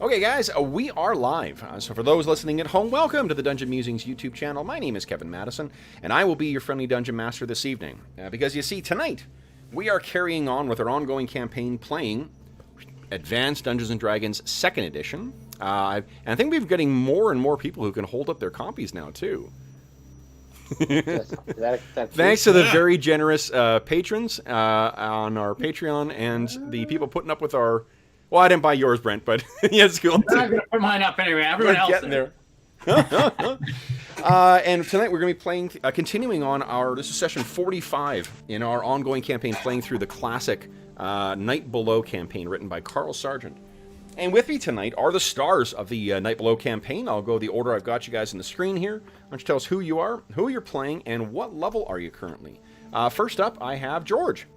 Okay, guys, we are live. So for those listening at home, welcome to the Dungeon Musings YouTube channel. My name is Kevin Madison, and I will be your friendly Dungeon Master this evening. Because you see, tonight, we are carrying on with our ongoing campaign playing Advanced Dungeons & Dragons 2nd Edition. And I think we're getting more and more people who can hold up their copies now, too. Thanks to the very generous patrons on our Patreon and the people putting up with our... Well, I didn't buy yours, Brent, but yeah, it's cool. I'm not going to put mine up anyway. Everyone else getting there. And tonight we're going to be playing, continuing on our, this is session 45 in our ongoing campaign, playing through the classic Night Below campaign written by Carl Sargent. And with me tonight are the stars of the Night Below campaign. I'll go the order I've got you guys on the screen here. Why don't you tell us who you are, who you're playing, and what level are you currently? First up, I have George.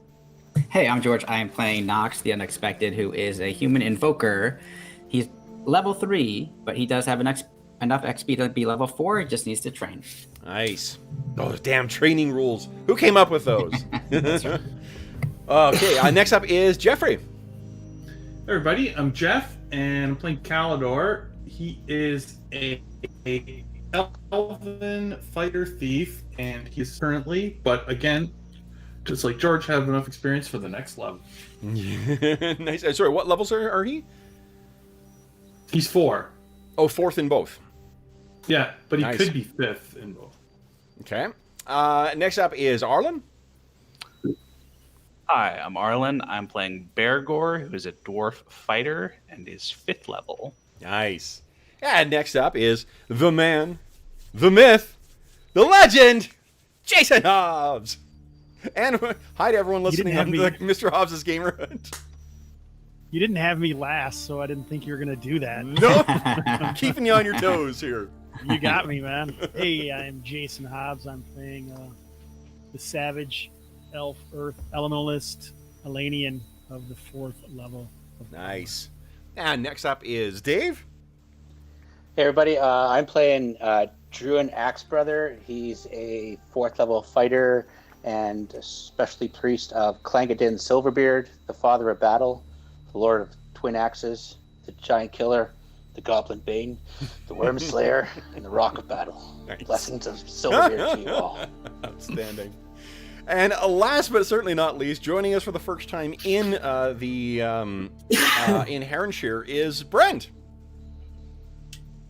Hey, I'm George. I am playing Knox, the Unexpected, who is a human invoker. He's level 3, but he does have enough XP to be level 4. He just needs to train. Nice. Those damn training rules. Who came up with those? Okay, next up is Jeffrey. Hey everybody, I'm Jeff, and I'm playing Calidor. He is a elven fighter thief, and he's currently, but again, just like George, have enough experience for the next level. Nice. Sorry, what levels are he? He's 4. Oh, 4th in both. Yeah, but he Nice. could be 5th in both. Okay. Next up is Arlen. Hi, I'm Arlen. I'm playing Bergour, who is a dwarf fighter and is 5th level. Nice. And next up is the man, the myth, the legend, Jason Hobbs. And hi to everyone listening on the Mr. Hobbs' Gamer Hunt. You didn't have me last, so I didn't think you were going to do that. No, I'm keeping you on your toes here. You got me, man. Hey, I'm Jason Hobbs. I'm playing the Savage Elf Earth Elementalist Elanion of the 4th level. Nice. And next up is Dave. Hey everybody, I'm playing Druin Axebrother. He's a 4th level fighter and especially priest of Clangadin Silverbeard, the Father of Battle, the Lord of Twin Axes, the Giant Killer, the Goblin Bane, the Worm Slayer, and the Rock of Battle. Nice. Blessings of Silverbeard to you all. Outstanding. And last but certainly not least, joining us for the first time in in Heronshire is Brent.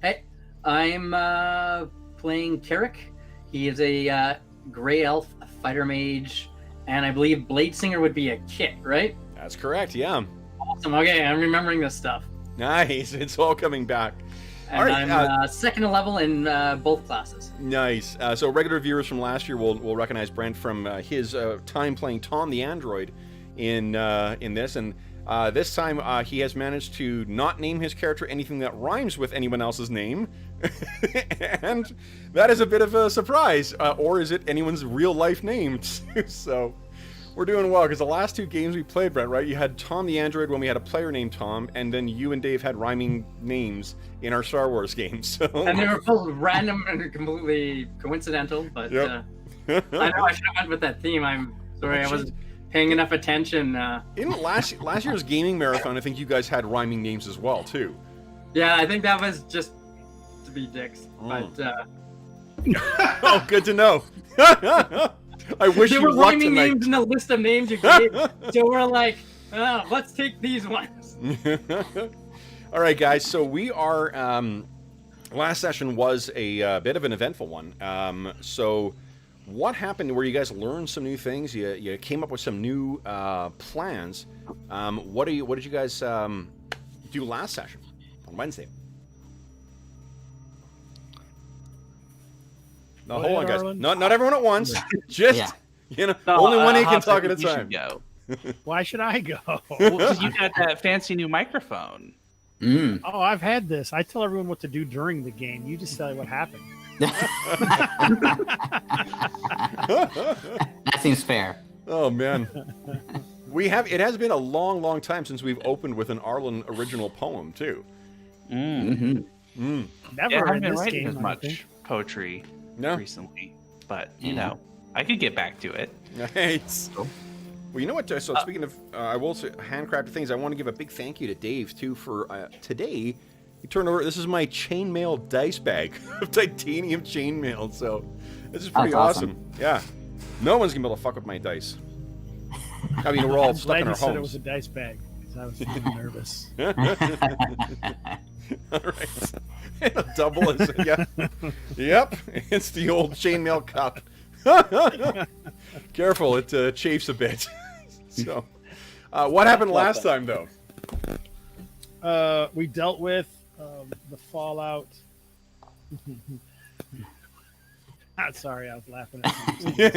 Hey, I'm playing Carrick. He is a gray elf, a fighter mage, and I believe Blade Singer would be a kit, right? That's correct, yeah. Awesome. Okay, I'm remembering this stuff. Nice. It's all coming back. And All right, I'm second level in both classes. Nice. So regular viewers from last year will recognize Brent from his time playing Tom the Android in this, and this time he has managed to not name his character anything that rhymes with anyone else's name, and that is a bit of a surprise. Or is it anyone's real life name? So we're doing well, because the last 2 games we played, Brent, right? You had Tom the Android when we had a player named Tom, and then you and Dave had rhyming names in our Star Wars games. So. And they were both random and completely coincidental, but Yep. I know I should have went with that theme. I'm sorry, I wasn't paying enough attention. In last year's gaming marathon, I think you guys had rhyming names as well, too. Yeah, I think that was just to be dicks. But Oh, good to know. I wish there you were luck rhyming tonight. names in the list of names you gave, so we're like, let's take these ones. All right, guys. So we are. Last session was a bit of an eventful one. So what happened where you guys learned some new things? You came up with some new plans. What did you guys do last session on Wednesday? No, hold on, guys. Arlen. Not everyone at once. Just only one can talk at a time. Go. Why should I go? Well, 'cause you got that fancy new microphone. Oh, I've had this. I tell everyone what to do during the game. You just tell me what happened. That seems fair. Oh man, it has been a long time since we've opened with an Arlen original poem too. Never Yeah, I in haven't been this writing game, as I much think. poetry No. recently, but you know, I could get back to it. Nice. Well, you know what? So speaking of, I will say handcrafted things. I want to give a big thank you to Dave too for today. He turned over. This is my chainmail dice bag of titanium chainmail. So this is pretty That's awesome. Yeah, no one's gonna be able to fuck with my dice. I mean, we're all I'm stuck glad in you our said it was homes. a dice bag because I was feeling nervous. All right. It'll double as yeah. Yep, it's the old chainmail cup. Careful, it chafes a bit. So, what happened last time, though? We dealt with the fallout. Sorry, I was laughing at something you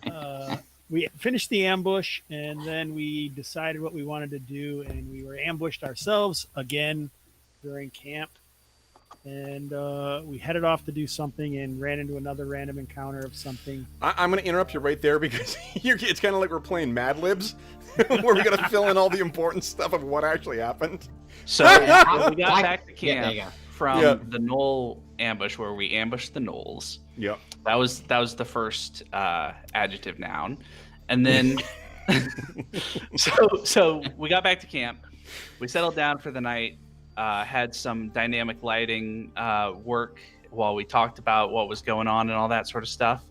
said. We finished the ambush, and then we decided what we wanted to do, and we were ambushed ourselves again during camp. And we headed off to do something and ran into another random encounter of something. I'm going to interrupt you right there because it's kind of like we're playing Mad Libs, where we got to fill in all the important stuff of what actually happened. So when we got back to Yeah, there you camp go. from the knoll ambush, where we ambushed the knolls. Yep. That was the first adjective noun, and then so we got back to camp. We settled down for the night. Had some dynamic lighting work while we talked about what was going on and all that sort of stuff.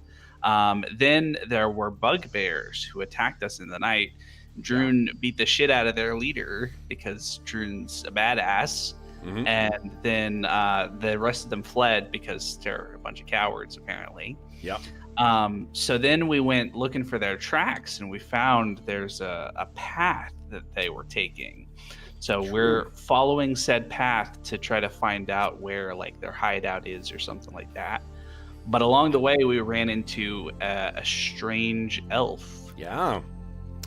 Then there were bugbears who attacked us in the night. Druin beat the shit out of their leader because Druin's a badass. Mm-hmm. And then the rest of them fled because they're a bunch of cowards, apparently. Yep. So then we went looking for their tracks, and we found there's a path that they were taking. So we're following said path to try to find out where like their hideout is or something like that. But along the way, we ran into a strange elf. Yeah.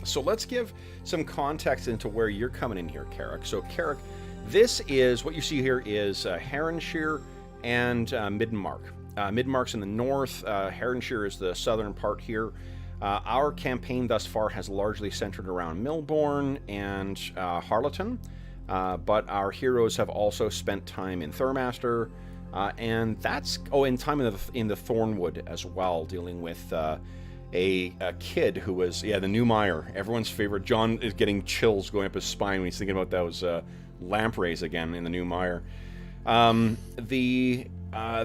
So let's give some context into where you're coming in here, Carrick. So Carrick, this is what you see here is Heronshire and Middenmark. Middenmark's in the north. Heronshire is the southern part here. Our campaign thus far has largely centered around Milborn and Harleton, but our heroes have also spent time in Thurmaster, and that's in time in the Thornwood as well, dealing with a kid who was the new Mire, everyone's favorite. John is getting chills going up his spine when he's thinking about those lampreys again in the new Mire. The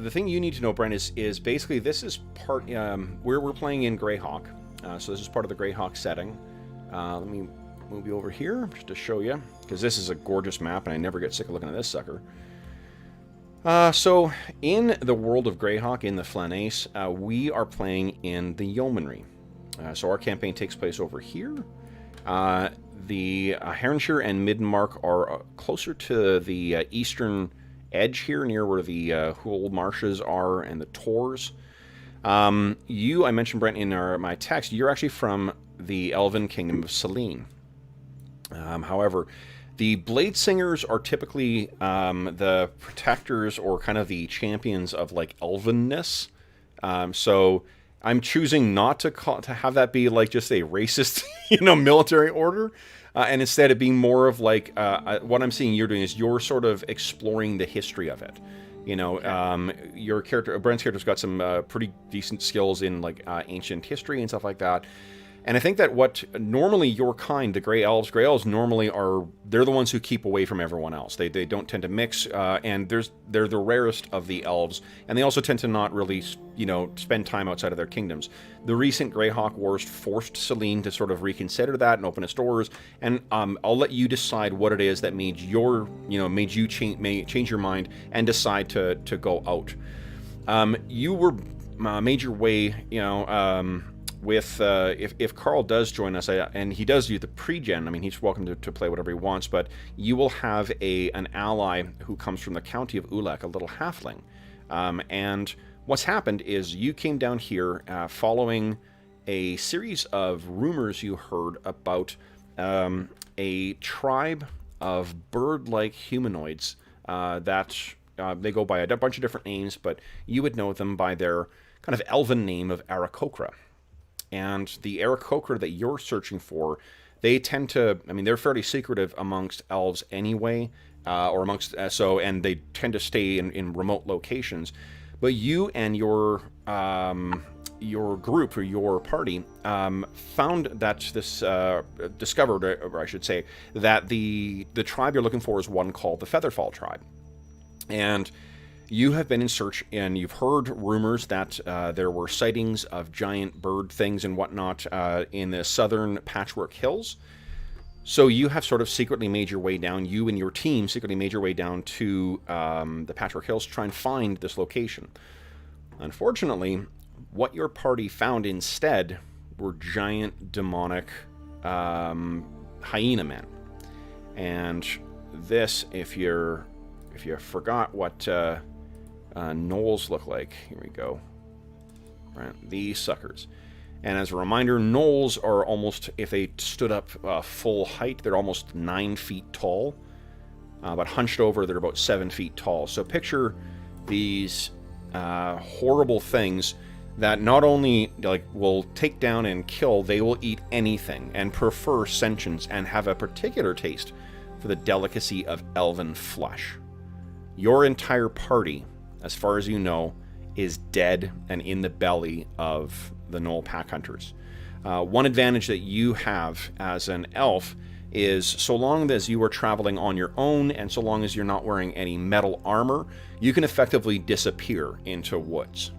thing you need to know, Brent, is basically this is part where we're playing in Greyhawk. So this is part of the Greyhawk setting. Let me move you over here just to show you, because this is a gorgeous map and I never get sick of looking at this sucker. So in the world of Greyhawk, in the Flanace, we are playing in the Yeomanry. So our campaign takes place over here. The Heronshire and Middenmark are closer to the eastern edge here, near where the Hool Marshes are and the Tors. I mentioned, Brent, in my text, you're actually from the Elven Kingdom of Selene. However, the Blade Singers are typically the protectors or kind of the champions of like elvenness. So I'm choosing not to have that be like just a racist, military order. And instead of being more of like what I'm seeing you're doing is you're sort of exploring the history of it. Your character, Brent's character's got some pretty decent skills in like ancient history and stuff like that. And I think that what normally your kind, the Grey Elves normally they're the ones who keep away from everyone else. They don't tend to mix, and they're the rarest of the elves, and they also tend to not really, spend time outside of their kingdoms. The recent Greyhawk Wars forced Selene to sort of reconsider that and open its doors, and I'll let you decide what it is that made you change your mind and decide to go out. You were made your way, with if Carl does join us, and he does do the pre-gen, I mean, he's welcome to play whatever he wants, but you will have an ally who comes from the county of Ulek, a little halfling. And what's happened is you came down here following a series of rumors you heard about a tribe of bird-like humanoids that they go by a bunch of different names, but you would know them by their kind of elven name of Aarakocra. And the Aarakocra that you're searching for, they tend to, they're fairly secretive amongst elves anyway, and they tend to stay in remote locations. But you and your your group or your party found that this discovered, or I should say, that the tribe you're looking for is one called the Featherfall tribe, and you have been in search, and you've heard rumors that there were sightings of giant bird things and whatnot in the southern Patchwork Hills. So you have sort of secretly made your way down, you and your team secretly made your way down to the Patchwork Hills to try and find this location. Unfortunately, what your party found instead were giant demonic hyena men. And this, if you forgot what gnolls look like, here we go. Right, these suckers. And as a reminder, gnolls are almost, if they stood up full height, they're almost 9 feet tall. But hunched over, they're about 7 feet tall. So picture these horrible things that not only will take down and kill, they will eat anything and prefer sentience and have a particular taste for the delicacy of elven flesh. Your entire party, as far as you know, is dead and in the belly of the Gnoll pack hunters. One advantage that you have as an elf is, so long as you are traveling on your own and so long as you're not wearing any metal armor, you can effectively disappear into woods.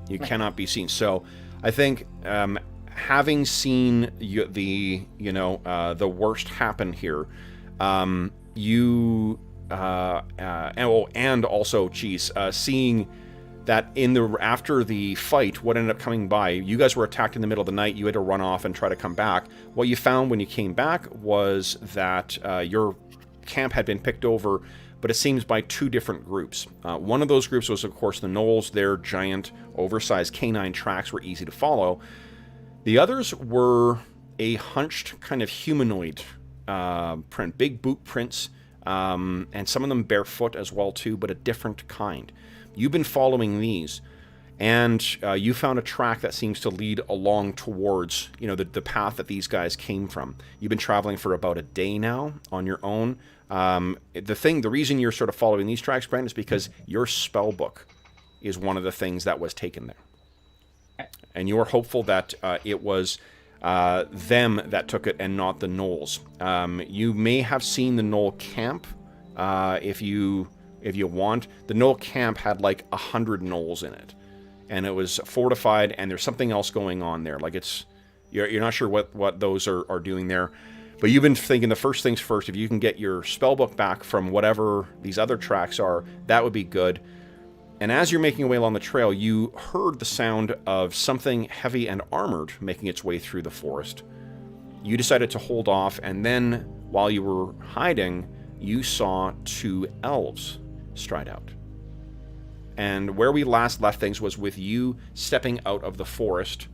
You cannot be seen. So I think having seen the worst happen here, and also, seeing that after the fight, what ended up coming by, you guys were attacked in the middle of the night, you had to run off and try to come back. What you found when you came back was that your camp had been picked over, but it seems by 2 different groups. One of those groups was, of course, the gnolls. Their giant, oversized canine tracks were easy to follow. The others were a hunched kind of humanoid print, big boot prints, and some of them barefoot as well too, but a different kind. You've been following these, and you found a track that seems to lead along towards, the path that these guys came from. You've been traveling for about a day now on your own. The reason you're sort of following these tracks, Brent, is because your spell book is one of the things that was taken there. And you are hopeful that it was them that took it and not the gnolls. You may have seen the gnoll camp if you want. The gnoll camp had like 100 gnolls in it, and it was fortified, and there's something else going on there. Like you're not sure what those are doing there. But you've been thinking the first things first, if you can get your spellbook back from whatever these other tracks are, that would be good. And as you're making your way along the trail, you heard the sound of something heavy and armored making its way through the forest. You decided to hold off, and then while you were hiding, you saw 2 elves stride out. And where we last left things was with you stepping out of the forest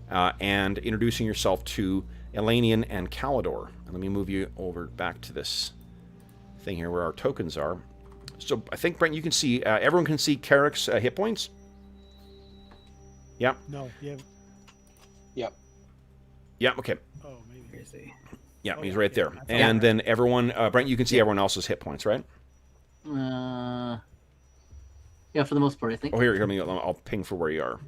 and introducing yourself to Elanion and Calidor. And let me move you over back to this thing here where our tokens are. So I think, Brent, you can see, everyone can see Carrick's hit points? Yeah? No, yeah. Yep. Yeah, okay. Oh, maybe. Where is he? Yeah, Oh, he's yeah, right yeah. there. And then everyone, Brent, you can see everyone else's hit points, right? Yeah, for the most part, I think. Oh, here, I'll ping for where you are.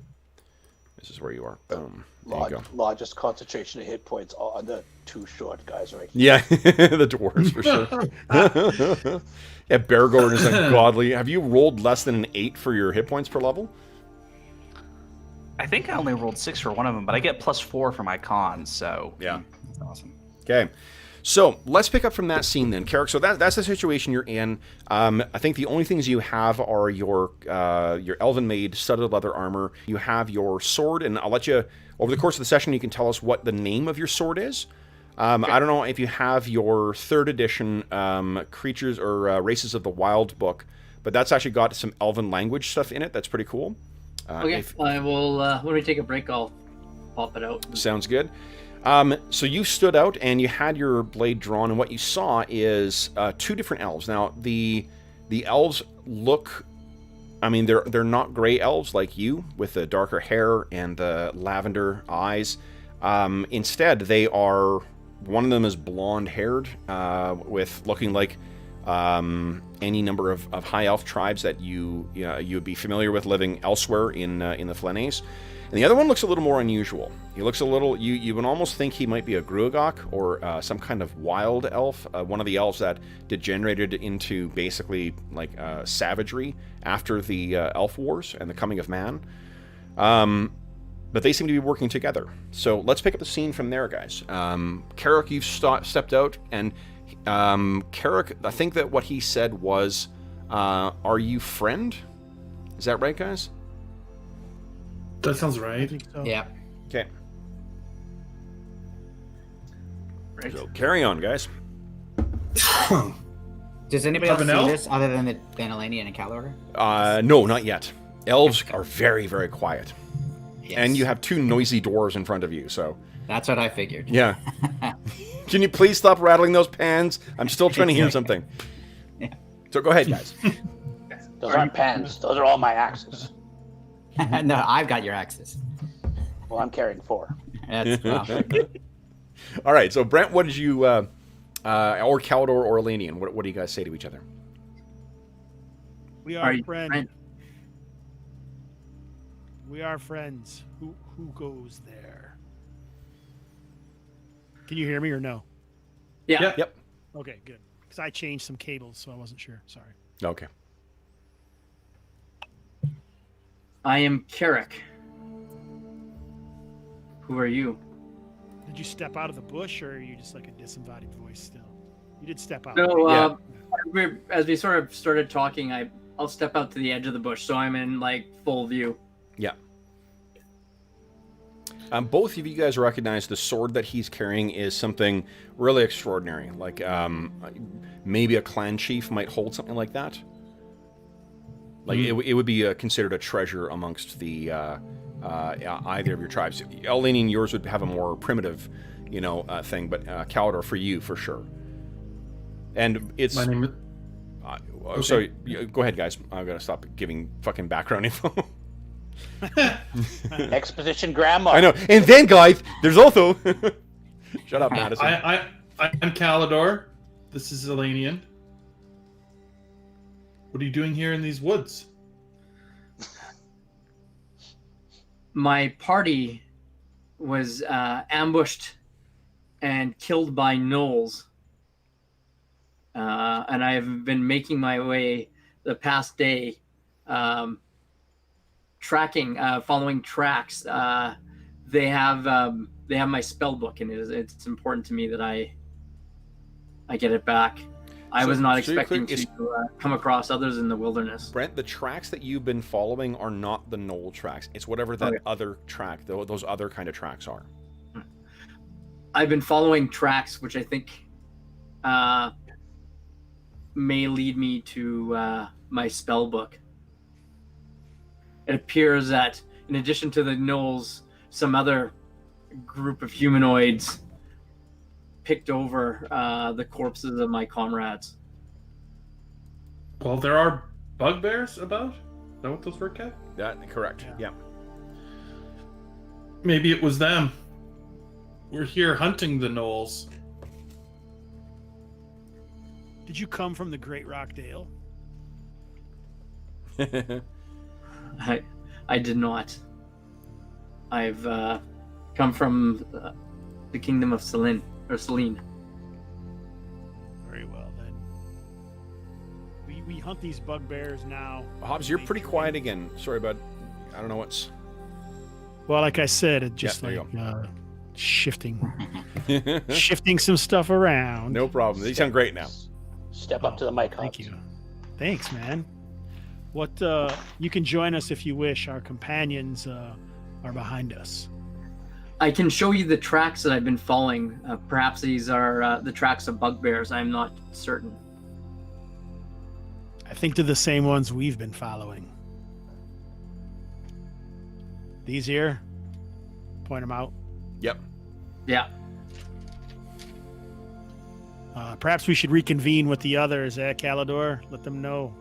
This is where you are. Boom. There you go. Largest concentration of hit points on the 2 short guys right here. Yeah, the dwarves for sure. Yeah, Bergour is ungodly. Have you rolled less than an 8 for your hit points per level? I think I only rolled 6 for one of them, but I get +4 for my cons, so Yeah. That's awesome. Okay. So let's pick up from that scene then, Carrick. So that's the situation you're in. I think the only things you have are your elven-made studded leather armor. You have your sword, and I'll let you, over the course of the session, you can tell us what the name of your sword is. I don't know if you have your 3rd edition Creatures or Races of the Wild book, but that's actually got some elven language stuff in it. That's pretty cool. Okay, I will, when we take a break, I'll pop it out. Sounds good. So you stood out and you had your blade drawn, and what you saw is 2 different elves. Now, the elves look, I mean, they're not gray elves like you with the darker hair and the lavender eyes. Instead, they are, one of them is blonde-haired, with looking like any number of high elf tribes that you would be familiar with living elsewhere in the Flanace. And the other one looks a little more unusual. He looks a little, you would almost think he might be a Gruagok or some kind of wild elf, one of the elves that degenerated into basically like savagery after the Elf Wars and the coming of man. But they seem to be working together. So let's pick up the scene from there, guys. Carrick, you've stepped out, and Carrick, I think that what he said was, are you friend? Is that right, guys? That sounds I right. think so. Yeah. Okay. Right. So carry on, guys. Does anybody Have else an see elf? this other than Elanion and Calor? No, not yet. Elves are very, very quiet. Yes. And you have two noisy dwarves in front of you, so... That's what I figured. Yeah. Can you please stop rattling those pans? I'm still trying to hear something. So go ahead, guys. Those aren't pens. Those are all my axes. No, I've got your axes. Well, I'm carrying 4. That's, well, All right, so Brent, what did you... or Caldor or Elanion, what do you guys say to each other? We Are are you friends. friend? We are friends. Who goes there? Can you hear me or no? Yeah. Yeah. Yep. Okay, good. Because I changed some cables, so I wasn't sure. Sorry. Okay. I am Carrick. Who are you? Did you step out of the bush, or are you just like a disembodied voice still? You did step out. So, Yeah. as we sort of started talking, I'll step out to the edge of the bush, so I'm in like full view. Yeah. Both of you guys recognize the sword that he's carrying is something really extraordinary. Like, maybe a clan chief might hold something like that. Like, it would be considered a treasure amongst the either of your tribes. Elanion, yours would have a more primitive, thing, but Calidor, for you, for sure. And it's... My name is... Sorry, go ahead, guys. I've got to stop giving fucking background info. Exposition grandma. I know. And then, guys, there's also... Shut up, Madison. I'm Calidor. This is Elanion. What are you doing here in these woods? My party was ambushed and killed by gnolls. And I have been making my way the past day, following tracks. They have my spell book, and it's important to me that I get it back. I was not so you're expecting clear- to come across others in the wilderness. Brent, the tracks that you've been following are not the knoll tracks. It's whatever that Okay. other track, those other kind of tracks are. I've been following tracks, which I think may lead me to my spell book. It appears that, in addition to the gnolls, some other group of humanoids picked over the corpses of my comrades. Well, there are bugbears about? Is that what those were, Kat? That correct. Yeah. Maybe it was them. We're here hunting the gnolls. Did you come from the Great Rock Dale? I did not. I've come from the kingdom of Selene. Very well then. We hunt these bugbears now. Hobbs, you're pretty quiet again. Sorry, bud. I don't know what's... Well, like I said, it just there you shifting some stuff around. No problem. They sound great now. Step up to the mic, Thank Hobbs. you. Thanks, man. What you can join us if you wish. Our companions are behind us. I can show you the tracks that I've been following. Perhaps these are the tracks of bugbears. I'm not certain. I think they're the same ones we've been following. These here. Point them out. Yep. Yeah. Perhaps we should reconvene with the others, Calidor. Let them know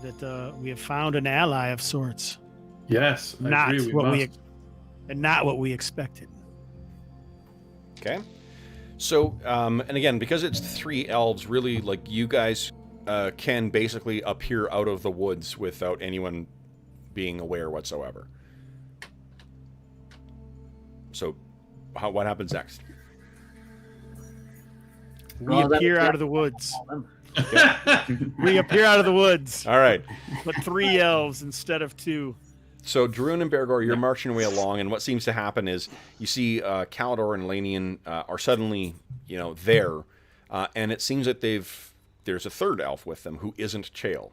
that we have found an ally of sorts. Yes, I Not agree. what must. not what we expected. Okay. So, and again, because it's 3 elves, really, like, you guys can basically appear out of the woods without anyone being aware whatsoever. So, what happens next? We Well, that appear was- out of the woods. We appear out of the woods, All right. but 3 elves instead of 2. So Druin and Bergour, you're marching away along, and what seems to happen is you see Calidor and Elanion are suddenly, there, and it seems that there's a third elf with them who isn't Chael.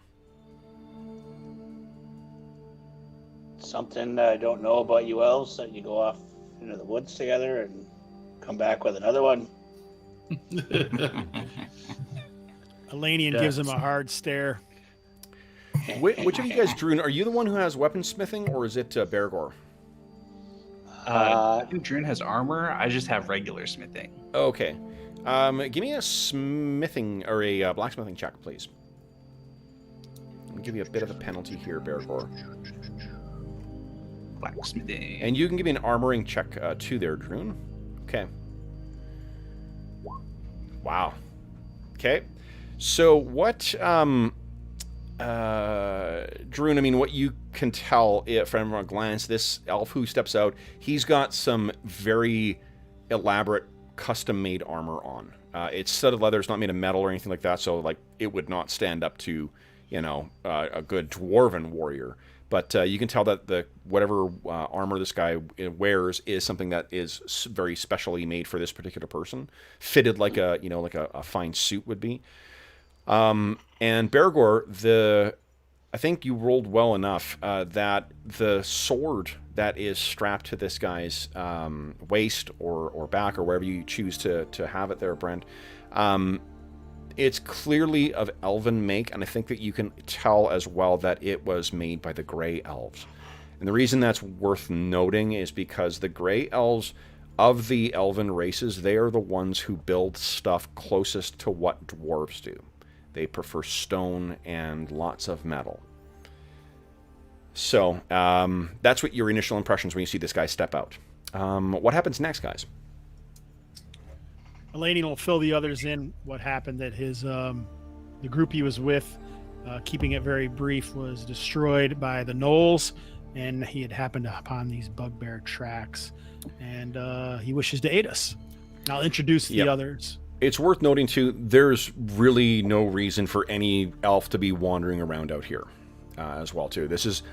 Something I don't know about you elves that you go off into the woods together and come back with another one. Elanion gives him a hard stare. Which of you guys, Druin, are you the one who has weaponsmithing, or is it Bergour? I think Druin has armor. I just have regular smithing. Okay. Give me a smithing or a blacksmithing check, please. I'll give you a bit of a penalty here, Bergour. Blacksmithing. And you can give me an armoring check too there, Druin. Okay. Wow. Okay. So what, Druin, I mean, what you can tell from a glance, this elf who steps out, he's got some very elaborate custom-made armor on. It's studded leather, it's not made of metal or anything like that, so like it would not stand up to, a good dwarven warrior. But you can tell that whatever armor this guy wears is something that is very specially made for this particular person, fitted like a fine suit would be. And Bergour, I think you rolled well enough that the sword that is strapped to this guy's waist or back or wherever you choose to have it there, Brent, it's clearly of elven make, and I think that you can tell as well that it was made by the Grey Elves. And the reason that's worth noting is because the Grey Elves of the elven races, they are the ones who build stuff closest to what dwarves do. They prefer stone and lots of metal. So, that's what your initial impressions when you see this guy step out. What happens next, guys? Elanion will fill the others in what happened, that his the group he was with, keeping it very brief, was destroyed by the gnolls, and he had happened upon these bugbear tracks, and he wishes to aid us. I'll introduce the others. It's worth noting, too, there's really no reason for any elf to be wandering around out here as well, too.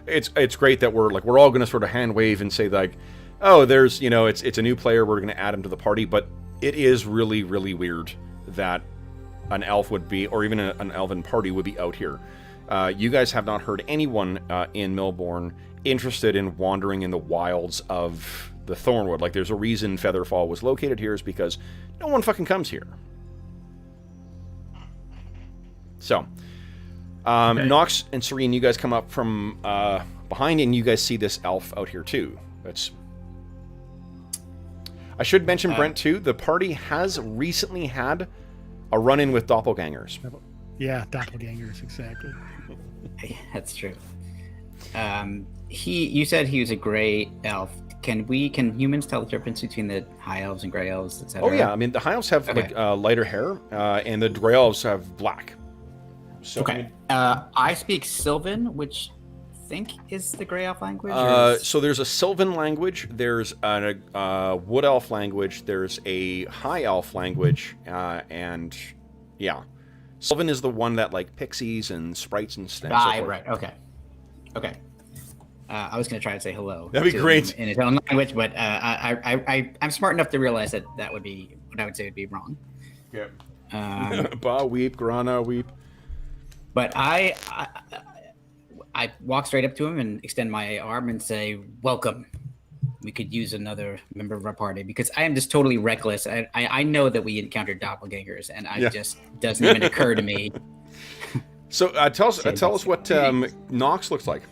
It's great that we're all going to sort of hand wave and say, like, oh, there's, it's a new player, we're going to add him to the party, but it is really, really weird that an elf would be, or even an elven party would be out here. You guys have not heard anyone in Millbourne interested in wandering in the wilds of the Thornwood. Like, there's a reason Featherfall was located here, is because no one fucking comes here. So, okay. Knox and Serene, you guys come up from behind, and you guys see this elf out here too. I should mention, Brent, too, the party has recently had a run-in with doppelgangers. Yeah, doppelgangers, exactly. That's true. You said he was a gray elf. Can humans tell the difference between the high elves and gray elves, etc.? Oh yeah, I mean the high elves have lighter hair, and the gray elves have black. So, okay. I speak Sylvan, which I think is the gray elf language. So there's a Sylvan language, there's a wood elf language, there's a high elf language, and yeah, Sylvan is the one that like pixies and sprites and stuff. Right. Okay. I was going to try to say hello. That'd be great in his own language, but I'm smart enough to realize that would be what I would say would be wrong. Yeah. Ba weep, grana weep. But I walk straight up to him and extend my arm and say, "Welcome. We could use another member of our party," because I am just totally reckless. I know that we encountered doppelgangers, and it just doesn't even occur to me. So tell us what Knox looks like.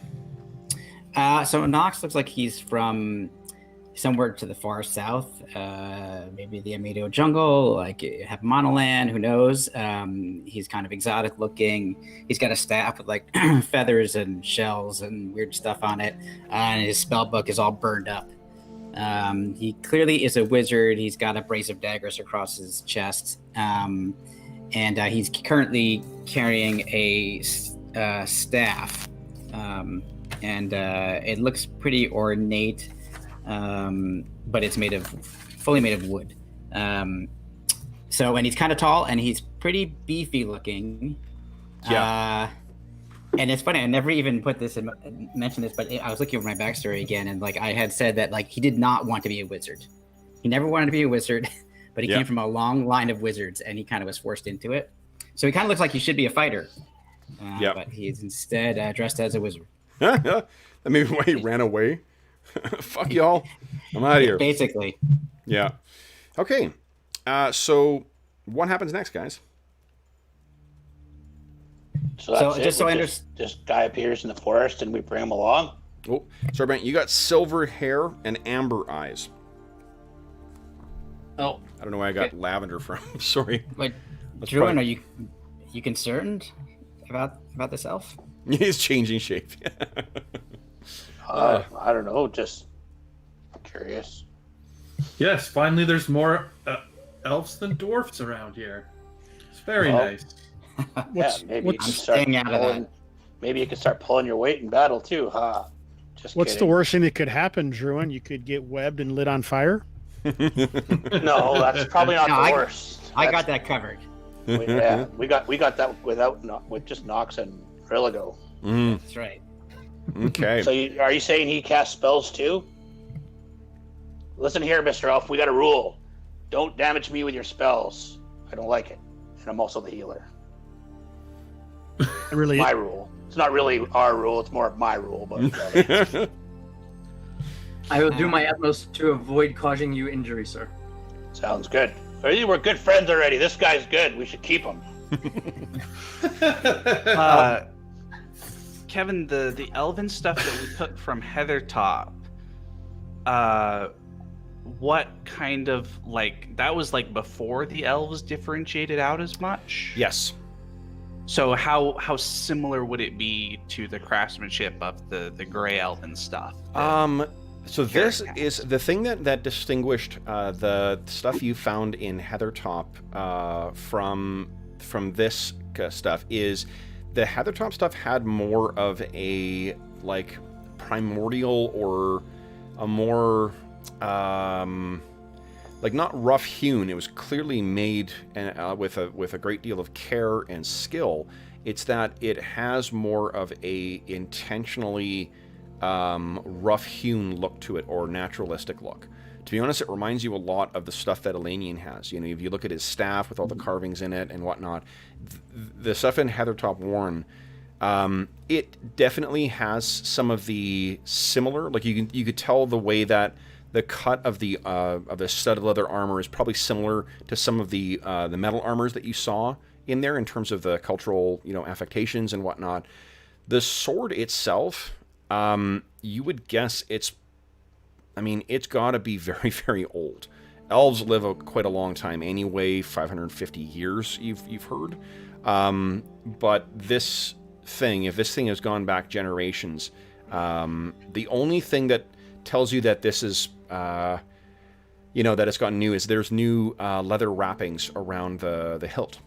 So Knox looks like he's from somewhere to the far south, maybe the Amido jungle, like Monoland, who knows. He's kind of exotic looking. He's got a staff with like feathers and shells and weird stuff on it, and his spell book is all burned up. He clearly is a wizard. He's got a brace of daggers across his chest, and he's currently carrying a staff, and it looks pretty ornate. but it's fully made of wood. So, and he's kind of tall, and he's pretty beefy looking. Yeah. And it's funny, I never even mentioned this, but I was looking over my backstory again, and like I had said that like he did not want to be a wizard. He never wanted to be a wizard, but he came from a long line of wizards, and he kind of was forced into it. So he kind of looks like he should be a fighter, but he's instead dressed as a wizard. That may be why he ran away. Fuck y'all, I'm out of here. Basically. Yeah. Okay. So what happens next, guys? So that's it. just so I This guy appears in the forest and we bring him along. Oh, sorry, Brent. You got silver hair and amber eyes. Oh, I don't know where I got lavender from. Sorry. Wait, That's Druin, probably- are you concerned about this elf? He's changing shape. I don't know, just curious. Yes, finally there's more elves than dwarfs around here. It's very Well, nice. Yeah, maybe you what's- can start staying out of pulling. Maybe you can start pulling your weight in battle too, huh? Just What's the kidding. worst thing that could happen, Druin? You could get webbed and lit on fire. No, that's probably not No, the I- worst. I got that covered. We got that with just Knox and Religo. That's right. Okay. So are you saying he casts spells too? Listen here, Mr. Elf. We got a rule. Don't damage me with your spells. I don't like it, and I'm also the healer. Really, My rule. It's not really our rule. It's more of my rule. But I will do my utmost to avoid causing you injury, sir. sounds good. We're good friends already. This guy's good. We should keep him. Kevin, the elven stuff that we took from Heathertop, what kind of that was before the elves differentiated out as much? Yes. So how similar would it be to the craftsmanship of the gray elven stuff? So this is the thing that distinguished the stuff you found in Heathertop from this stuff is the Heathertop stuff had more of a primordial or a more not rough hewn. It was clearly made with a great deal of care and skill. It's that it has more of a intentionally rough hewn look to it, or naturalistic look. To be honest, it reminds you a lot of the stuff that Elanion has. If you look at his staff with all the carvings in it and whatnot, the stuff in Heathertop Warren, it definitely has some of the similar. You could tell the way that the cut of the studded leather armor is probably similar to some of the metal armors that you saw in there in terms of the cultural affectations and whatnot. The sword itself, you would guess it's got to be very, very old. Elves live quite a long time anyway, 550 years, you've heard. But this thing, if this thing has gone back generations, the only thing that tells you that this is, that it's gotten new is there's new leather wrappings around the hilt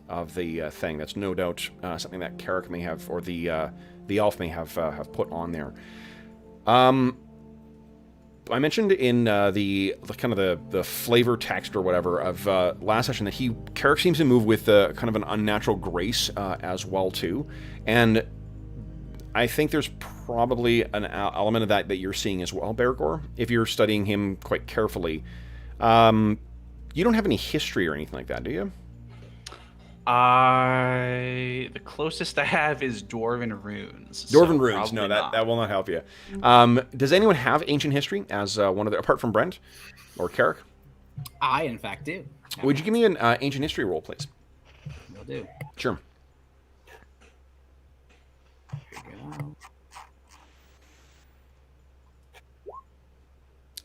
of the thing. That's no doubt something that Carrick may have, or the elf may have put on there. I mentioned in the kind of the flavor text or whatever of last session that Carrick seems to move with kind of an unnatural grace as well too, and I think there's probably an element of that you're seeing as well, Bergour, if you're studying him quite carefully. You don't have any history or anything like that, do you? The closest I have is Dwarven runes. Dwarven runes. No, probably that will not help you. Does anyone have ancient history as one of the, apart from Brent or Carrick? I, in fact, do. Would you give me an ancient history roll, please? Will do. Sure. Here we go.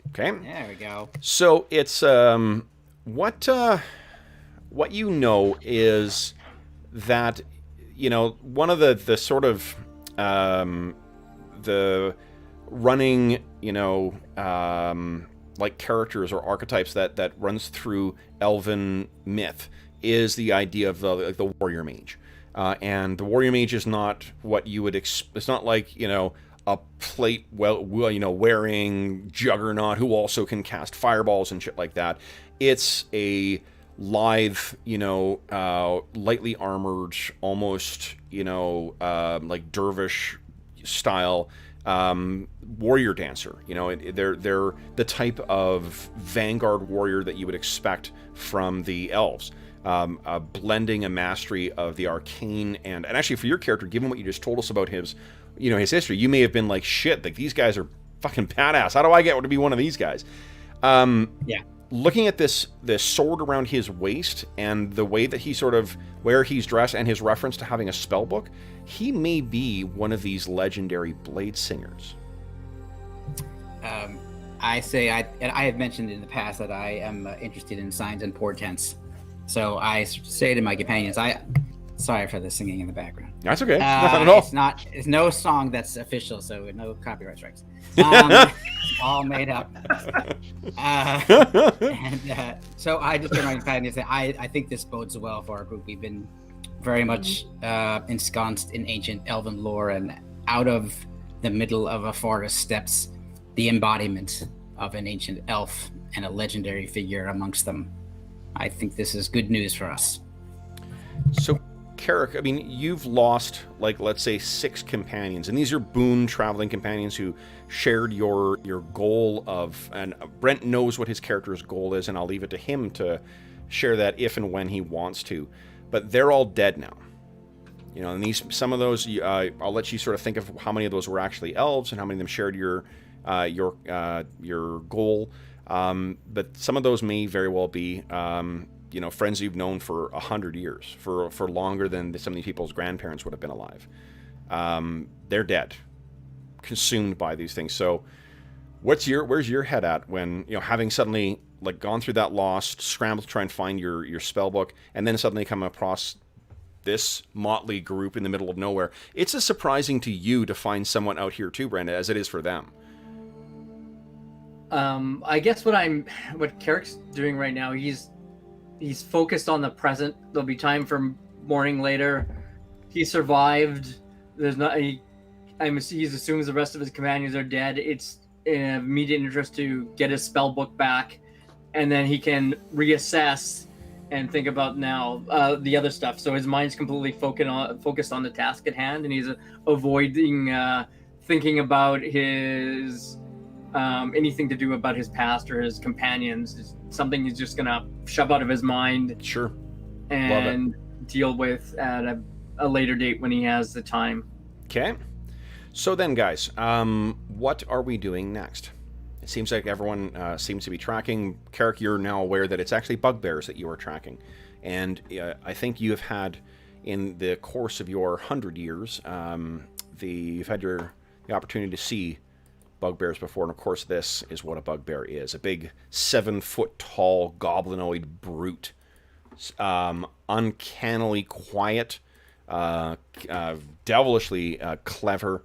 Okay. There we go. So it's what you know is that one of the sort of the running characters or archetypes that runs through elven myth is the idea of the warrior mage, and the warrior mage is not what you would it's not like a plate, wearing juggernaut who also can cast fireballs and shit like that. It's a lithe, lightly armored, almost, like dervish style warrior dancer. They're the type of vanguard warrior that you would expect from the elves. Blending a mastery of the arcane and actually for your character, given what you just told us about his history, you may have been like, shit, like these guys are fucking badass. How do I get to be one of these guys? Yeah. Looking at this sword around his waist and the way that he sort of where he's dressed and his reference to having a spell book, he may be one of these legendary blade singers. I have mentioned in the past that I am interested in signs and portents. So I say to my companions, sorry for the singing in the background. That's okay. Nothing at all. It's no song that's official, so no copyright strikes. It's all made up. So I just turn to my companions and say, I think this bodes well for our group. We've been very much ensconced in ancient elven lore, and out of the middle of a forest steps the embodiment of an ancient elf and a legendary figure amongst them. I think this is good news for us. So, Carrick, I mean, you've lost, like, let's say 6 companions, and these are boon traveling companions who shared your goal of, and Brent knows what his character's goal is, and I'll leave it to him to share that if and when he wants to. But they're all dead now. And some of those, I'll let you sort of think of how many of those were actually elves and how many of them shared your goal. But some of those may very well be, friends you've known for 100 years, for longer than some of these people's grandparents would have been alive. They're dead, consumed by these things. So, where's your head at when having suddenly like gone through that lost scramble to try and find your spell book, and then suddenly come across this motley group in the middle of nowhere? It's as surprising to you to find someone out here too, Brenda, as it is for them. I guess what Carrick's doing right now, he's focused on the present. There'll be time for mourning later. He survived. He assumes the rest of his companions are dead. It's in immediate interest to get his spell book back, and then he can reassess and think about now the other stuff. So his mind's completely focused on the task at hand, and he's avoiding thinking about his anything to do about his past or his companions. It's something he's just gonna shove out of his mind. Sure. And deal with at a later date when he has the time. Okay. So then, guys, what are we doing next? It seems like everyone seems to be tracking. Carrick, you're now aware that it's actually bugbears that you are tracking. And I think you have had, in the course of your 100 years, you've had the opportunity to see bugbears before, and of course this is what a bugbear is. A big 7-foot-tall goblinoid brute. Uncannily quiet, devilishly clever,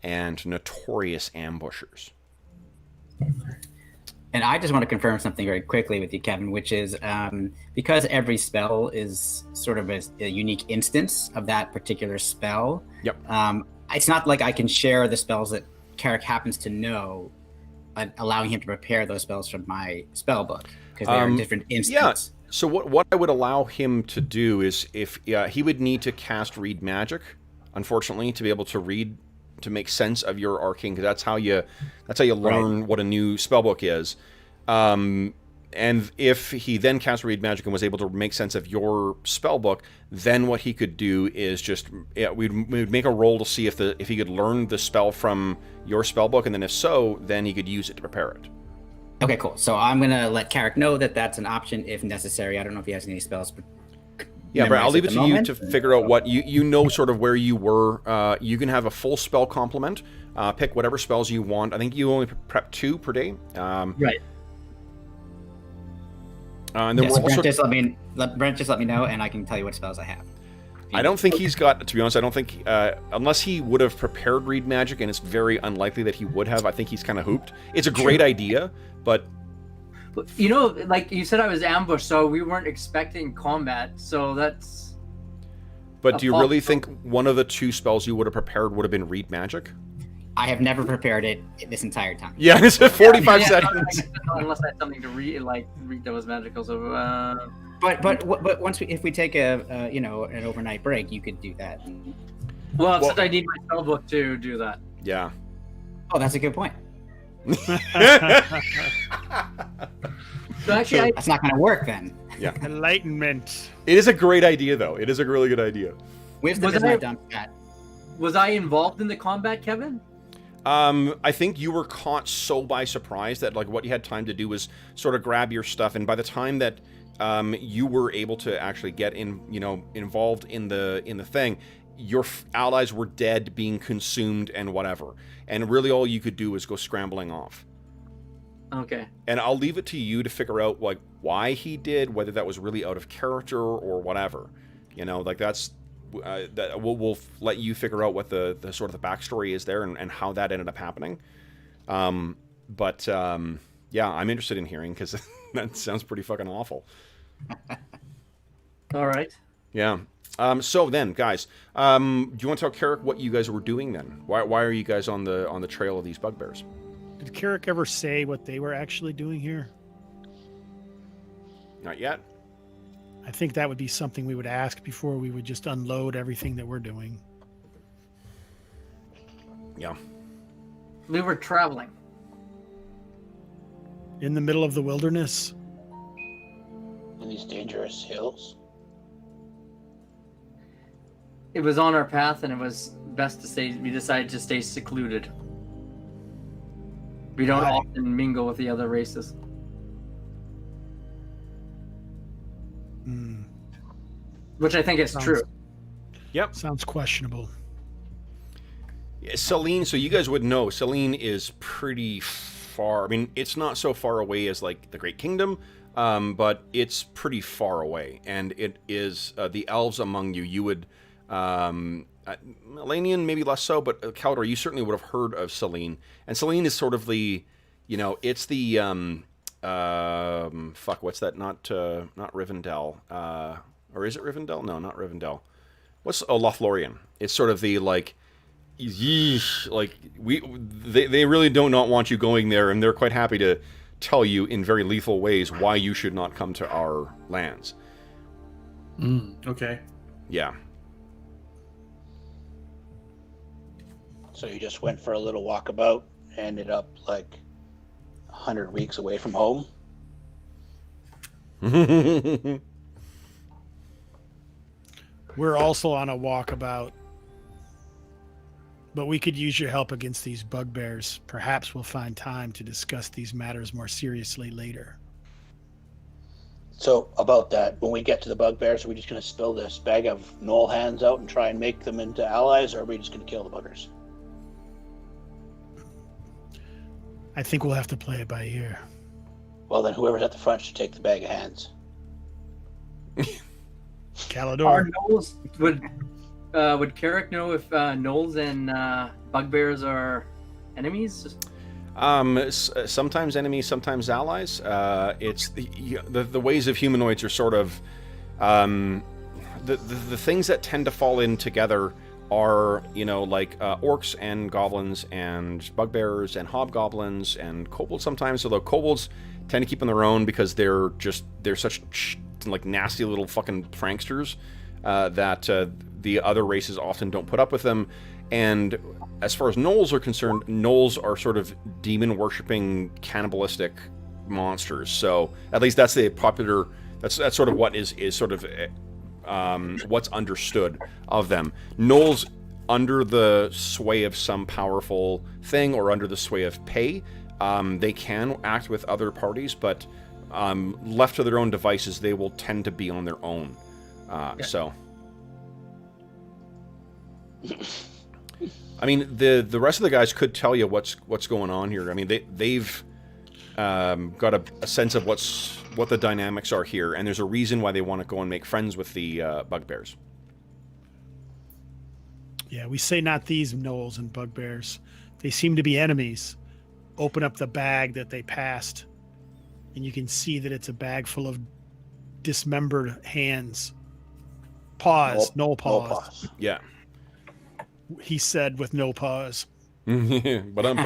and notorious ambushers. And I just want to confirm something very quickly with you, Kevin, which is because every spell is sort of a unique instance of that particular spell. Yep. It's not like I can share the spells that Carrick happens to know, allowing him to prepare those spells from my spell book, because they are different instances. Yeah. So what I would allow him to do is, if he would need to cast Read Magic, unfortunately, to be able to make sense of your arcane, because that's how you learn what a new spellbook is. And if he then cast Read Magic and was able to make sense of your spellbook, then what he could do is we'd make a roll to see if he could learn the spell from your spellbook, and then if so, then he could use it to prepare it. Okay, cool. So I'm gonna let Carrick know that that's an option if necessary. I don't know if he has any spells. Yeah, but I'll leave it to you to figure out what you know, sort of where you were. You can have a full spell complement. Pick whatever spells you want. I think you only prep 2 per day. Right. And then Brent just let me know, and I can tell you what spells I have. I don't think he's got. To be honest, I don't think unless he would have prepared Read Magic, and it's very unlikely that he would have. I think he's kind of hooped. It's a great idea, but like you said, I was ambushed, so we weren't expecting combat. So that's. But do you really think one of the 2 spells you would have prepared would have been Read Magic? I have never prepared it this entire time. Yeah, it's 45 Yeah, seconds. unless I had something to read that was magical. So, But once if we take a an overnight break, you could do that. well, except I need my spell book to do that. Yeah. Oh, that's a good point. So actually, That's not going to work then. Enlightenment. It is a great idea, though. It is a really good idea. Wisdom Was is I- my dumb stat. was I involved in the combat, Kevin? I think you were caught so by surprise that like what you had time to do was sort of grab your stuff, and by the time that you were able to actually get involved in the thing, your allies were dead, being consumed, and whatever. And really, all you could do was go scrambling off. Okay. And I'll leave it to you to figure out like why he did, whether that was really out of character or whatever. Like that's. That we'll let you figure out what the sort of the backstory is there and how that ended up happening. But yeah, I'm interested in hearing because that sounds pretty fucking awful. All right. Yeah. So then, guys, do you want to tell Carrick what you guys were doing then? Why are you guys on the trail of these bugbears? Did Carrick ever say what they were actually doing here? Not yet. I think that would be something we would ask before we would just unload everything that we're doing. Yeah. We were traveling. In the middle of the wilderness? In these dangerous hills. It was on our path, and it was best to stay. We decided to stay secluded. We don't Why? often mingle with the other races. Hmm. Which I think is Sounds- true. Yep. Sounds questionable. Yeah, Selene, so you guys would know, Selene is pretty far. I mean, it's not so far away as, like, the Great Kingdom, but it's pretty far away. And it is, the elves among you, you would, Elanion maybe less so, but Caldor, you certainly would have heard of Selene. And Selene is sort of the, it's the, what's that? Not Rivendell. Or is it Rivendell? No, not Rivendell. What's Lothlorien? It's sort of the like, yeesh, like they really do not want you going there, and they're quite happy to tell you in very lethal ways why you should not come to our lands. Okay. Yeah. So you just went for a little walkabout, ended up like 100 weeks away from home. We're also on a walkabout. But we could use your help against these bugbears. Perhaps we'll find time to discuss these matters more seriously later. So about that, when we get to the bugbears, are we just going to spill this bag of knoll hands out and try and make them into allies, or are we just going to kill the buggers? I think we'll have to play it by ear. Well, then whoever's at the front should take the bag of hands. Are Calidor. gnolls, would Carrick know if gnolls and bugbears are enemies? Sometimes enemies, sometimes allies. It's the ways of humanoids are sort of the things that tend to fall in together are like orcs and goblins and bugbears and hobgoblins and kobolds sometimes. Although kobolds tend to keep on their own because they're such like nasty little fucking pranksters that the other races often don't put up with them. And as far as gnolls are concerned, gnolls are sort of demon-worshipping, cannibalistic monsters. So at least that's the popular. That's sort of what is sort of what's understood of them. Gnolls, under the sway of some powerful thing or under the sway of pay, they can act with other parties, but left to their own devices, they will tend to be on their own. So. I mean, the rest of the guys could tell you what's going on here. I mean, they've got a sense of what the dynamics are here, and there's a reason why they want to go and make friends with the bugbears. Yeah, we say not these gnolls and bugbears. They seem to be enemies. Open up the bag that they passed, and you can see that it's a bag full of dismembered hands. Pause. No pause. Yeah. He said with no pause. But I'm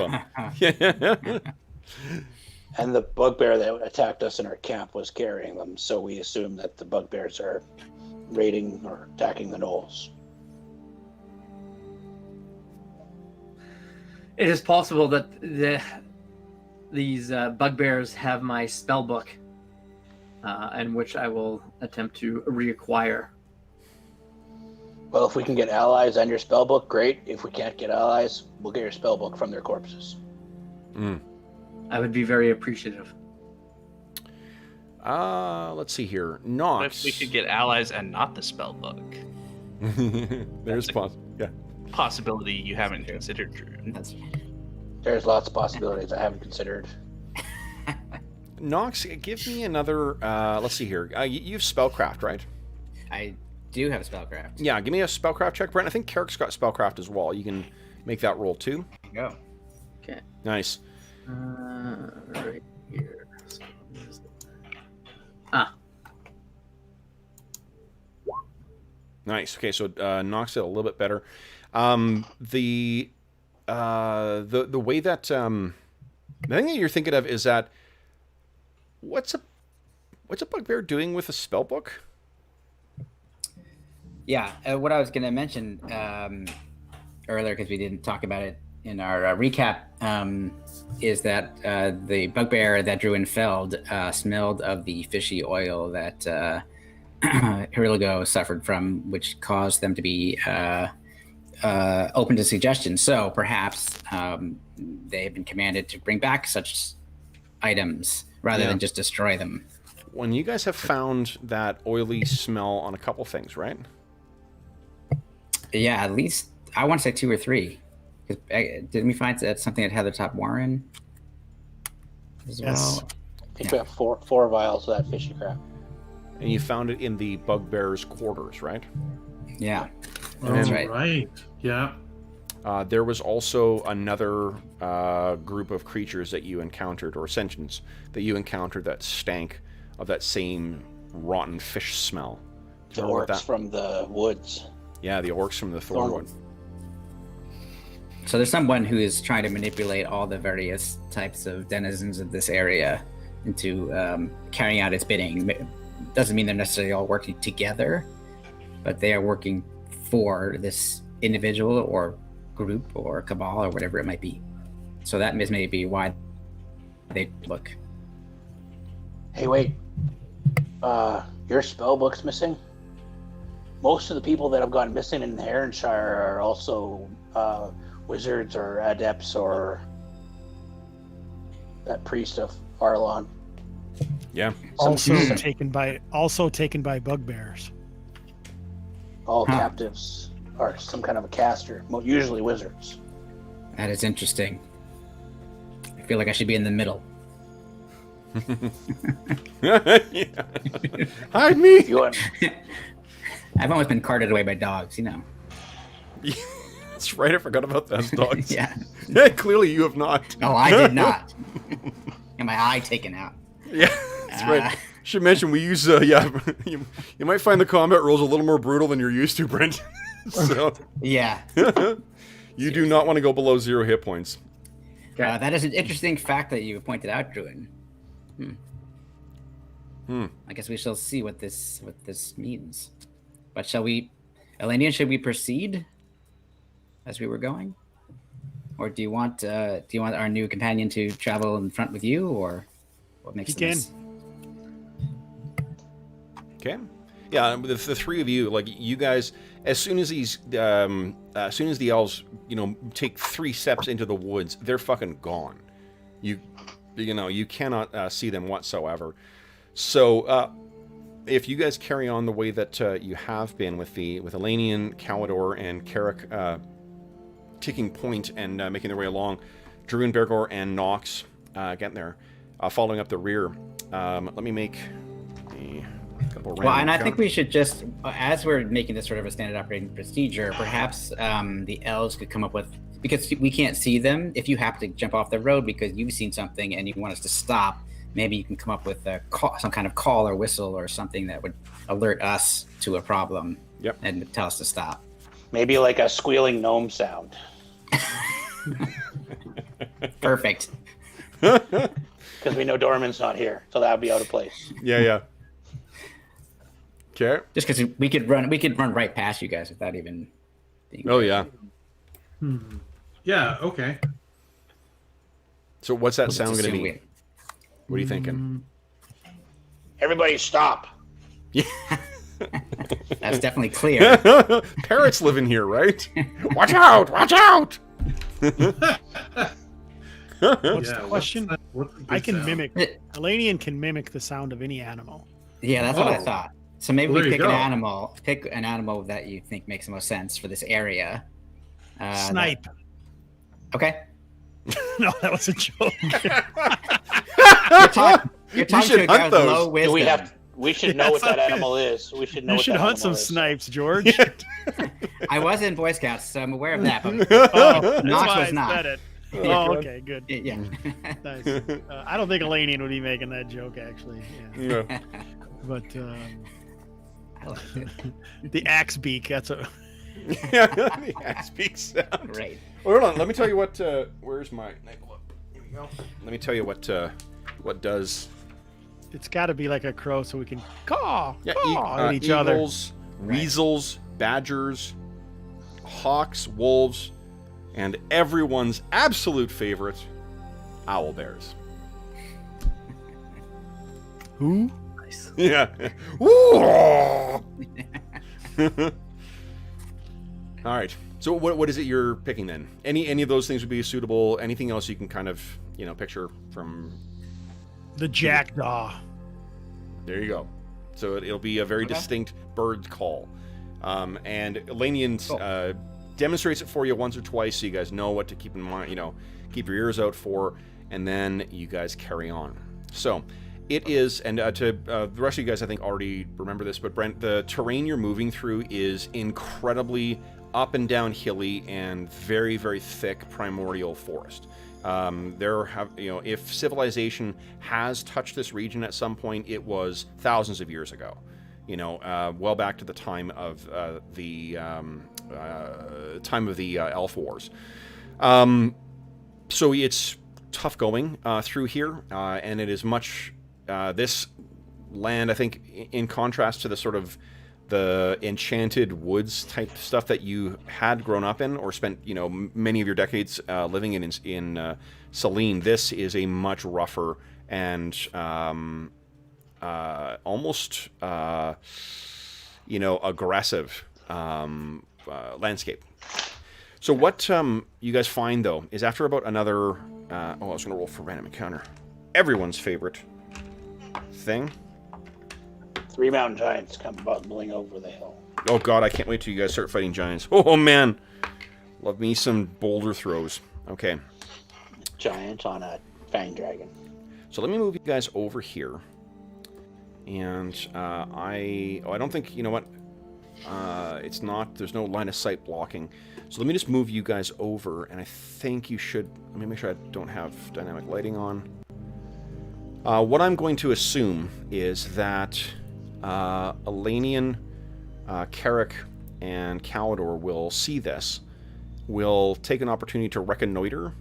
And the bugbear that attacked us in our camp was carrying them, so we assume that the bugbears are raiding or attacking the gnolls. It is possible that these bugbears have my spell book, and which I will attempt to reacquire. Well, if we can get allies and your spellbook, great. If we can't get allies, we'll get your spellbook from their corpses. I would be very appreciative. Let's see here. Knox. What if we could get allies and not the spell book? There's Possibility you haven't considered, Druin. There's lots of possibilities I haven't considered. Knox, give me another. Let's see here. You've spellcraft, right? I do have spellcraft. Yeah, give me a spellcraft check, Brent. I think Carrick's got spellcraft as well. You can make that roll too. There you go. Okay. Nice. Right here. Nice. Okay, so Knox did a little bit better. The way that the thing that you're thinking of is that what's a bugbear doing with a spellbook? Yeah, what I was going to mention earlier, because we didn't talk about it in our recap, is that the bugbear that Druin felled smelled of the fishy oil that Hirilago suffered from, which caused them to be open to suggestion. So perhaps they have been commanded to bring back such items rather than just destroy them. When you guys have found that oily smell on a couple things, right? Yeah, at least I want to say 2 or 3. Didn't we find that something at Heathertop Warren as Yes. well? I think we have four vials of that fishy crap. And you found it in the bugbear's quarters, right? Yeah, And that's then- right. Right. Yeah. There was also another group of creatures that you encountered, or sentients that you encountered, that stank of that same rotten fish smell. The Remember what orcs that- from the woods. Yeah, the orcs from the Thornwood. So there's someone who is trying to manipulate all the various types of denizens of this area into carrying out its bidding. Doesn't mean they're necessarily all working together, but they are working for this individual or group or cabal or whatever it might be. So that is maybe why they look. Hey, wait. Your spellbook's missing? Most of the people that have gone missing in Heronshire are also wizards or adepts or that priest of Arlen. Yeah. Also Some- taken by bugbears. all captives are some kind of a caster, usually wizards. That is interesting. I feel like I should be in the middle. Hide me! You want, I've almost been carted away by dogs, you know. That's right, I forgot about those dogs. Yeah. Yeah, clearly you have not. No, I did not. And my eye taken out. Yeah, that's right. Should mention we use you might find the combat rolls a little more brutal than you're used to, Brent. So Yeah. you do not want to go below 0 hit points. That is an interesting fact that you pointed out, Druin. I guess we shall see what this means. But shall we, Elanion? Should we proceed as we were going, or do you want our new companion to travel in front with you, or what makes He can. sense? Okay. Yeah, the three of you, like you guys, as soon as the elves, take 3 steps into the woods, they're fucking gone. You cannot see them whatsoever. So, if you guys carry on the way that you have been with Elanion, Calidor, and Carrick taking point and making their way along, Druin, Bergour, and Knox getting there, following up the rear. Let me make a couple random Well, and I think counts. we should just, as we're making this sort of a standard operating procedure, perhaps the elves could come up with, because we can't see them, if you have to jump off the road because you've seen something and you want us to stop, maybe you can come up with a call, some kind of call or whistle or something that would alert us to a problem. Yep. And tell us to stop. maybe like a squealing gnome sound. Perfect. Because we know Dorman's not here, so that would be out of place. Yeah. Okay. Just because we could run right past you guys without even being. Oh yeah. Yeah. Okay. So what's that Let's sound going to assume be? What are you thinking? Everybody stop. That's definitely clear. Parrots live in here, right? Watch out! Watch out! What's Yeah, the question? what's a good I can sound? mimic. Elanion can mimic the sound of any animal. Yeah, that's what I Oh. thought. So maybe Well, we there you pick an go. animal. Pick an animal that you think makes the most sense for this area. Snipe. Okay. No, that was a joke. You're talking should to a guy hunt with those. low Do wisdom. we should know what that animal is. We should know You what should that hunt some animal is. snipes, George. I was in Boy Scouts, so I'm aware of that. But Oh, that's Knox why was I not. said it. Yeah. Oh, okay, good. yeah. Nice. I don't think Elanion would be making that joke, actually. Yeah. Yeah. But I like it. the axe beak, that's a. The axe beak sound. Great. Well, hold on. Let me tell you what. Where's my? Here we go. Let me tell you what does. It's got to be like a crow so we can caw, Yeah, caw at each other. eagles, weasels, badgers, hawks, wolves, and everyone's absolute favorite, owl bears. Who? Nice. Yeah. Woo! All right. So what is it you're picking then? Any of those things would be suitable. Anything else you can kind of picture from? The jackdaw. There you go. So it'll be a very Okay. distinct bird call, and Elanion Cool. demonstrates it for you once or twice, so you guys know what to keep in mind. Keep your ears out for, and then you guys carry on. So. It is, and to the rest of you guys, I think already remember this, but Brent, the terrain you're moving through is incredibly up and down hilly and very, very thick primordial forest. If civilization has touched this region at some point, it was thousands of years ago. Well back to the time of the Elf Wars. So it's tough going through here, and it is much. This land, I think, in contrast to the sort of the enchanted woods type stuff that you had grown up in or spent, many of your decades living in Selene, this is a much rougher and almost, aggressive landscape. So what you guys find, though, is after about another... I was going to roll for random encounter. Everyone's favorite thing. 3 mountain giants come bubbling over the hill. Oh god, I can't wait till you guys start fighting giants. Oh man, love me some boulder throws. Okay, Giant on a fang dragon. so let me move you guys over here. And I don't think, it's not, there's no line of sight blocking. So let me just move you guys over, and I think you should, let me make sure I don't have dynamic lighting on. What I'm going to assume is that Elanion, Carrick, and Calidor will see this, will take an opportunity to reconnoiter,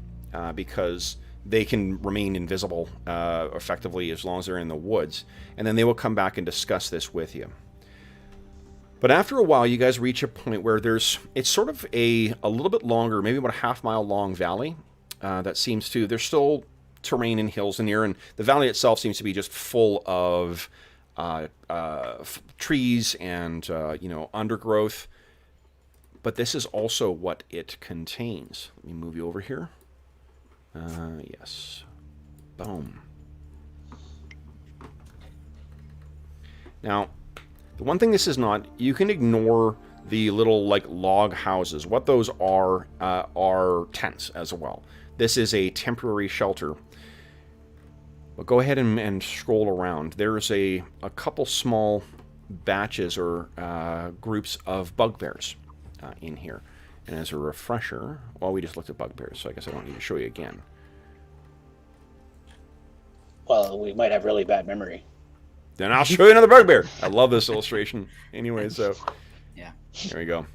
because they can remain invisible effectively as long as they're in the woods, and then they will come back and discuss this with you. But after a while, you guys reach a point where it's sort of a little bit longer, maybe about a half-mile long valley that seems to, there's still terrain and hills in here, and the valley itself seems to be just full of trees and undergrowth. But this is also what it contains. Let me move you over here. Yes. Boom. Now, the one thing this is not, you can ignore the little log houses. What those are tents as well. This is a temporary shelter. But go ahead and scroll around. There's a couple small batches or groups of bugbears in here. And as a refresher, well, we just looked at bugbears, so I guess I don't need to show you again. Well, we might have really bad memory. Then I'll show you another bugbear. I love this illustration. Anyway, so Yeah. there we go.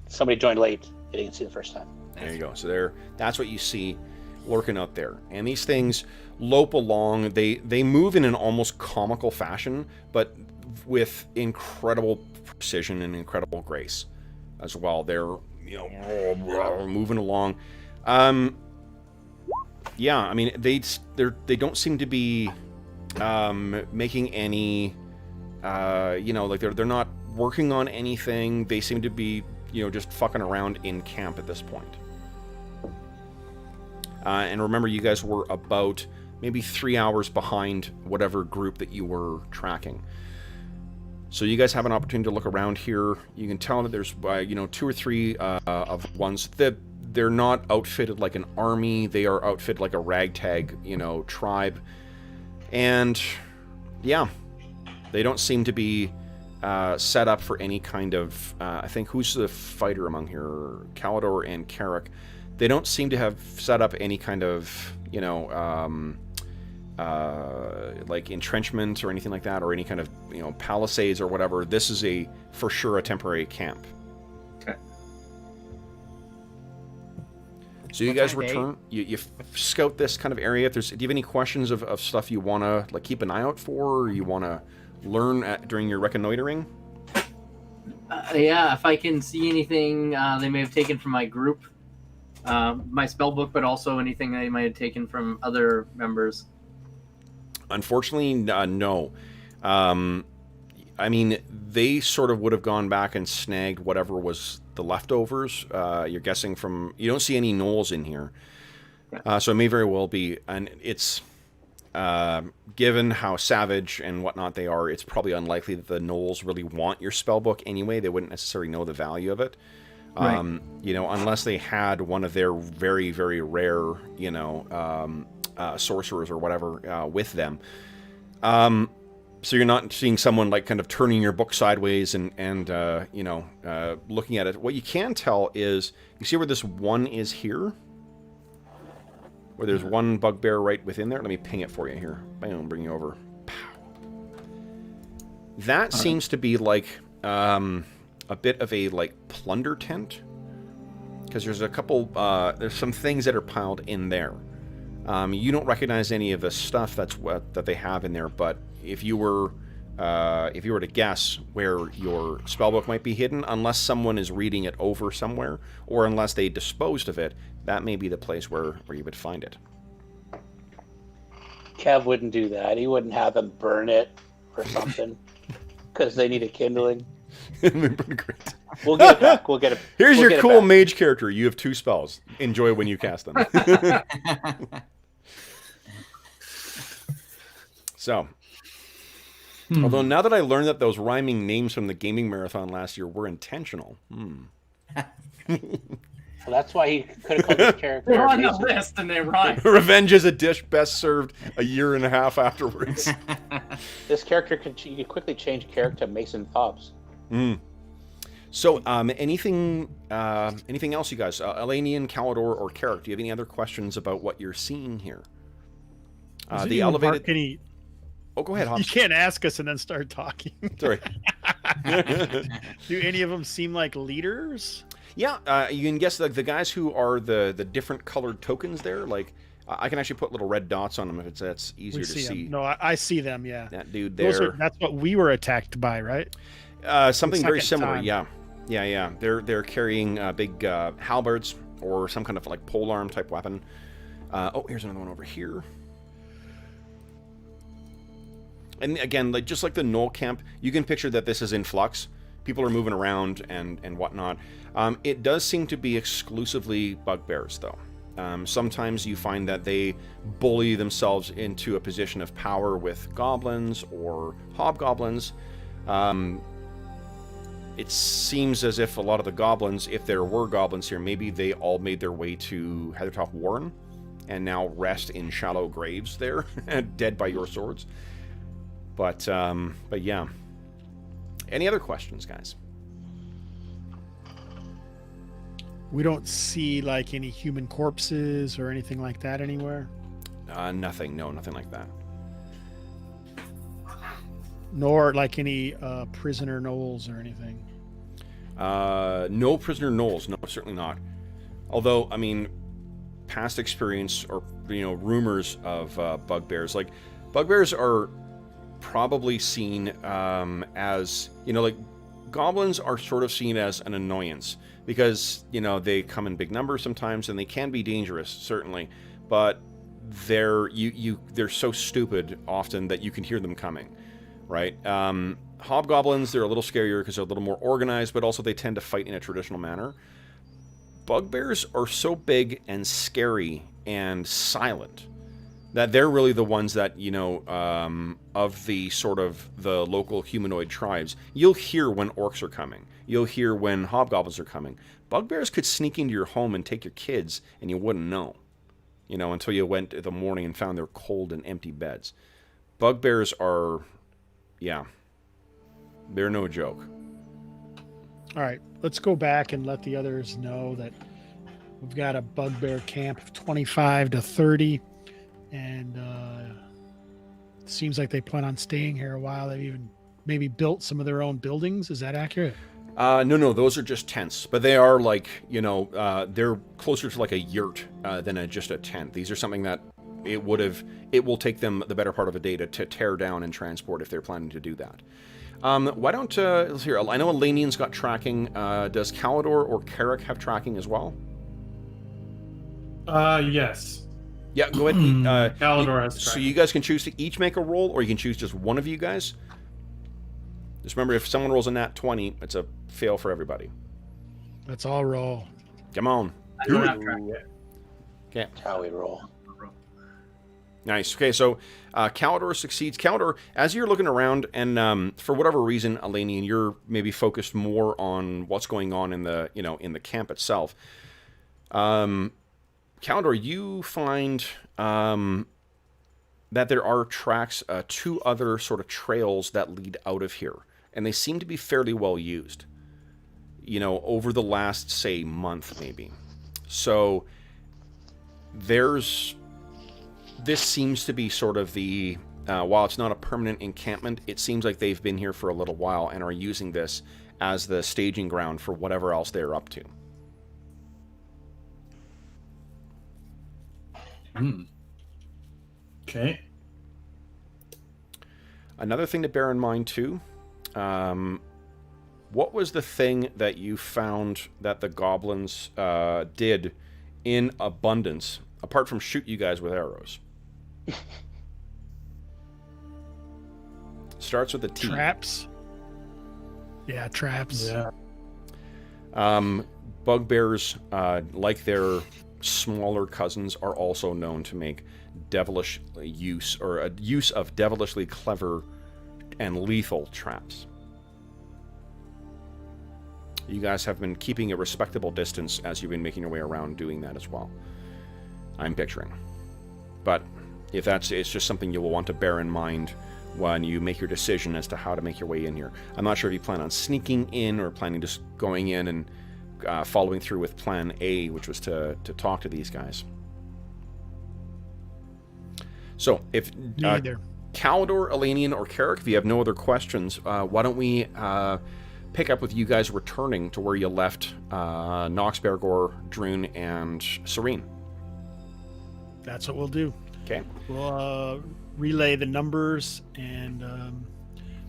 Somebody joined late. I didn't see the first time. There you go. So that's what you see lurking out there. And these things lope along. They move in an almost comical fashion, but with incredible precision and incredible grace as well. They're, moving along. Yeah, I mean, they don't seem to be making any, like they're not working on anything. They seem to be, just fucking around in camp at this point. And remember, you guys were about maybe 3 hours behind whatever group that you were tracking. So you guys have an opportunity to look around here. You can tell that there's, 2 or 3 of ones that they're not outfitted like an army. They are outfitted like a ragtag, tribe. And yeah, they don't seem to be set up for any kind of, I think, who's the fighter among here? Calidor and Carrick. They don't seem to have set up any kind of, like entrenchment or anything like that, or any kind of, palisades or whatever. This is for sure a temporary camp. Okay. So you guys return. You scout this kind of area. Do you have any questions of stuff you want to keep an eye out for, or you want to learn during your reconnoitering? Yeah, if I can see anything they may have taken from my group, my spell book, but also anything they might have taken from other members. Unfortunately, no. I mean, they sort of would have gone back and snagged whatever was the leftovers. You're guessing from... You don't see any gnolls in here. So it may very well be... And it's... given how savage and whatnot they are, it's probably unlikely that the gnolls really want your spellbook anyway. They wouldn't necessarily know the value of it. Right. Unless they had one of their very, very rare, sorcerers or whatever with them. So you're not seeing someone kind of turning your book sideways and looking at it. What you can tell is, you see where this one is here? Where there's one bugbear right within there? Let me ping it for you here. Boom, bring you over. Pow. That seems to be a bit of a plunder tent, because there's a couple there's some things that are piled in there. You don't recognize any of the stuff that they have in there, but if you were to guess where your spellbook might be hidden, unless someone is reading it over somewhere, or unless they disposed of it, that may be the place where you would find it. Kev wouldn't do that. He wouldn't have them burn it or something, because they need a kindling. Great. We'll get it back. Here's your cool mage character. You have 2 spells. Enjoy when you cast them. So, although now that I learned that those rhyming names from the gaming marathon last year were intentional. Well, that's why he could have called his character. They're on the Mason. list and they rhyme. Revenge is a dish best served a year and a half afterwards. This character you could quickly change character to Mason Hobbs. So, anything else, you guys? Elanion, Calidor, or Carrick? Do you have any other questions about what you're seeing here? The elevated. Oh, go ahead, Hobbs. You can't ask us and then start talking. Sorry. Do any of them seem like leaders? Yeah, you can guess the guys who are the different colored tokens there. I can actually put little red dots on them if that's easier to see. No, I see them. Yeah, that dude there. That's what we were attacked by, right? Something very similar. Time. Yeah. They're carrying big halberds or some kind of polearm type weapon. Here's another one over here. And again, just like the Gnoll camp, you can picture that this is in flux. People are moving around and whatnot. It does seem to be exclusively bugbears, though. Sometimes you find that they bully themselves into a position of power with goblins or hobgoblins. It seems as if a lot of the goblins, if there were goblins here, maybe they all made their way to Heathertop Warren and now rest in shallow graves there, dead by your swords. But yeah. Any other questions, guys? We don't see any human corpses or anything like that anywhere. Nothing. No, nothing like that. Nor any prisoner gnolls or anything. No prisoner gnolls. No, certainly not. Although, I mean, past experience or rumors of bugbears. Like, bugbears are probably seen as like goblins are sort of seen as an annoyance because they come in big numbers sometimes and they can be dangerous, certainly, but they're so stupid often that you can hear them coming, right? Hobgoblins, they're a little scarier because they're a little more organized, but also they tend to fight in a traditional manner. Bugbears are so big and scary and silent that they're really the ones that, of the sort of the local humanoid tribes, you'll hear when orcs are coming. You'll hear when hobgoblins are coming. Bugbears could sneak into your home and take your kids and you wouldn't know, until you went in the morning and found their cold and empty beds. Bugbears are, they're no joke. All right, let's go back and let the others know that we've got a bugbear camp of 25 to 30, and it seems like they plan on staying here a while. They've even maybe built some of their own buildings. Is that accurate? No, those are just tents, but they are like, they're closer to like a yurt than just a tent. These are something that it will take them the better part of a day to tear down and transport if they're planning to do that. Why don't, let's hear, I know Elanion's got tracking. Does Calidor or Carrick have tracking as well? Yes. Yeah, go ahead. Calidor has so tracking. you guys can choose to each make a roll, or you can choose just one of you guys. Just remember, if someone rolls a nat 20, it's a fail for everybody. Let's all roll. Come on. I don't have track. Okay. That's how we roll. Nice. Okay, so Calidor succeeds. Calidor, as you're looking around, and for whatever reason, Elanion, you're maybe focused more on what's going on in the in the camp itself. Calidor, you find that there are tracks, 2 other sort of trails that lead out of here, and they seem to be fairly well used. Over the last, say, month maybe. So this seems to be sort of the, while it's not a permanent encampment, it seems like they've been here for a little while and are using this as the staging ground for whatever else they're up to. Okay. Another thing to bear in mind, too, what was the thing that you found that the goblins did in abundance, apart from shoot you guys with arrows? Starts with a T. Traps. Yeah, traps. Yeah. Bugbears, like their smaller cousins, are also known to make devilish use, or a use of devilishly clever and lethal traps. You guys have been keeping a respectable distance as you've been making your way around doing that as well, I'm picturing. But if it's just something you will want to bear in mind when you make your decision as to how to make your way in here. I'm not sure if you plan on sneaking in or planning just going in and following through with plan A, which was to talk to these guys. So if Neither. Calidor, Elanion, or Carrick, if you have no other questions, why don't we pick up with you guys returning to where you left Knox, Bergour, Druin, and Serene. That's what we'll do. Okay. We'll relay the numbers and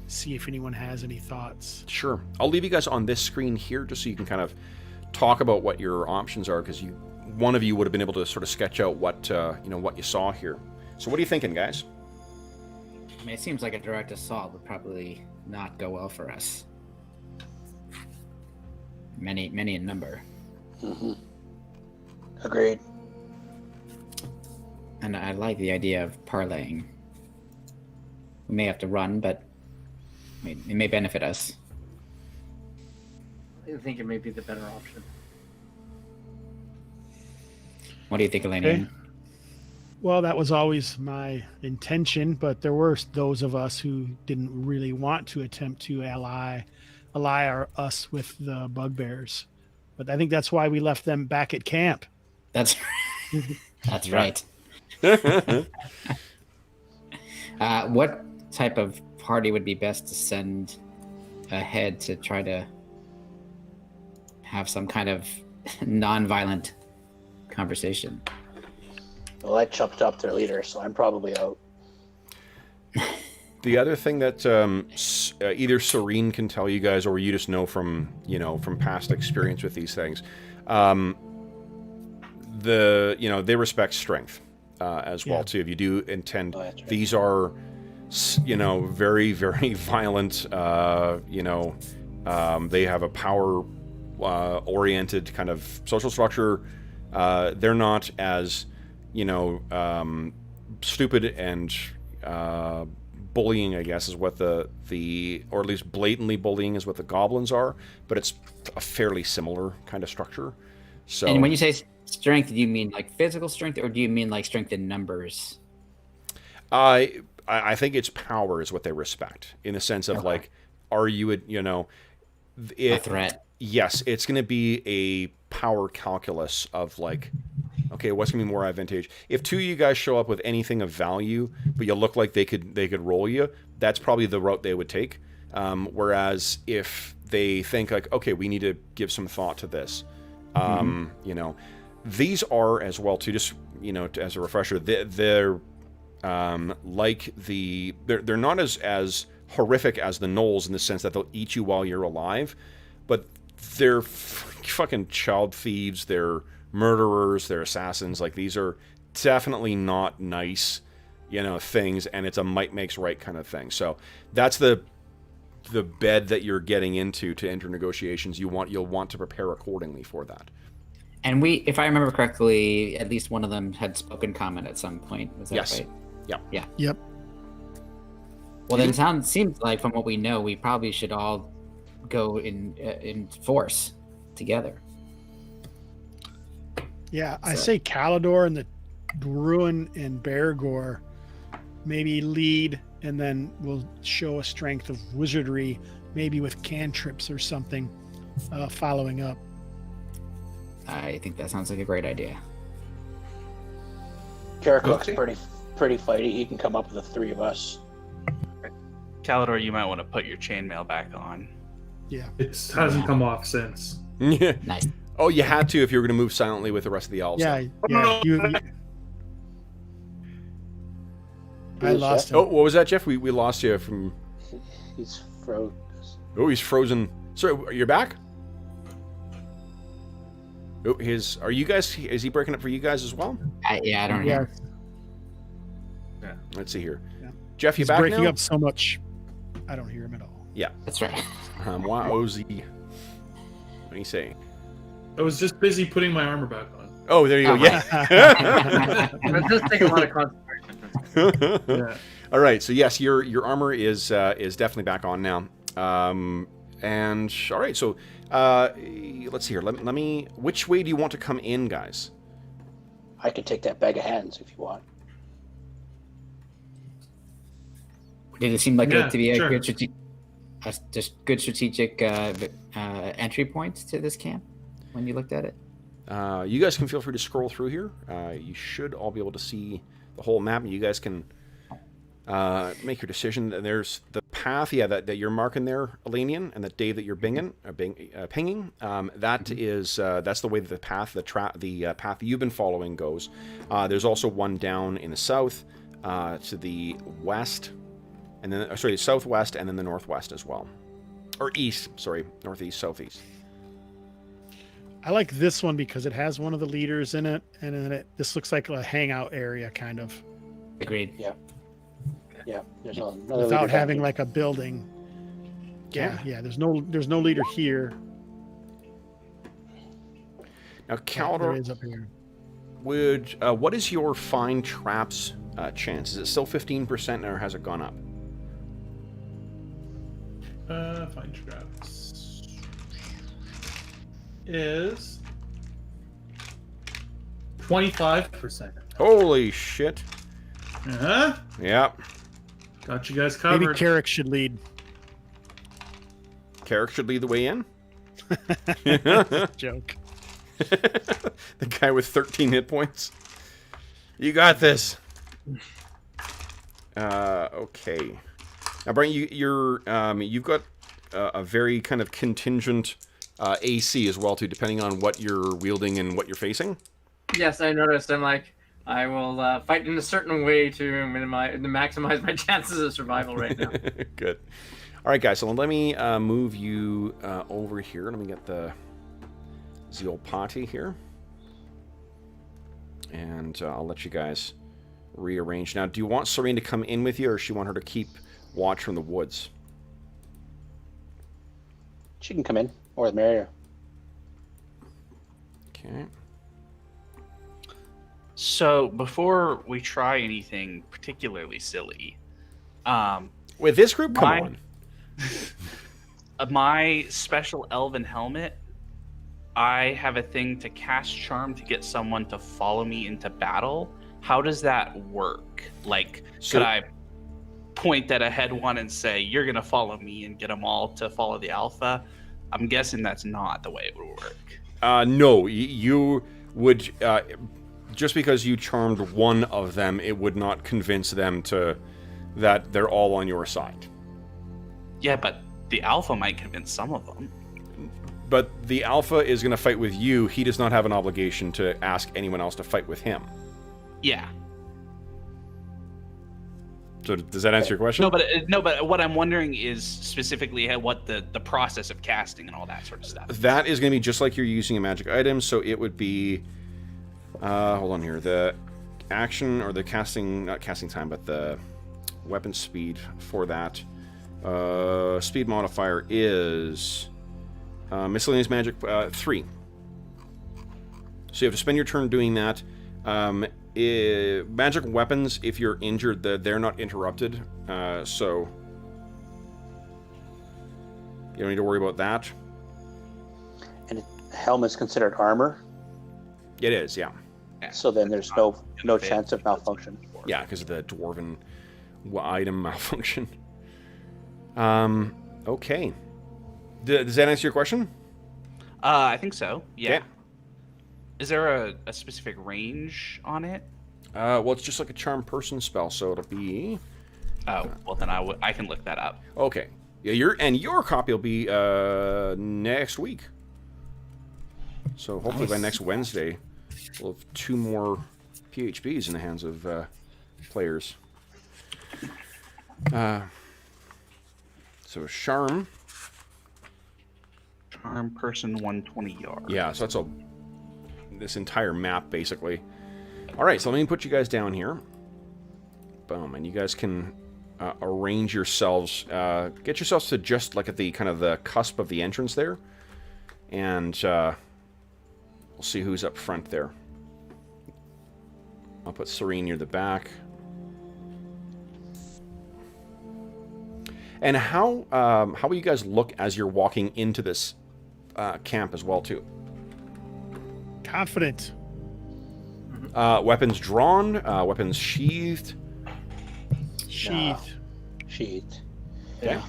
see if anyone has any thoughts. Sure. I'll leave you guys on this screen here just so you can kind of talk about what your options are, because one of you would have been able to sort of sketch out what what you saw here. So what are you thinking, guys? I mean, it seems like a direct assault would probably not go well for us. Many in number. Mm-hmm. Agreed. And I like the idea of parlaying. We may have to run, but it may benefit us. I think it may be the better option. What do you think, Elanion? Okay. Well, that was always my intention, but there were those of us who didn't really want to attempt to ally us with the bugbears. But I think that's why we left them back at camp. That's right. What type of party would be best to send ahead to try to have some kind of non-violent conversation. Well, I chopped up their leader, so I'm probably out. The other thing that either Serene can tell you guys, or you just know from past experience with these things, they respect strength as well too. If you do intend, That's right. these are very, very violent. They have a power oriented kind of social structure. They're not as stupid and bullying, I guess, is what or at least blatantly bullying is what the goblins are, but it's a fairly similar kind of structure. So, And when you say strength, do you mean like physical strength, or do you mean like strength in numbers? I think it's power is what they respect, in the sense of like, are you a threat? Yes, it's going to be a power calculus of like, okay, what's going to be more advantageous? If two of you guys show up with anything of value, but you look like they could roll you, that's probably the route they would take. Whereas if they think like, okay, we need to give some thought to this, these are as well too. Just as a refresher, they're they're not as horrific as the gnolls in the sense that they'll eat you while you're alive, but they're fucking child thieves. They're murderers, they're assassins. Like, these are definitely not nice, things, and it's a might makes right kind of thing. So that's the bed that you're getting into to enter negotiations. You'll want to prepare accordingly for that. And if I remember correctly, at least one of them had spoken common at some point. Was that Yes. right? Yeah. Yep. Well, then it seems like from what we know, we probably should all go in force together. Yeah, I So- say Calidor and the Druin and Bergour maybe lead, and then we'll show a strength of wizardry, maybe with cantrips or something, following up. I think that sounds like a great idea. Carrick looks Okay. pretty fighty. He can come up with the three of us. Calidor, you might want to put your chainmail back on. It hasn't come off since. Nice. Oh, you had to if you were going to move silently with the rest of the elves. Yeah, no, I lost him. Oh, what was that, Jeff? We lost you from. He's froze. Oh, he's frozen. Sorry, you're back? Oh, are you guys? Is he breaking up for you guys as well? I don't Yeah, know. Let's see here. Yeah. Jeff, you he's back breaking now? up so much. I don't hear him at all. That's right. Wowzy. What do you say? I was just busy putting my armor back on. Oh, there you go. Oh, Yeah. It does take a lot of concentration. Yeah. All right. So yes, your armor is definitely back on now. And all right. So let's see here. Let me. Which way do you want to come in, guys? I could take that bag of hands if you want. Did it seem like Yeah, it to be a sure. good strategic entry point to this camp when you looked at it? You guys can feel free to scroll through here. You should all be able to see the whole map. You guys can make your decision. There's the path, that you're marking there, Elanion, and the day that you're pinging. That is that's the way that the path, the path you've been following goes. There's also one down in the south, to the west, and then southwest, and then the northwest as well, or east. Sorry, northeast, southeast. I like this one because it has one of the leaders in it, and then this looks like a hangout area, kind of, Agreed. Yeah. There's another without leader down having here. like a building. Yeah. There's no leader here. Now, There Calidor, is up here. what is your find traps chance? Is it still 15%, or has it gone up? Find traps is 25%. Holy shit! Uh-huh. Yep. Got you guys Maybe covered. Carrick should lead. Carrick should lead the way in. Joke. The guy with 13 hit points. You got this. Okay. Now, Brian, you've got a very kind of contingent AC as well too, depending on what you're wielding and what you're facing. Yes, I noticed. I'm like, I will fight in a certain way to maximize my chances of survival right now. Good. All right, guys. So let me move you over here. Let me get the old potty here, and I'll let you guys rearrange. Now, do you want Serene to come in with you, or does she want her to keep watch from the woods? She can come in, or the merrier. Okay. So before we try anything particularly silly, With this group, come on. My special elven helmet, I have a thing to cast charm to get someone to follow me into battle. How does that work? Like, So- could I point at a head one and say, you're going to follow me, and get them all to follow the alpha? I'm guessing that's not the way it would work. No, you would. Just because you charmed one of them, it would not convince them that they're all on your side. Yeah, but the alpha might convince some of them. But the alpha is going to fight with you. He does not have an obligation to ask anyone else to fight with him. Yeah. So does that answer your question? No, but what I'm wondering is specifically what the process of casting and all that sort of stuff. That is going to be just like you're using a magic item. So it would be, hold on here, the action or the casting, not casting time, but the weapon speed for that. Speed modifier is miscellaneous magic 3. So you have to spend your turn doing that. Magic weapons, if you're injured, they're not interrupted, so you don't need to worry about that. And helmet's considered armor, It is, yeah. so then there's no chance of malfunction. Yeah, because of the dwarven item malfunction. Okay. Does that answer your question? I think so. Yeah. Okay. Is there a specific range on it? Well, it's just like a charm person spell, so it'll be... Oh, well then I can look that up. Okay. Yeah, your copy will be next week. So hopefully by next Wednesday, we'll have 2 more PHBs in the hands of players. So Charm. Charm person 120 yards. Yeah, so that's this entire map basically. All right, so let me put you guys down here. Boom, and you guys can arrange yourselves. Get yourselves to just like at the kind of the cusp of the entrance there, and we'll see who's up front there. I'll put Serene near the back. And how will you guys look as you're walking into this camp as well too? Confident. Weapons drawn, weapons sheathed. Sheath. Sheath. Okay.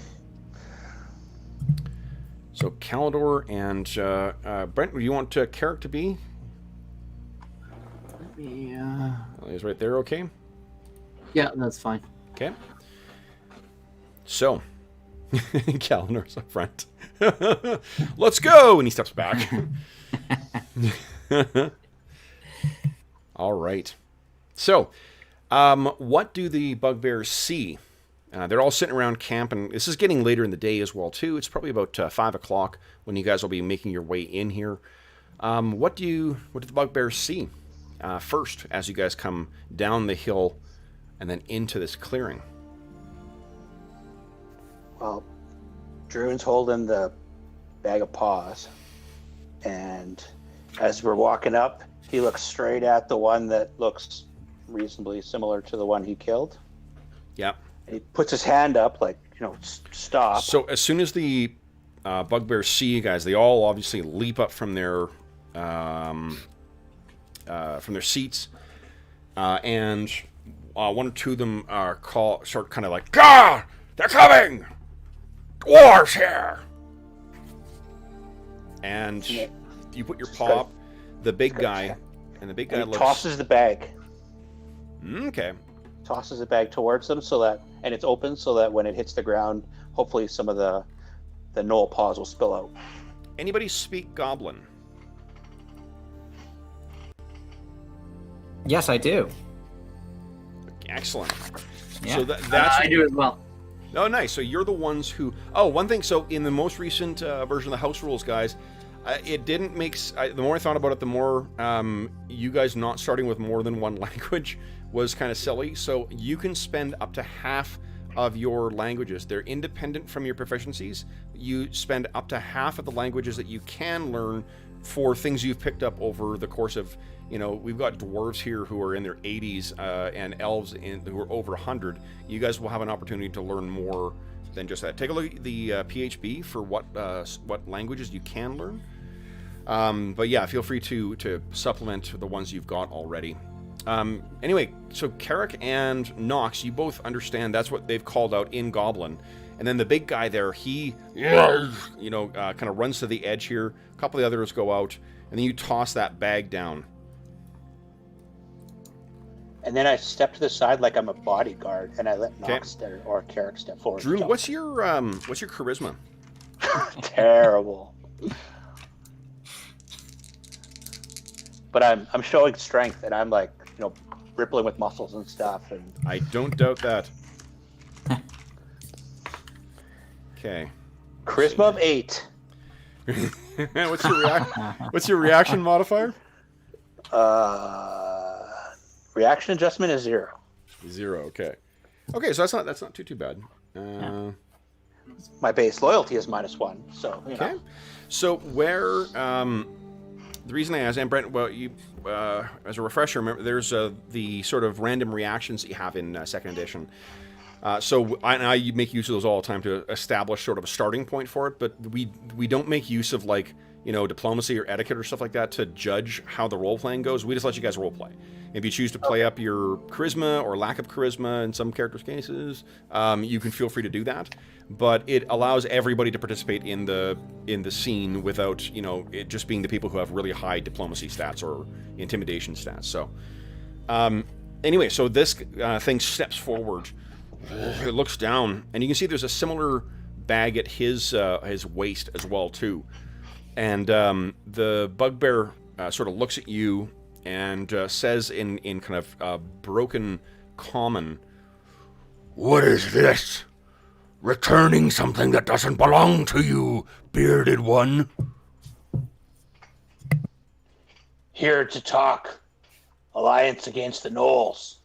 So Calidor and Brent, do you want Carrick to be? Let me, He's right there, okay? yeah, that's fine. Okay. So, Calidor's up front. Let's go! And he steps back. All right. So, what do the bugbears see? They're all sitting around camp, and this is getting later in the day as well, too. It's probably about 5 o'clock when you guys will be making your way in here. What do the bugbears see first as you guys come down the hill and then into this clearing? Well, Druin's holding the bag of paws, and as we're walking up, he looks straight at the one that looks reasonably similar to the one he killed. Yep. And he puts his hand up, like, stop. So as soon as the bugbears see you guys, they all obviously leap up from their seats, and one or two of them start kind of like, "Gah! They're coming! Dwarves here!" And you put your paw up, the big guy, and the big guy and he looks... tosses the bag. Okay. Tosses the bag towards them and it's open so that when it hits the ground, hopefully some of the knoll paws will spill out. anybody speak Goblin? Yes, I do. Excellent. Yeah. So that's I do as well. Oh, nice. So you're the ones who. Oh, one thing. So in the most recent version of the house rules, guys, it didn't make. The more I thought about it, the more you guys not starting with more than one language was kind of silly. So you can spend up to half of your languages. They're independent from your proficiencies. You spend up to half of the languages that you can learn for things you've picked up over the course of. You know, we've got dwarves here who are in their 80s and elves who are over 100. You guys will have an opportunity to learn more than just that. Take a look at the PHB for what languages you can learn. But yeah, feel free to supplement the ones you've got already. Anyway, so Carrick and Knox, you both understand that's what they've called out in Goblin. And then the big guy there, he, kind of runs to the edge here. A couple of the others go out, and then you toss that bag down. And then I step to the side like I'm a bodyguard, and I let Knox or Carrick step forward. Druin, what's your charisma? Terrible. But I'm showing strength, and I'm like, rippling with muscles and stuff. And I don't doubt that. Okay. Charisma of 8. What's your reaction modifier? Reaction adjustment is 0. 0. Okay. Okay, so that's not too bad. My base loyalty is -1. So okay. So where the reason I asked, and Brent, well, you as a refresher, remember there's the sort of random reactions that you have in second edition. So I make use of those all the time to establish sort of a starting point for it, but we don't make use of like diplomacy or etiquette or stuff like that to judge how the role playing goes. We just let you guys role play. If you choose to play up your charisma or lack of charisma in some characters' cases, you can feel free to do that. But it allows everybody to participate in the scene without it just being the people who have really high diplomacy stats or intimidation stats. So anyway, so this thing steps forward. It looks down, and you can see there's a similar bag at his waist as well too. And the bugbear sort of looks at you and says in kind of broken common, "What is this? Returning something that doesn't belong to you, bearded one?" Here to talk alliance against the gnolls.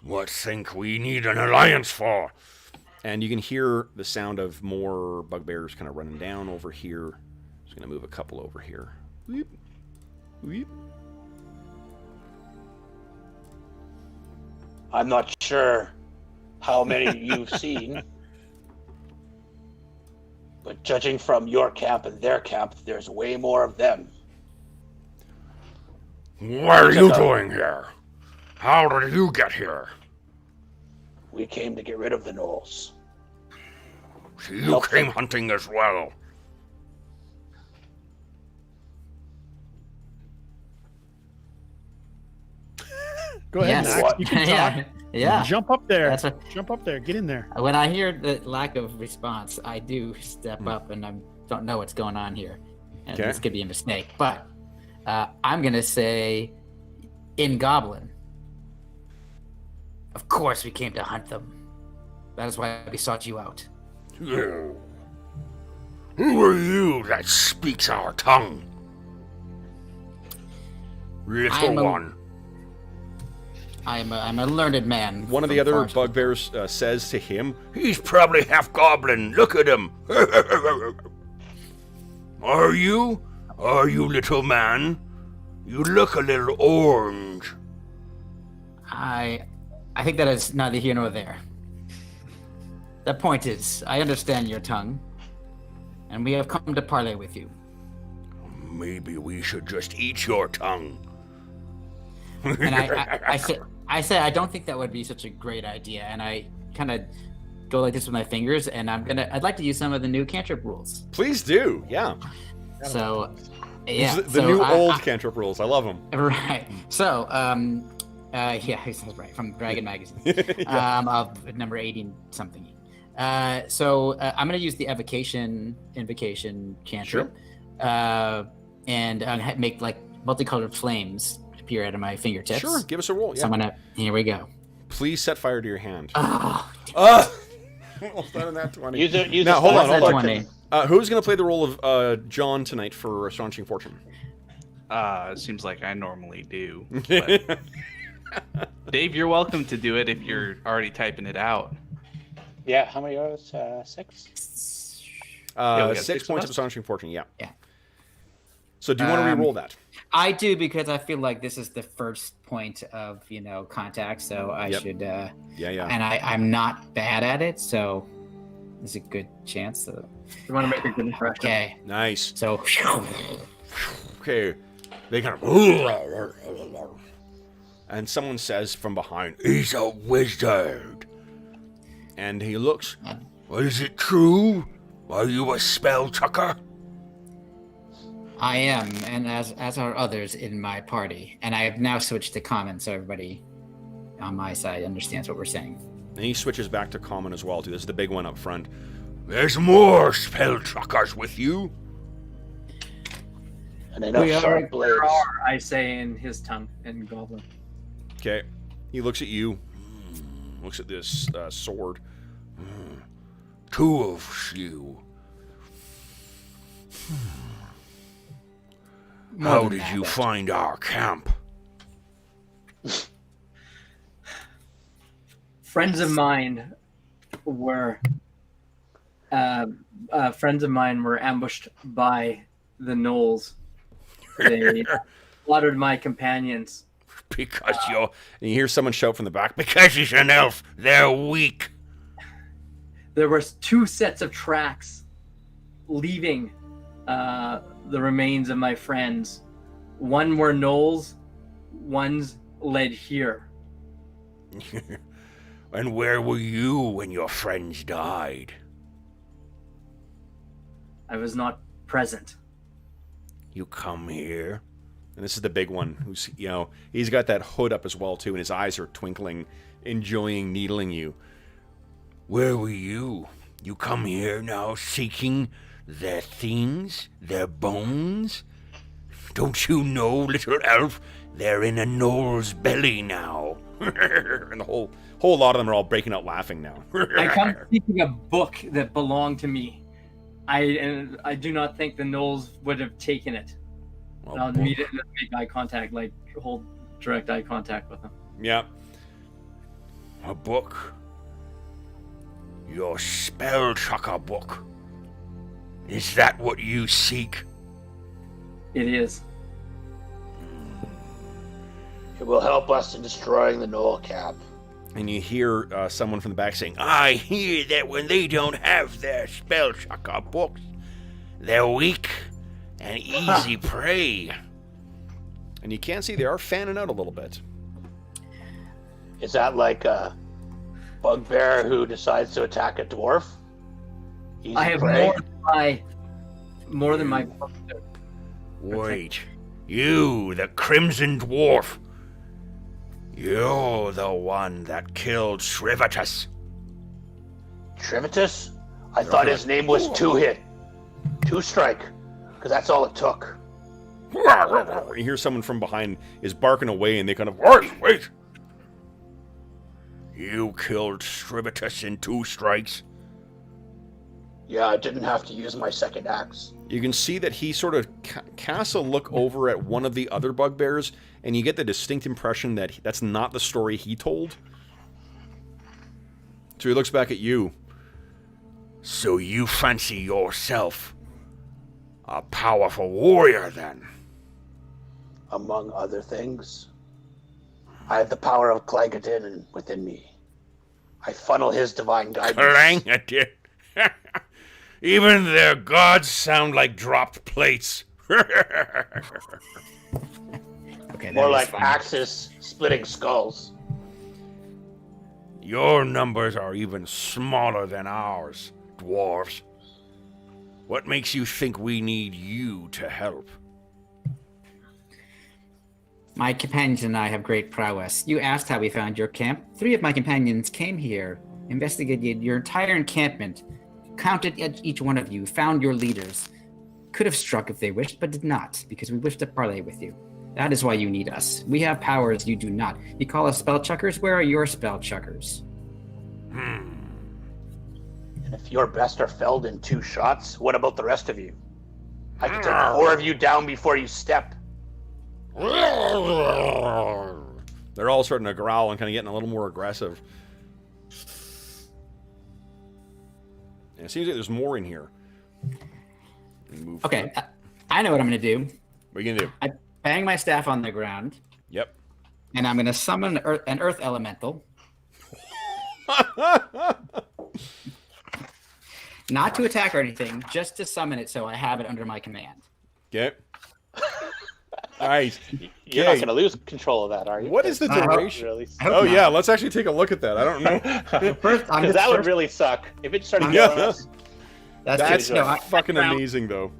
What think we need an alliance for? And you can hear the sound of more bugbears kind of running down over here. Just going to move a couple over here. Weep. Weep. I'm not sure how many you've seen, but judging from your camp and their camp, there's way more of them. What are you doing here? How did you get here? We came to get rid of the gnolls. So you came hunting as well. Go ahead, Yes. Max. You can talk. Yeah. Jump up there. That's what- Jump up there. Get in there. When I hear the lack of response, I do step up and I don't know what's going on here. And Okay. this could be a mistake, but I'm going to say in Goblin. Of course we came to hunt them. That is why we sought you out. Who are you that speaks our tongue? Little one. I'm a learned man. One of the from other Farnsworth. bugbears says to him, He's probably half goblin. Look at him. Are you, little man? You look a little orange. I think that is neither here nor there. The point is, I understand your tongue, and we have come to parley with you. Maybe we should just eat your tongue. And I say I don't think that would be such a great idea, and I kind of go like this with my fingers, and I'd like to use some of the new cantrip rules. please do. Yeah. So, yeah, The new old cantrip rules. I love them. Right. So, yeah, that's right, from Dragon Magazine, of number 80 something. So I'm going to use the invocation cantrip, and make like multicolored flames appear out of my fingertips. Sure, give us a roll. Yeah. So I'm gonna. Here we go. Please set fire to your hand. Oh, Almost done in that 20. Use Now, a hold on, spell hold on. 20. Who's going to play the role of John tonight for Astonishing Fortune? It seems like I normally do. But Dave, you're welcome to do it if you're already typing it out. Yeah, how many are those? 6? Yeah, we got 6 6 points of of us? Astonishing Fortune, yeah. Yeah. So do you want to re-roll that? I do, because I feel like this is the first point of contact, so I should. Yeah. And I'm not bad at it, so there's a good chance. You want to make a good impression. Okay, Nice. so Okay. They kind of... And someone says from behind, He's a wizard. and he looks... Well, is it true? Are you a spell chucker? I am, and as are others in my party, and I have now switched to common, so everybody on my side understands what we're saying. And he switches back to common as well, too. This is the big one up front. There's more spell chuckers with you. And enough We are- sharp blades. There are, I say in his tongue, in Goblin. Okay. He looks at you. Looks at this sword. 2 of you. More How than did that, you but- find our camp? Friends of mine were ambushed by the gnolls. They slaughtered my companions. Because you're... And you hear someone shout from the back, Because he's an elf, they're weak. There were 2 sets of tracks leaving the remains of my friends. One were gnolls, one's led here. And where were you when your friends died? I was not present. You come here? and this is the big one, who's, he's got that hood up as well, too, and his eyes are twinkling, enjoying needling you. Where were you? You come here now seeking their things, their bones? Don't you know, little elf, they're in a gnoll's belly now. And the whole lot of them are all breaking out laughing now. I come seeking a book that belonged to me. I do not think the gnolls would have taken it. Well, I'll immediately make eye contact, like hold direct eye contact with them. Yeah. A book? Your spell chucker book. Is that what you seek? It is. It will help us in destroying the Knoll camp. And you hear someone from the back saying, I hear that when they don't have their spell chucker books, they're weak and easy prey. and you can see they are fanning out a little bit. Is that like a bugbear who decides to attack a dwarf? Easy I have prey? more than my. Wait, you, the Crimson Dwarf. You're the one that killed Shrivatus. Trivitus? I thought his name was Two Hit. Two Strike. Because that's all it took. You hear someone from behind is barking away, and they kind of... Wait! You killed Shrivatus in 2 strikes? Yeah, I didn't have to use my second axe. You can see that he sort of casts a look over at one of the other bugbears, and you get the distinct impression that that's not the story he told. So he looks back at you. So you fancy yourself a powerful warrior, then? Among other things. I have the power of Clangadin within me. I funnel his divine guidance. Clangadin. Even their gods sound like dropped plates. Okay, More that like is fun. axes splitting skulls. Your numbers are even smaller than ours, dwarves. What makes you think we need you to help? My companions and I have great prowess. You asked how we found your camp. 3 of my companions came here investigated your entire encampment, counted each one of you, found your leaders. Could have struck if they wished, but did not, because we wish to parley with you. That is why you need us. We have powers you do not. You call us spell chuckers? Where are your spell chuckers? And if your best are felled in 2 shots, what about the rest of you? I can take 4 of you down before you step. They're all starting to growl and kind of getting a little more aggressive. And it seems like there's more in here. Move Okay, forward. I know what I'm going to do. What are you going to do? I bang my staff on the ground, Yep. and I'm going to summon an earth elemental. Not to attack or anything, just to summon it so I have it under my command. Okay. All right. You're not going to lose control of that, are you? What is the duration? Really? Oh, yeah. Let's actually take a look at that. I don't know. Because that would really suck. If it started killing us. That's no, fucking amazing, though.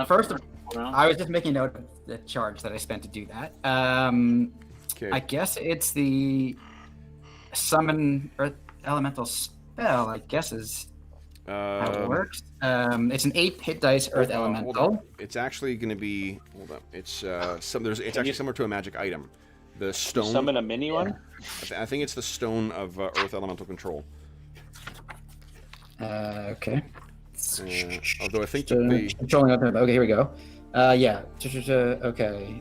First, I was just making note of the charge that I spent to do that. Okay. I guess it's the summon earth elemental spell, I guess is how it works. It's an 8 hit dice earth Hold elemental. on. It's actually going to be. Hold up. It's it's actually similar to a magic item. The stone. Summon a mini one? I think it's the stone of earth elemental control. Okay. Although I think the Controlling other. Okay, here we go. Yeah. Okay.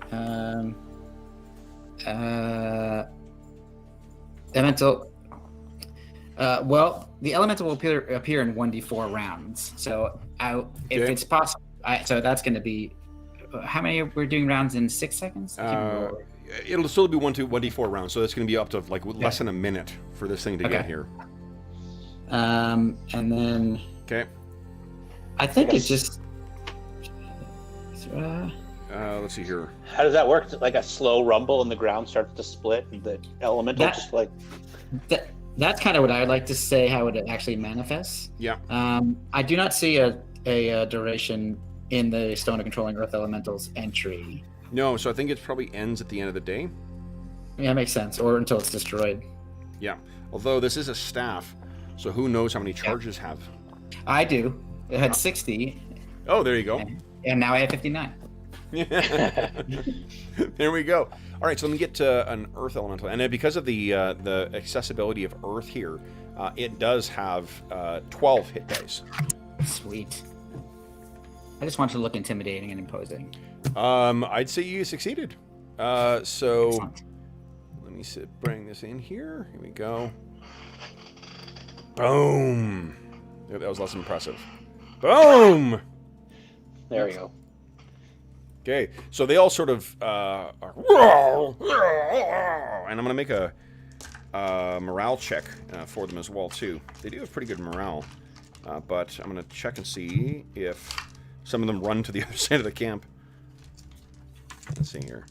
Elemental. Well, the elemental will appear in 1d4 rounds. So, if it's possible, so that's going to be how many we're doing rounds in 6 seconds? It'll still be 1d4 rounds, so that's going to be up to like less than a minute for this thing to get here. And then. Okay. I think it's just. Let's see here. How does that work? Like a slow rumble and the ground starts to split and the elemental just like... That's kind of what I would like to say, how it actually manifests. Yeah. I do not see a duration in the Stone of Controlling Earth Elementals entry. No, so I think it probably ends at the end of the day. Yeah, makes sense. Or until it's destroyed. Yeah. Although this is a staff, so who knows how many charges have. I do. It had 60. Oh, there you go. And now I have 59. There we go. All right, so let me get to an earth elemental, and then because of the accessibility of earth here, it does have 12 hit dice. Sweet. I just want to look intimidating and imposing. I'd say you succeeded. So Excellent. let me bring this in here. Here we go. Boom. That was less impressive. Boom. There we go. Okay, so they all sort of are, and I'm gonna make a morale check for them as well too. They do have pretty good morale, but I'm gonna check and see if some of them run to the other side of the camp. Let's see here.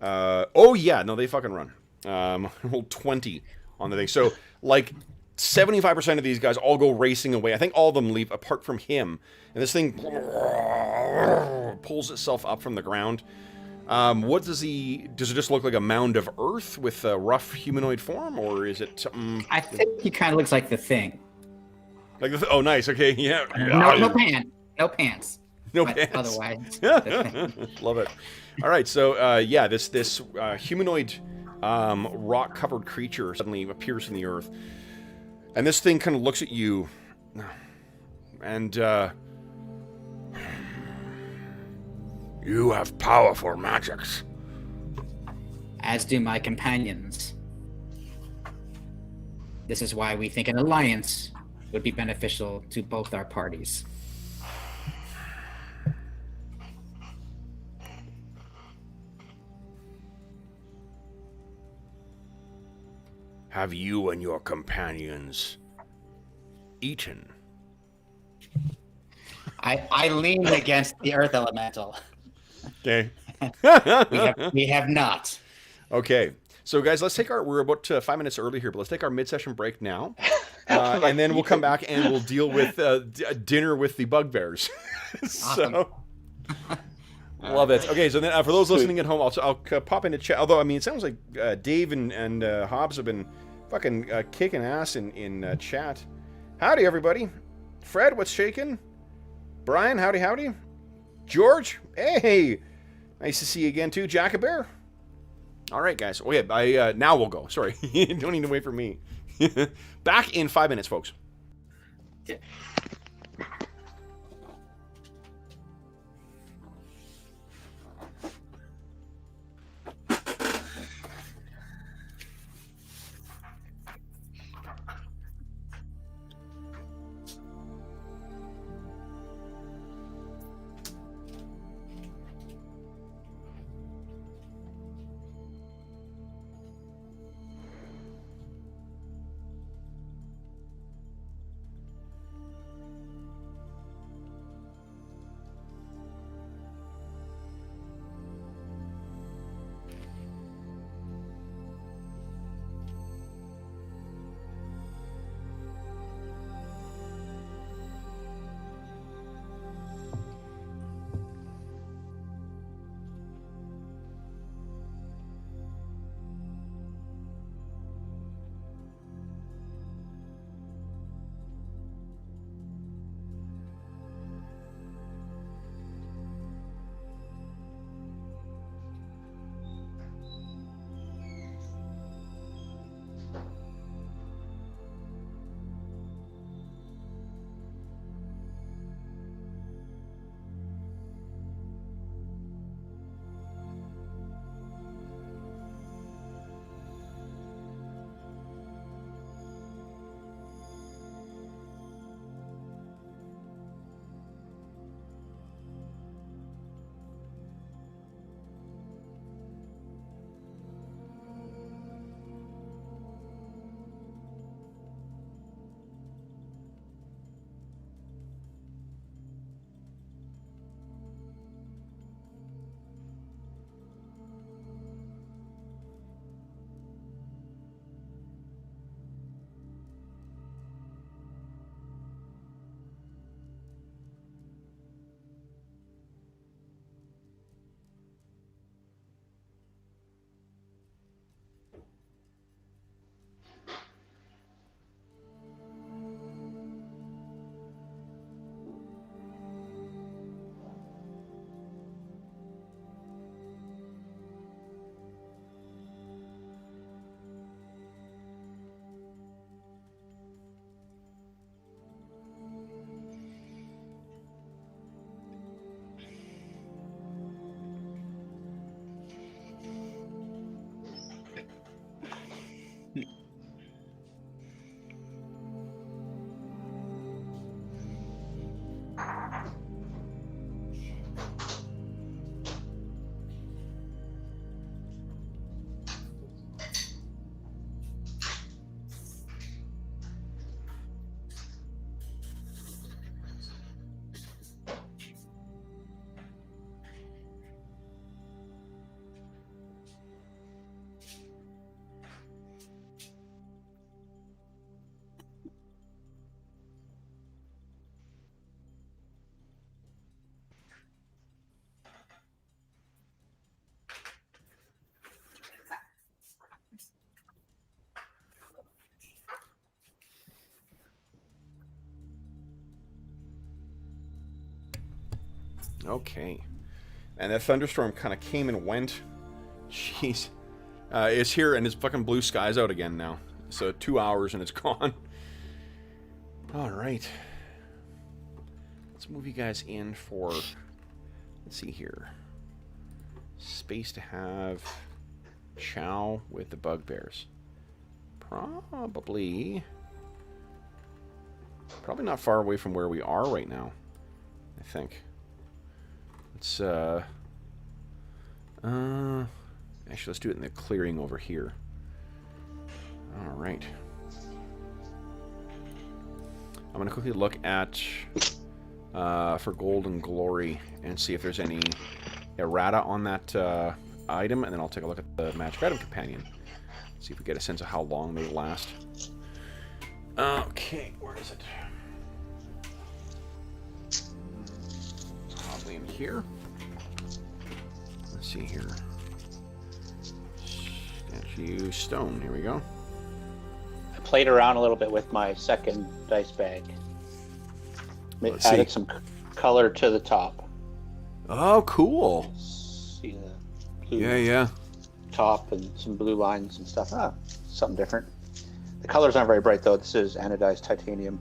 Oh yeah, no, they fucking run. Rolled 20 on the thing. So like 75% of these guys all go racing away. I think all of them leave apart from him. And this thing pulls itself up from the ground. What does it just look like a mound of earth with a rough humanoid form, or is it something? I think he kind of looks like the Thing. Like oh, nice. Okay, yeah. No pants. No pants. No But pants. otherwise, Love it. All right, so yeah, this humanoid rock-covered creature suddenly appears from the earth, and this thing kind of looks at you, and You have powerful magics. as do my companions. This is why we think an alliance would be beneficial to both our parties. Have you and your companions eaten? I lean against the earth elemental. okay. We have not. Okay. So, guys, let's take we're about 5 minutes early here, but let's take our mid-session break now. And then we'll come back and we'll deal with dinner with the bugbears. So, love it. Okay, so then for those listening at home, I'll pop into chat. Although, I mean, it sounds like Dave and Hobbs have been Fucking kicking ass in chat. Howdy, everybody. Fred, what's shaking? Brian, howdy. George, hey. Nice to see you again, too. Jack-a-Bear. All right, guys. Oh, yeah, now we'll go. Sorry. Don't need to wait for me. Back in 5 minutes, folks. Yeah. Okay. And that thunderstorm kind of came and went. Jeez. It's here, and it's fucking blue skies out again now. So 2 hours, and it's gone. All right. Let's move you guys in for... Let's see here. Space to have chow with the bugbears. Probably not far away from where we are right now, I think. Let's, actually, let's do it in the clearing over here. All right. I'm going to quickly look at, for Gold and Glory and see if there's any errata on that item, and then I'll take a look at the Magic Item Companion. See if we get a sense of how long they last. Okay, where is it? Probably in here. Let's see here. Statue stone, here we go. played around a little bit with my second dice bag. Let's Added see. some color to the top. Oh, cool. See the blue Yeah. top and some blue lines and stuff. Something different. The colors aren't very bright though. This is anodized titanium.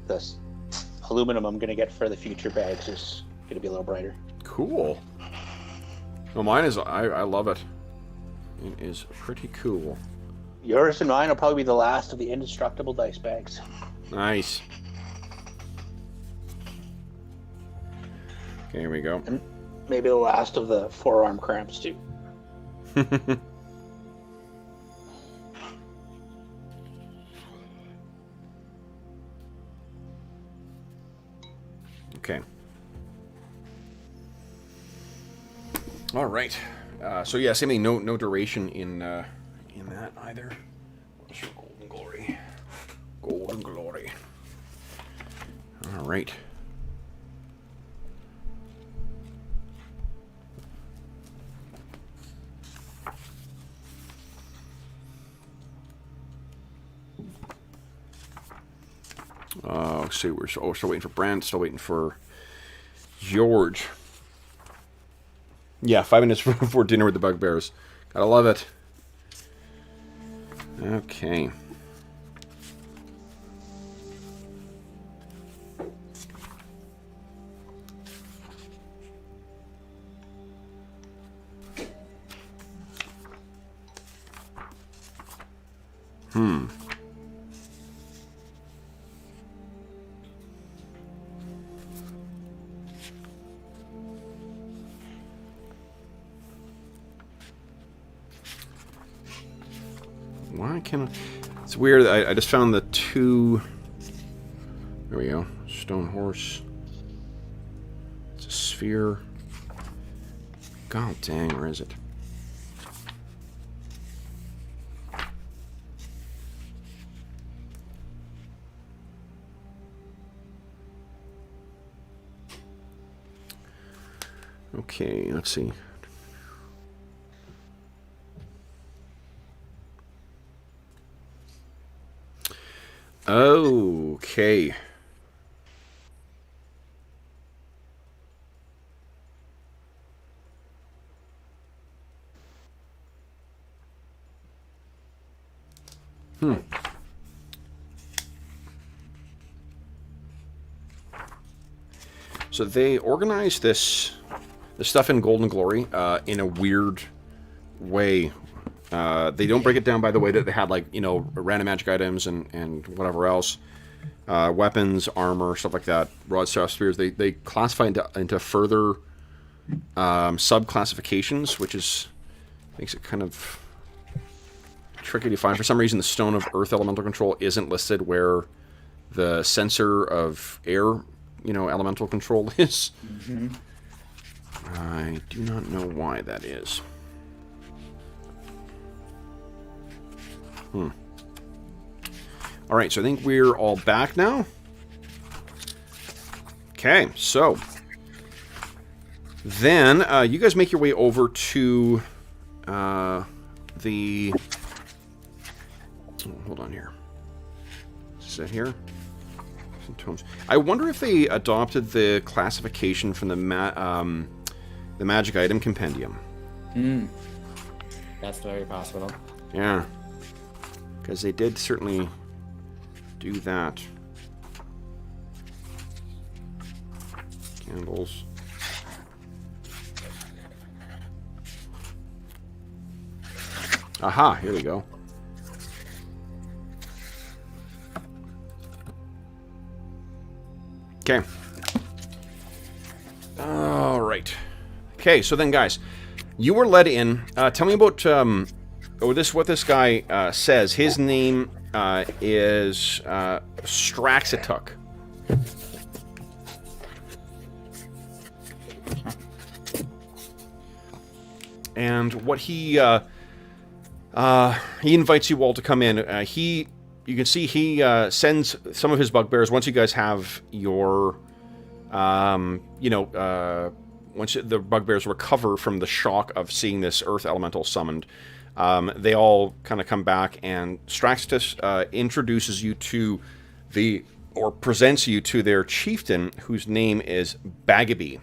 This aluminum I'm going to get for the future bags is going to be a little brighter. Cool. Well, mine is, I love it. It is pretty cool. Yours and mine will probably be the last of the indestructible dice bags. Nice. Okay, here we go. And maybe the last of the forearm cramps too. Okay. All right. So yeah, same thing. No duration in that either. What's your golden glory? Golden glory. All right. See, we're still waiting for Brent. Still waiting for George. Yeah, 5 minutes before dinner with the bugbears. Gotta love it. Okay. Why can't I... It's weird. I just found the two... There we go. Stone horse. It's a sphere. God dang, where is it? Okay, let's see. Okay. So they organized this stuff in Golden Glory in a weird way. They don't break it down by the way that they had, like, you know, random magic items and whatever else. Weapons, armor, stuff like that. Rod, staff, spears. They classify into further sub-classifications, which makes it kind of tricky to find. For some reason, the Stone of Earth Elemental Control isn't listed where the Sensor of Air, you know, Elemental Control is. Mm-hmm. I do not know why that is. All right, so I think we're all back now. Okay, so then you guys make your way over to the... Oh, hold on here. Is that here? Some tomes. I wonder if they adopted the classification from the Magic Item Compendium. That's very possible. Yeah. Because they did certainly do that. Candles. Aha, here we go. Okay. All right. Okay, so then, guys, you were led in. Tell me about what this guy says. His name is Straxituk. And what he invites you all to come in. You can see he sends some of his bugbears once you guys have your the bugbears recover from the shock of seeing this earth elemental summoned, they all kind of come back, and Straxitus introduces you to or presents you to their chieftain, whose name is Bagaby.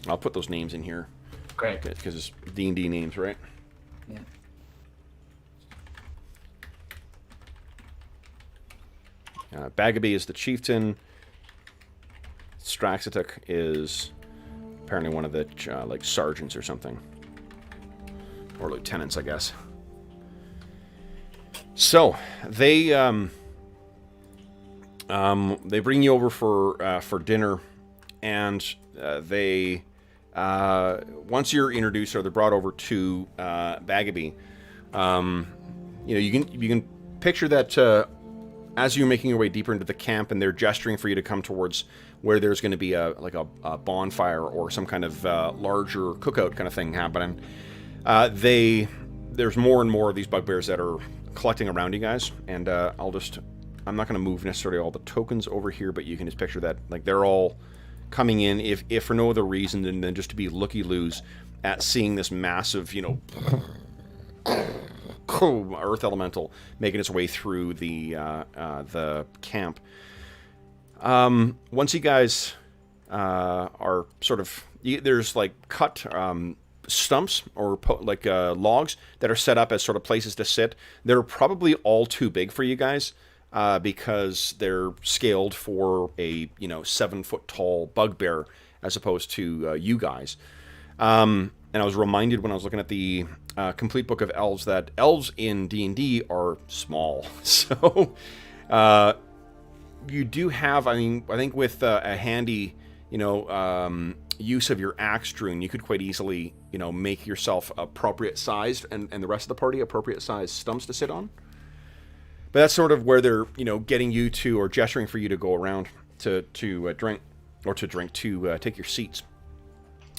I'll put those names in here. Great. Because it's D&D names, right? Yeah. Bagaby is the chieftain. Straxitus is apparently one of the like sergeants or something, or lieutenants, I guess. So they bring you over for dinner, and they once you're introduced or they're brought over to Bagaby, you can picture that as you're making your way deeper into the camp, and they're gesturing for you to come towards where there's going to be a bonfire or some kind of larger cookout kind of thing happening. There's more and more of these bugbears that are collecting around you guys, and I'm not going to move necessarily all the tokens over here, but you can just picture that like they're all coming in, if for no other reason than just to be looky-loos at seeing this massive, earth elemental making its way through the camp. Once you guys are sort of, there's like cut stumps or logs that are set up as sort of places to sit. They're probably all too big for you guys because they're scaled for a 7-foot tall bugbear as opposed to you guys. And I was reminded when I was looking at the complete book of elves that elves in D&D are small. So you do have, I think with a handy, use of your axe, Druin, you could quite easily, make yourself appropriate sized and the rest of the party appropriate sized stumps to sit on. But that's sort of where they're, getting you to, or gesturing for you to go around to drink, or to take your seats.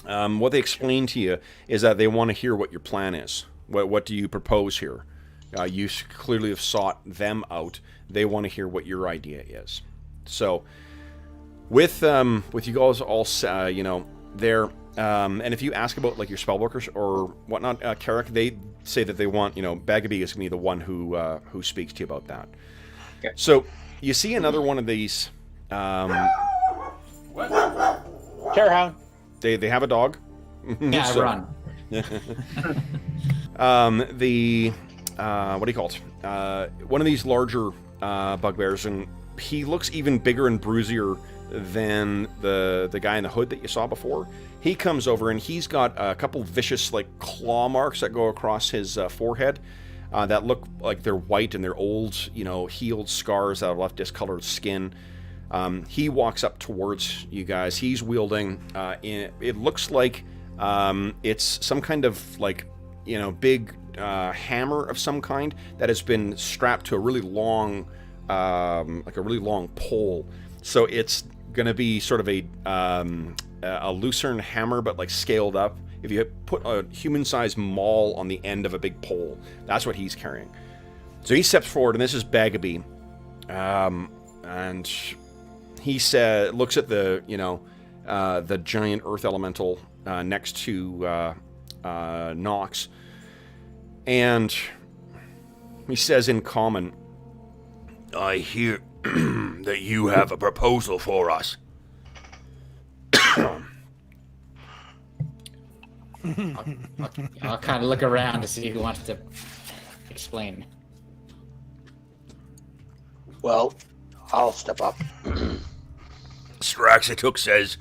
What they explain to you is that they want to hear what your plan is. What do you propose here? You clearly have sought them out. They want to hear what your idea is. So, with you guys all, there, and if you ask about like your spellbookers or whatnot, Carrick, they say that they want, Bagaby is going to be the one who speaks to you about that. Okay. So you see another one of these. Terrorhound. They have a dog. Yeah, So- run. what do you call it? One of these larger bugbears, and he looks even bigger and bruisier than the guy in the hood that you saw before. He comes over and he's got a couple vicious like claw marks that go across his forehead that look like they're white, and they're old, healed scars that have left discolored skin. He walks up towards you guys. He's wielding, it looks like it's some kind of like, big hammer of some kind that has been strapped to a really long, pole. So it's going to be sort of a lucerne hammer, but like scaled up. If you put a human-sized maul on the end of a big pole, that's what he's carrying. So he steps forward, and this is Bagaby, and he looks at the giant earth elemental next to Knox, and he says in common, I hear that you have a proposal for us. I'll kind of look around to see who wants to explain. Well, I'll step up. Straxitus says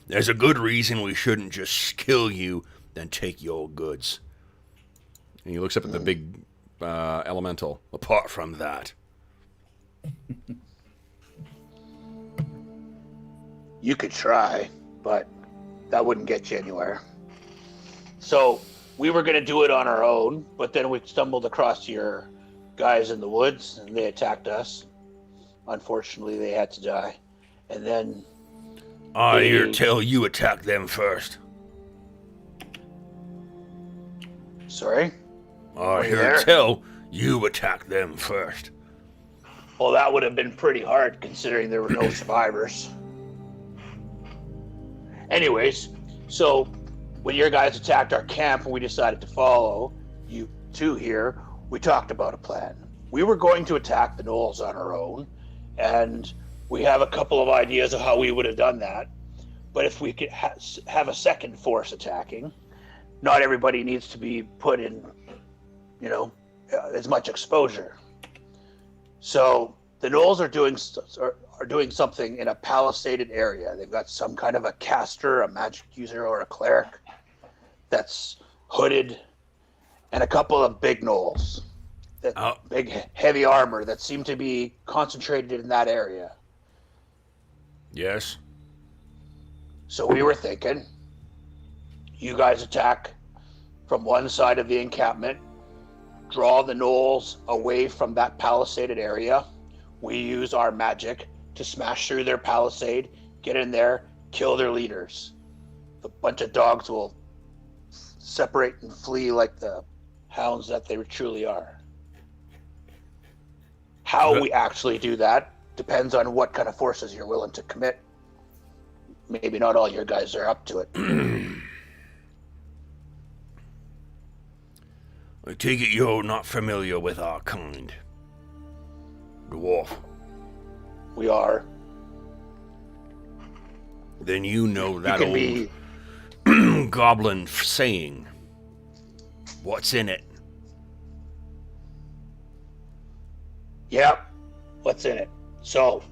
there's a good reason we shouldn't just kill you and take your goods. and he looks up at the big elemental. Apart from that, You could try, but that wouldn't get you anywhere. So we were going to do it on our own, but then we stumbled across your guys in the woods, and they attacked us. Unfortunately, they had to die. And then... I hear tell you attack them first. Sorry? I you hear there? tell you attack them first. Well, that would have been pretty hard, considering there were no survivors. Anyways, so when your guys attacked our camp and we decided to follow you two here, we talked about a plan. We were going to attack the gnolls on our own, and we have a couple of ideas of how we would have done that. But if we could have a second force attacking, not everybody needs to be put in, as much exposure. So the gnolls are doing something in a palisaded area. They've got some kind of a caster, a magic user, or a cleric that's hooded, and a couple of big gnolls, big heavy armor that seem to be concentrated in that area. Yes. So we were thinking, you guys attack from one side of the encampment, draw the gnolls away from that palisaded area. We use our magic to smash through their palisade, get in there, kill their leaders. A bunch of dogs will separate and flee like the hounds that they truly are. How we actually do that depends on what kind of forces you're willing to commit. Maybe not all your guys are up to it. I take it you're not familiar with our kind. Dwarf. We are. Then you know that can old be... goblin saying. What's in it? Yep. What's in it? So,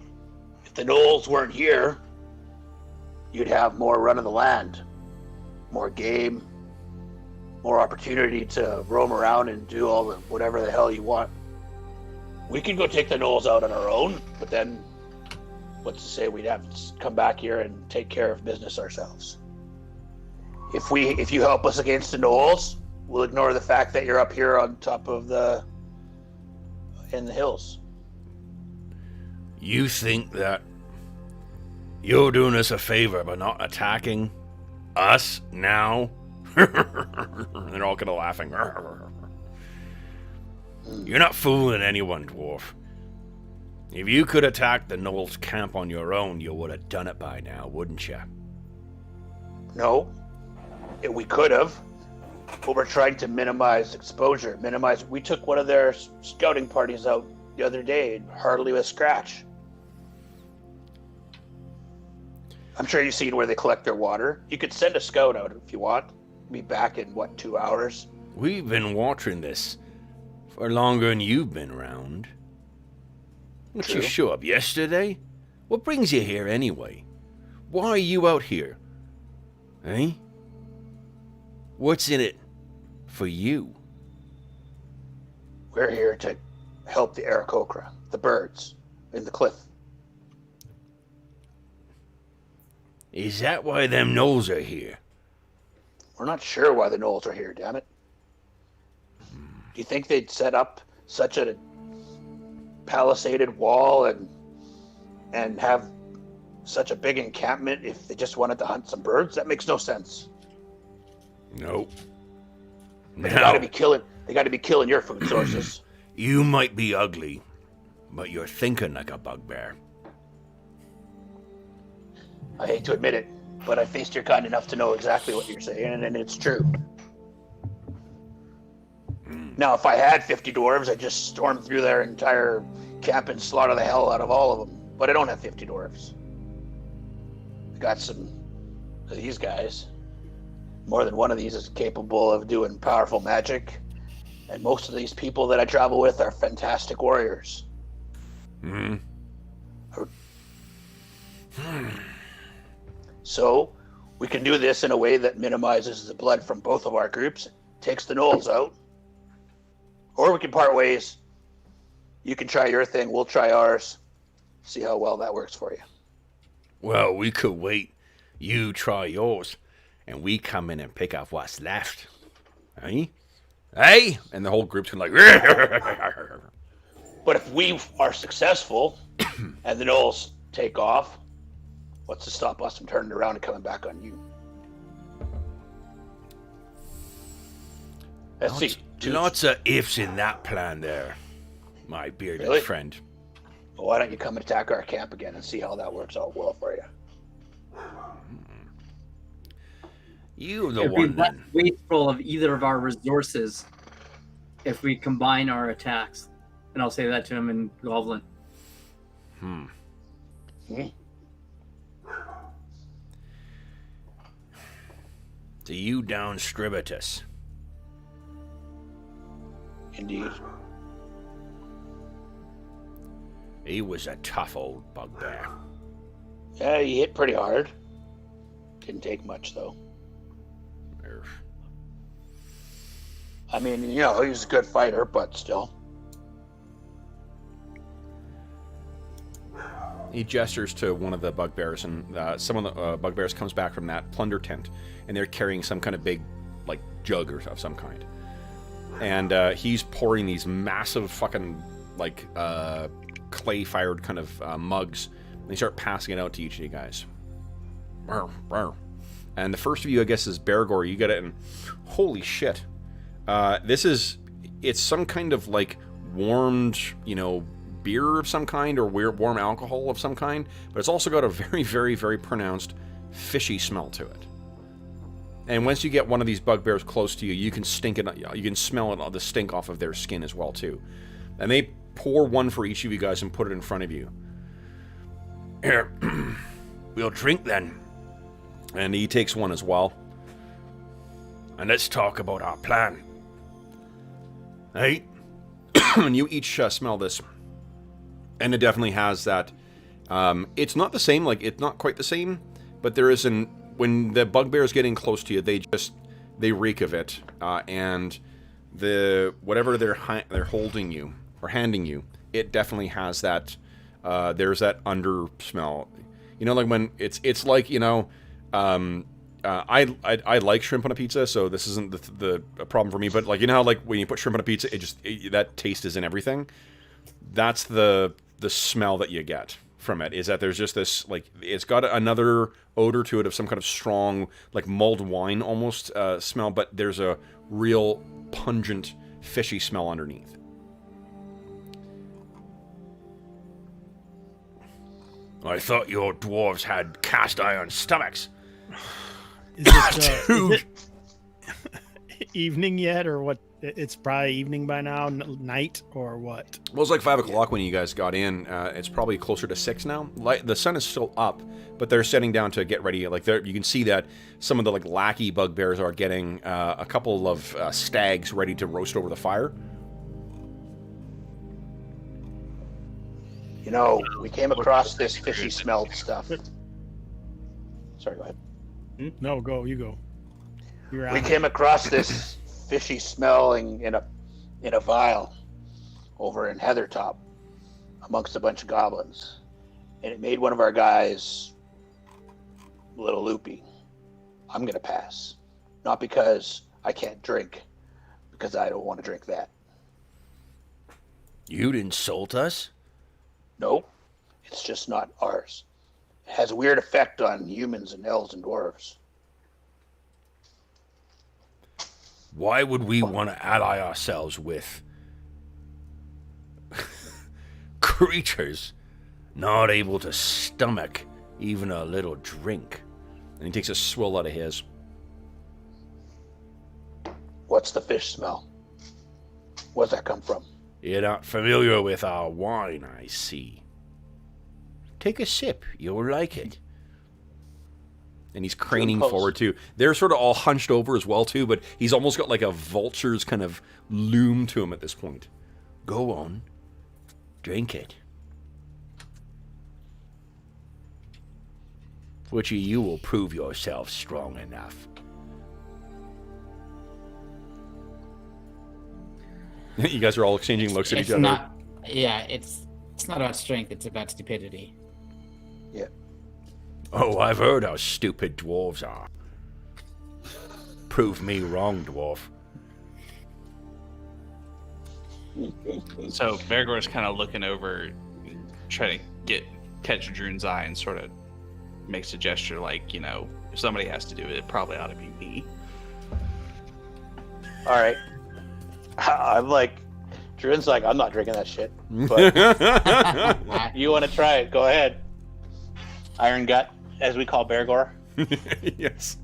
if the gnolls weren't here, you'd have more run of the land, more game, more opportunity to roam around and do all the whatever the hell you want. We could go take the gnolls out on our own, but then what's to say we'd have to come back here and take care of business ourselves. If you help us against the gnolls, we'll ignore the fact that you're up here on top of in the hills. You think that you're doing us a favor by not attacking us now? They're all kind of laughing. You're not fooling anyone, dwarf. If you could attack the gnolls' camp on your own, you would have done it by now, wouldn't you? No. We could have. But we're trying to minimize exposure. We took one of their scouting parties out the other day, hardly a scratch. I'm sure you've seen where they collect their water. You could send a scout out if you want. Be back in, 2 hours? We've been watching this for longer than you've been around. Didn't you show up yesterday? What brings you here anyway? Why are you out here? Eh? What's in it for you? We're here to help the Aarakocra, the birds, in the cliff. Is that why them gnolls are here? We're not sure why the gnolls are here, damn it. Do you think they'd set up such a palisaded wall and have such a big encampment if they just wanted to hunt some birds? That makes no sense. Nope. They gotta be killing your food sources. You might be ugly, but you're thinking like a bugbear. I hate to admit it, but I faced your kind enough to know exactly what you're saying, and it's true. Now, if I had 50 dwarves, I'd just storm through their entire camp and slaughter the hell out of all of them. But I don't have 50 dwarves. I got some of these guys. More than one of these is capable of doing powerful magic. And most of these people that I travel with are fantastic warriors. So, we can do this in a way that minimizes the blood from both of our groups, takes the gnolls out. Or we can part ways. You can try your thing, we'll try ours. See how well that works for you. Well, we could wait. You try yours, and we come in and pick up what's left. Eh? Hey? And the whole group's kind of like... But if we are successful, and the gnolls take off, what's to stop us from turning around and coming back on you? Let's see. Lots of ifs in that plan there, my bearded friend. Well, why don't you come and attack our camp again and see how that works out well for you? You the It'd be one less then. wasteful of either of our resources if we combine our attacks. And I'll say that to him in Goblin. To you down Stribitus. Indeed. He was a tough old bugbear. Yeah, he hit pretty hard. Didn't take much, though. I mean, you know, he's a good fighter, but still. He gestures to one of the bugbears, and some of the bugbears comes back from that plunder tent, and they're carrying some kind of big, like, jug or of some kind. And he's pouring these massive fucking, like, clay-fired kind of mugs, and they start passing it out to each of you guys. And the first of you, I guess, is Bergour. You get it, and holy shit. It's some kind of, like, warmed, you know, beer of some kind, or warm alcohol of some kind, but it's also got a very, very, very pronounced fishy smell to it. And once you get one of these bugbears close to you, you can stink it. You can smell it, the stink off of their skin as well too. And they pour one for each of you guys and put it in front of you. Here, we'll drink then. And he takes one as well. And let's talk about our plan. Hey, and you each smell this, and it definitely has that. It's not the same, like it's not quite the same, but there is when the bugbear is getting close to you, they reek of it, and the whatever they're holding you or handing you, it definitely has that. There's that under smell, you know, like when it's like, you know. I like shrimp on a pizza, so this isn't the problem for me. But like, you know how like when you put shrimp on a pizza, that taste is in everything. That's the smell that you get from it. Is that there's just this, like, it's got another odor to it of some kind of strong, like mulled wine almost smell, but there's a real pungent fishy smell underneath. I thought your dwarves had cast iron stomachs. Is it evening yet, or what? It's probably evening by now, night, or what? Well, it's like 5 o'clock when you guys got in. It's probably closer to 6 now. The sun is still up, but they're setting down to get ready. Like, you can see that some of the like lackey bugbears are getting a couple of stags ready to roast over the fire. You know, we came across this fishy smelled stuff. Sorry, go ahead. No, you go. We came across this fishy smelling in a vial over in Heathertop amongst a bunch of goblins, and it made one of our guys a little loopy. I'm gonna pass, not because I can't drink, because I don't want to drink that. You'd insult us? No, it's just not ours. It has a weird effect on humans and elves and dwarves. Why would we want to ally ourselves with creatures not able to stomach even a little drink? And he takes a swill out of his. What's the fish smell? Where's that come from? You're not familiar with our wine, I see. Take a sip. You'll like it. And he's craning forward too. They're sort of all hunched over as well too, but he's almost got like a vulture's kind of loom to him at this point. Go on. Drink it. Which of you will prove yourself strong enough? You guys are all exchanging looks at each other. It's not about strength, it's about stupidity. Yeah. Oh, I've heard how stupid dwarves are. Prove me wrong, dwarf. So Bergour's kind of looking over, trying to catch Druin's eye, and sort of makes a gesture like, you know, if somebody has to do it, it probably ought to be me. All right. I'm like, Druin's like, I'm not drinking that shit. But you want to try it? Go ahead. Iron Gut, as we call Bergour. Yes.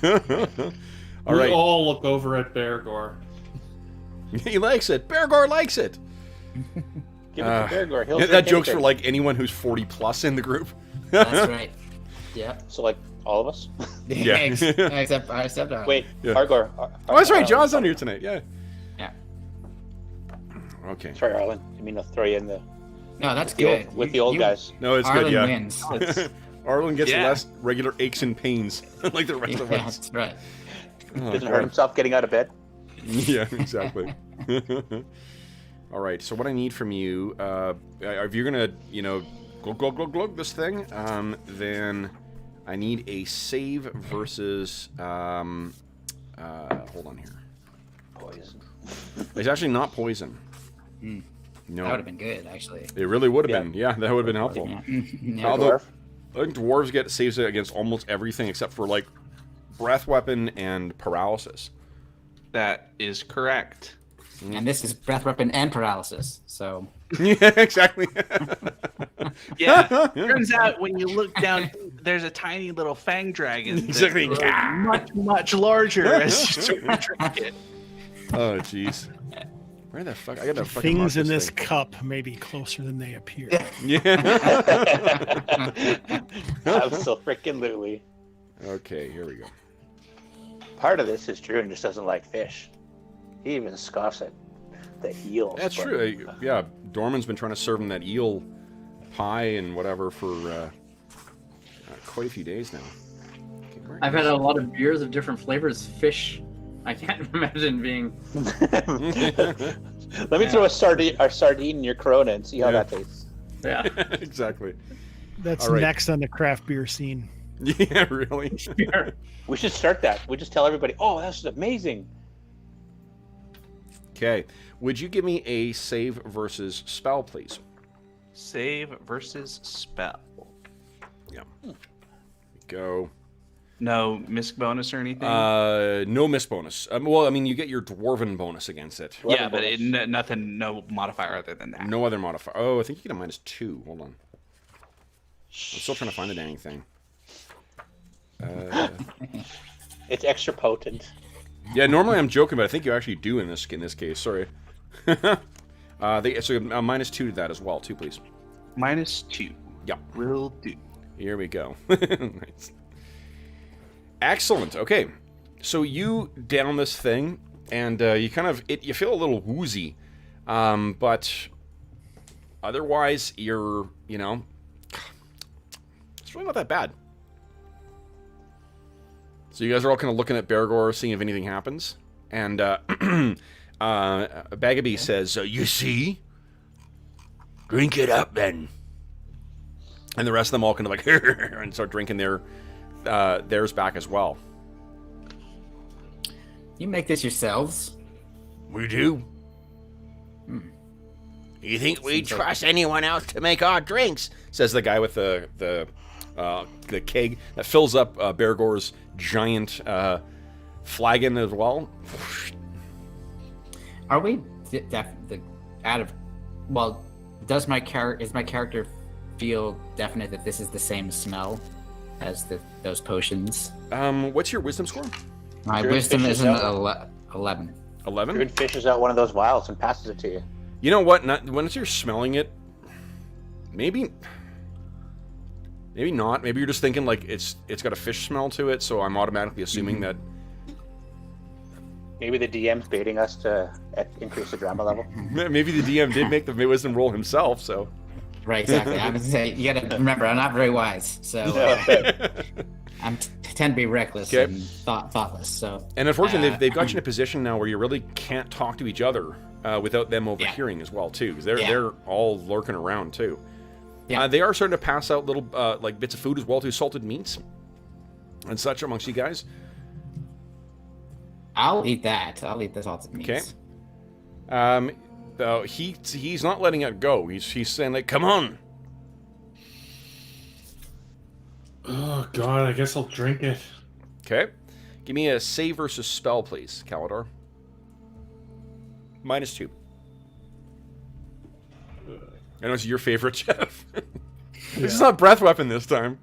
We all look over at Bergour. He likes it. Bergour likes it. Give it to Bergour. He'll That drink joke's for anything. like anyone who's 40 plus in the group. That's right. Yep. So like all of us. Yeah. except Arlen. Wait, Yeah. Argor. Oh, that's right. John's on here tonight. Yeah. Yeah. Okay. Sorry, Arlen. I mean, I'll throw you in the No, that's the old- good. with the old guys. No, it's Arlen good. Yeah. wins. It's, Arlen gets Yeah. less regular aches and pains like the rest yeah, of us. that's right. Oh, Doesn't God. hurt himself getting out of bed. Yeah, exactly. All right. So what I need from you, if you're gonna, glug this thing, then I need a save versus. Hold on here. Poison. It's actually not poison. Mm. No, That would have been good, actually. it really would have Yeah. been. Yeah, that would have been helpful. Yeah. Yeah. Although Dwarf. I think dwarves get saves against almost everything except for like breath weapon and paralysis. That is correct. And this is breath weapon and paralysis. So Yeah, exactly. Yeah. Turns out when you look down, there's a tiny little fang dragon. That's Exactly. much, much larger as you sort of drink it. Oh, jeez. Where the fuck? I gotta fucking mark Things in this thing. cup may be closer than they appear. Yeah. Absolutely. Okay, here we go. Part of this is Druin just doesn't like fish. He even scoffs at the eels. That's but- true. Yeah, Dorman's been trying to serve him that eel pie and whatever for quite a few days now. Okay, where I've is- had a lot of beers of different flavors. Fish, I can't imagine being. Let me throw a sardine in your Corona and see how Yeah. that tastes. Yeah. Exactly. That's All right. next on the craft beer scene. Yeah, really. We should start that. We just tell everybody, "Oh, that's amazing." Okay. Would you give me a save versus spell, please? Save versus spell. Go. No misc bonus or anything. No miss bonus. Well, I mean, you get your dwarven bonus against it. yeah, but bonus. nothing, no modifier other than that. No other modifier. Oh, I think you get a -2. Hold on. I'm still trying to find the dang thing. It's extra potent. Yeah, normally I'm joking, but I think you actually do in this case. Sorry. So -2 to that as well, too, please. -2. Yeah. Will do. Here we go. Nice. Excellent. Okay, so you down this thing, and you kind of you feel a little woozy, but otherwise you're it's really not that bad. So you guys are all kind of looking at Bergour, seeing if anything happens, and Bagabee says, You see? Drink it up then. and the rest of them all kind of like and start drinking theirs back as well. you make this yourselves. We do. You think we trust anyone else to make our drinks? Says the guy with the keg that fills up Bergour's giant flagon as well. Are we out of? Well, is my character feel definite that this is the same smell as those potions? What's your wisdom score? My Druid wisdom fishes is an out. 11. 11. Druid fishes out one of those vials and passes it to you. You know what? Once you're smelling it, maybe not. Maybe you're just thinking like it's got a fish smell to it, so I'm automatically assuming that. Maybe the DM's baiting us to increase the drama level. Maybe the DM did make the wisdom roll himself. So. Right, exactly. I was say you got to remember, I'm not very wise, so I tend to be reckless Okay. and thoughtless. So, And unfortunately, they've got you in a position now where you really can't talk to each other without them overhearing as well too, because they're all lurking around too. Yeah. They are starting to pass out little like bits of food as well, too, salted meats and such amongst you guys. I'll eat that. I'll eat the salted meats. Okay. He's not letting it go. He's saying like, "Come on." Oh god, I guess I'll drink it. Okay. Give me a save versus spell, please, Calidor. -2. I know it's your favorite, Jeff. This is not breath weapon this time.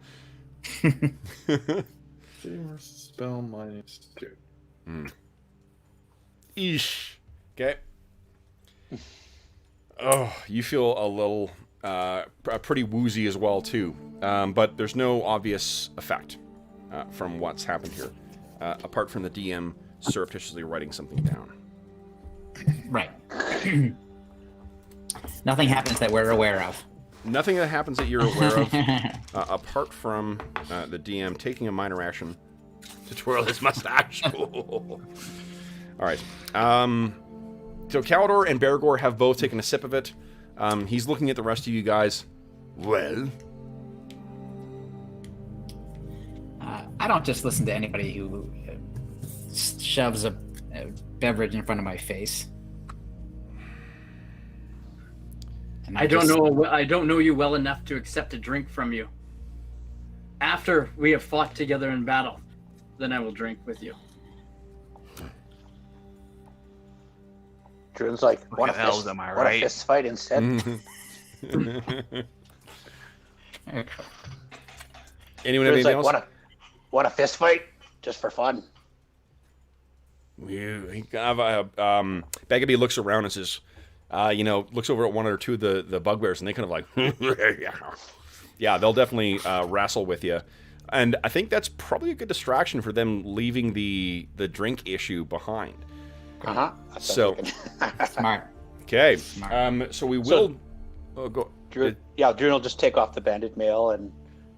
Versus spell -2. Eesh. Okay. Oh, you feel a little, pretty woozy as well too. But there's no obvious effect from what's happened here, apart from the DM surreptitiously writing something down. Right. Nothing happens that we're aware of. Nothing that happens that you're aware of, apart from the DM taking a minor action to twirl his mustache. All right. So Calidor and Bergour have both taken a sip of it. He's looking at the rest of you guys. Well, I don't just listen to anybody who shoves a beverage in front of my face. And I don't know you well enough to accept a drink from you. After we have fought together in battle, then I will drink with you. Druin's like, What the hell am I want a right? fist fight instead? Anyone have Druin's anything like, else? want a fist fight? Just for fun. Baggaby looks around and says, looks over at one or two of the bugbears, and they kind of like, yeah, they'll definitely wrestle with you. And I think that's probably a good distraction for them leaving the drink issue behind. Uh-huh. So, Smart. okay. Smart. So we will go. Druin will just take off the banded mail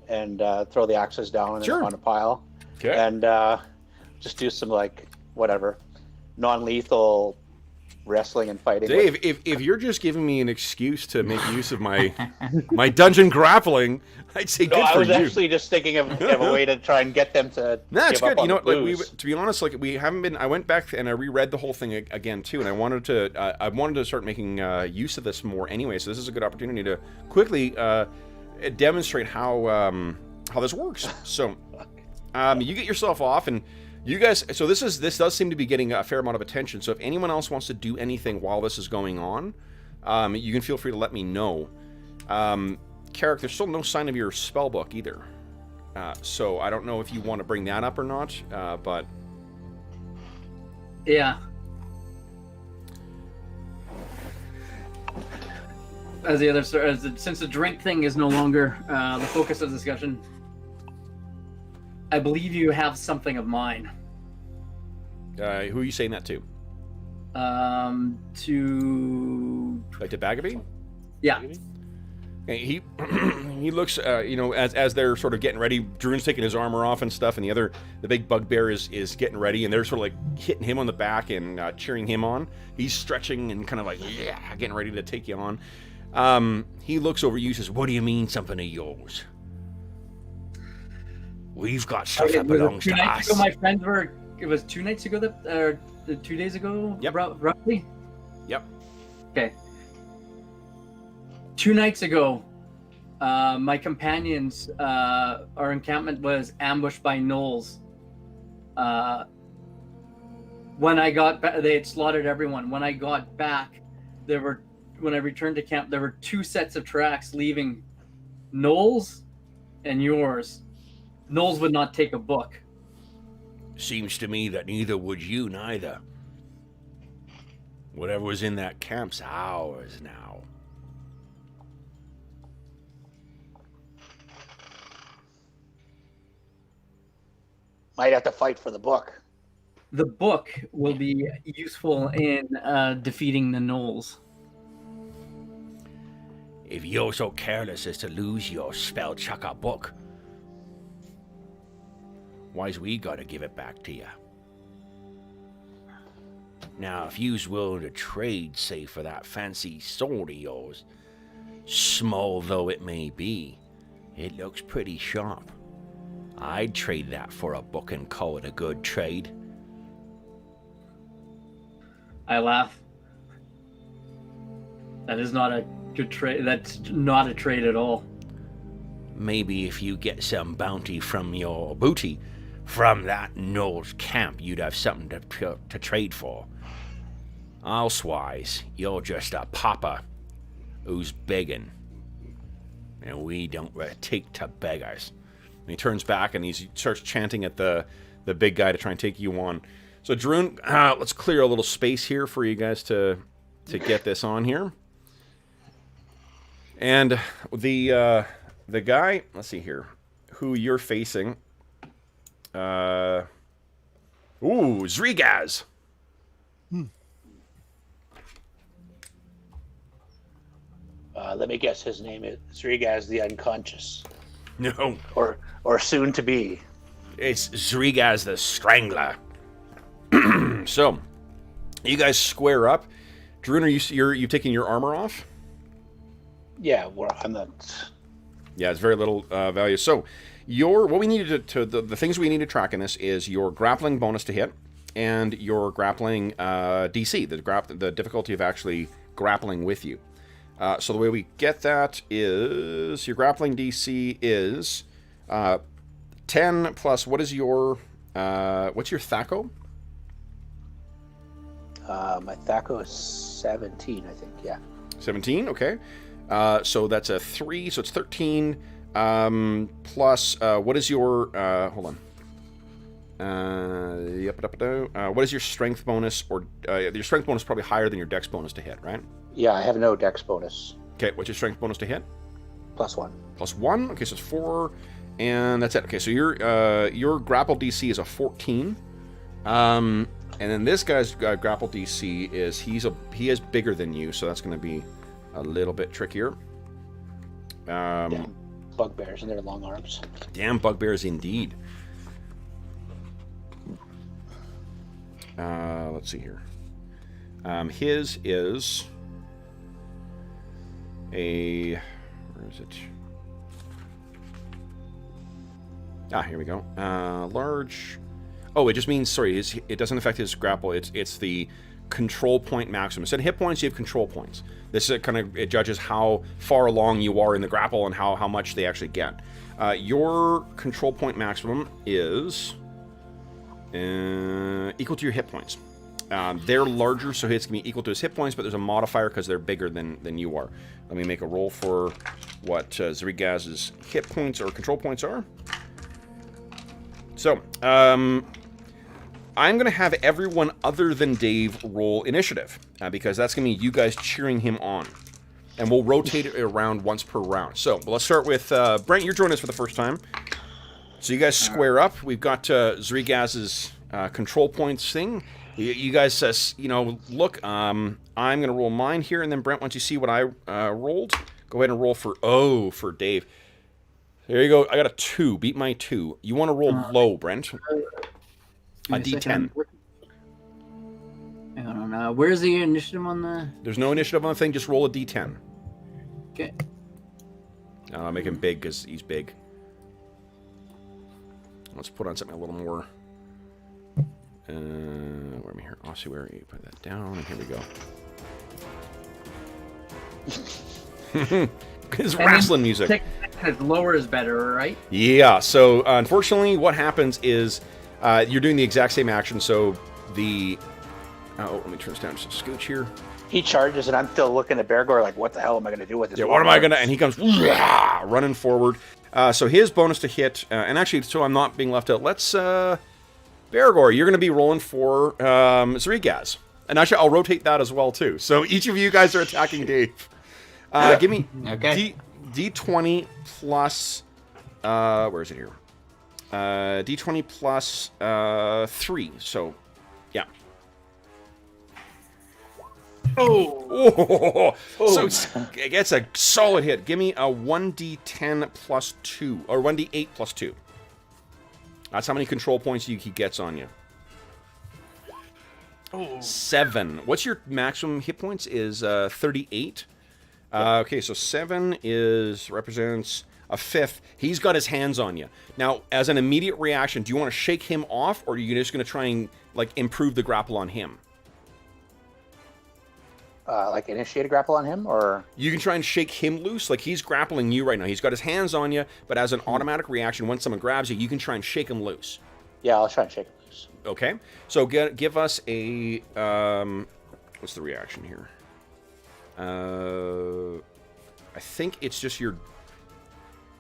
and throw the axes down Sure. on a pile. Okay. And just do some, like, whatever, non-lethal wrestling and fighting. Dave, if you're just giving me an excuse to make use of my my dungeon grappling, I'd say No, good I for was you. actually just thinking of a way to try and get them to That's give good. up on You know, the like booze. to be honest, like we haven't been. I went back and I reread the whole thing again too, and I wanted to start making use of this more anyway. So this is a good opportunity to quickly demonstrate how this works. So you get yourself off, and you guys. So this does seem to be getting a fair amount of attention. So if anyone else wants to do anything while this is going on, you can feel free to let me know. Carrick, there's still no sign of your spell book either. So I don't know if you want to bring that up or not, but... Yeah. Since the drink thing is no longer the focus of discussion, I believe you have something of mine. who are you saying that to? To... Like to Baggaby? Yeah. Okay, he looks, as they're sort of getting ready, Druin's taking his armor off and stuff, and the big bugbear is getting ready, and they're sort of like hitting him on the back and cheering him on. He's stretching and kind of like, yeah, getting ready to take you on. He looks over you and says, what do you mean something of yours? We've got stuff that belongs to us. Ago, my friends were... It was 2 nights ago, 2 days ago, Yep. Roughly? Yep. Okay. 2 nights ago, my companions, our encampment was ambushed by gnolls. When I got back, they had slaughtered everyone. When I got back, when I returned to camp, there were 2 sets of tracks leaving gnolls and yours. Gnolls would not take a book. seems to me that neither would you neither. Whatever was in that camp's ours now. Might have to fight for the book. The book will be useful in defeating the gnolls. If you're so careless as to lose your spell chucker book, why's we gotta give it back to you? Now, if you's willing to trade, say, for that fancy sword of yours, small though it may be, it looks pretty sharp. I'd trade that for a book and call it a good trade. I laugh. That is not a good trade. That's not a trade at all. Maybe if you get some bounty from your booty from that Knoll's camp, you'd have something to trade for. Elsewise, you're just a pauper who's begging. And we don't take to beggars. he turns back and he starts chanting at the big guy to try and take you on. So Druin, let's clear a little space here for you guys to get this on here. And the guy, let's see here, who you're facing. Zrigaz. Let me guess, his name is Zrigaz the Unconscious. No. Or soon to be. It's Zrigaz the Strangler. So, you guys square up. Druin, you've taken your armor off? Yeah, well, I'm not. Yeah, it's very little value. So, what we needed the things we need to track in this is your grappling bonus to hit and your grappling DC, the difficulty of actually grappling with you. So the way we get that is your grappling DC is 10 plus. What's your Thaco? My Thaco is 17, I think. Yeah. 17. Okay. So that's a 3. So it's 13. Plus, what is your? Hold on. What is your strength bonus? Or your strength bonus is probably higher than your dex bonus to hit, right? Yeah, I have no dex bonus. Okay, what's your strength bonus to hit? +1. +1. Okay, so it's 4, and that's it. Okay, so your grapple DC is a 14. And then this guy's grapple DC is he is bigger than you, so that's going to be a little bit trickier. Damn bugbears and their long arms. Damn bugbears indeed. Let's see here. His is a... Where is it? Here we go. Large... Oh, it just means, sorry, it doesn't affect his grapple. It's the control point maximum. Instead of hit points, you have control points. This it judges how far along you are in the grapple and how much they actually get. Your control point maximum is equal to your hit points. They're larger, so it's going to be equal to his hit points, but there's a modifier because they're bigger than you are. Let me make a roll for what Zrigaz's hit points or control points are. So, I'm going to have everyone other than Dave roll initiative, because that's going to be you guys cheering him on. And we'll rotate it around once per round. So, let's start with Brent, you're joining us for the first time. So you guys square up. We've got Zrigaz's control points thing. You guys, look, I'm going to roll mine here, and then Brent, once you see what I rolled, go ahead and roll for Dave. There you go. I got a 2. Beat my 2. You want to roll low, Brent. A D10. Hang on. Where's the initiative on the... There's no initiative on the thing. Just roll a D10. Okay. I'll make him big because he's big. Let's put on something a little more... where am I here? Ossuary. Put that down, and here we go. His wrestling music. Lower is better, right? Yeah, so unfortunately what happens is you're doing the exact same action, so the... let me turn this down just a scooch here. He charges, and I'm still looking at Bergour like, what the hell am I going to do with this? Yeah, what am I going to... And he comes running forward. So his bonus to hit... and actually, so I'm not being left out, let's... Bergour, you're going to be rolling for Zrigaz. And actually, I'll rotate that as well, too. So each of you guys are attacking Dave. Give me D20 plus... where is it here? D20 plus 3. So, yeah. Oh! So it's a solid hit. Give me a 1d10 plus 2. Or 1d8 plus 2. That's how many control points he gets on you. 7. What's your maximum hit points? Is 38. Okay, so 7 represents a 5th. He's got his hands on you. Now, as an immediate reaction, do you want to shake him off, or are you just going to try and improve the grapple on him? Initiate a grapple on him, or you can try and shake him loose. He's grappling you right now. He's got his hands on you, but as an automatic reaction, when someone grabs you, you can try and shake him loose. Yeah, I'll try and shake him loose. Okay, so give us a what's the reaction here? I think it's just your...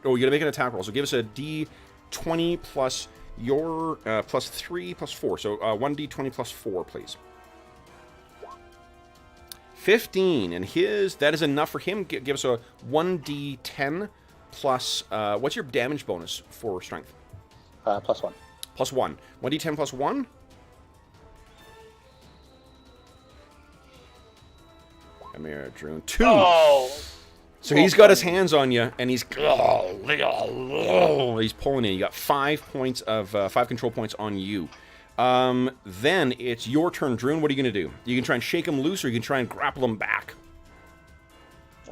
Oh, you gotta make an attack roll. So give us a D... 20 plus your plus 3 plus 4. So 1d20 plus 4, please. 15, and that is enough for him. Give us a 1d10 plus, what's your damage bonus for strength? Plus 1. Plus 1. 1d10 plus 1? Come here, Druin. 2! Oh! So he's got his hands on you, and he's pulling in. You got 5 points of 5 control points on you. Then it's your turn, Druin. What are you gonna do? You can try and shake him loose, or you can try and grapple him back.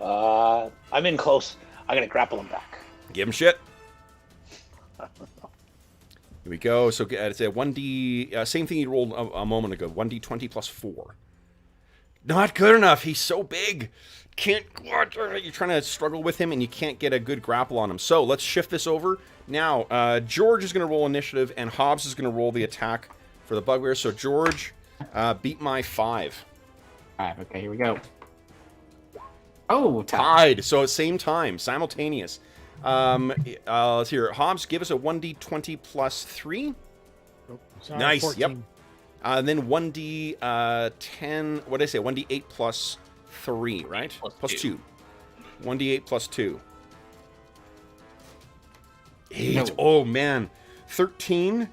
I'm in close. I'm gonna grapple him back. Give him shit. Here we go. So it's a 1d. Same thing you rolled a moment ago. 1d20 plus 4. Not good enough. He's so big. Can't. You're trying to struggle with him, and you can't get a good grapple on him. So let's shift this over. Now, George is going to roll initiative, and Hobbs is going to roll the attack for the bugbear. So George, beat my 5. All right, okay, here we go. Oh, tied. So same time, simultaneous. Let's hear it. Hobbs, give us a 1d20 plus 3. Oh, sorry, Nice. 14. Yep. Then 1d10. What did I say? 1d8 plus 3, right? Plus 2. 1d8 plus 2. 8. No. Oh man, 13.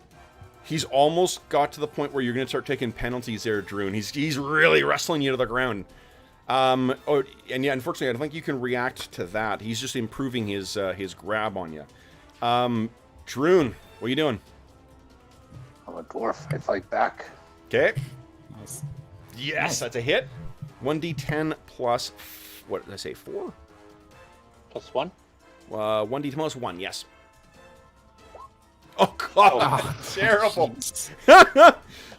He's almost got to the point where you're going to start taking penalties there, Druin. He's really wrestling you to the ground. And yeah, unfortunately, I don't think you can react to that. He's just improving his grab on you. Druin, what are you doing? I'm a dwarf. I fight back. Okay. Nice. Yes, Nice. that's a hit. 1d10 plus, what did I say, 4? Plus 1? 1d10 plus 1, yes. Oh, God. Oh, Terrible. jeez.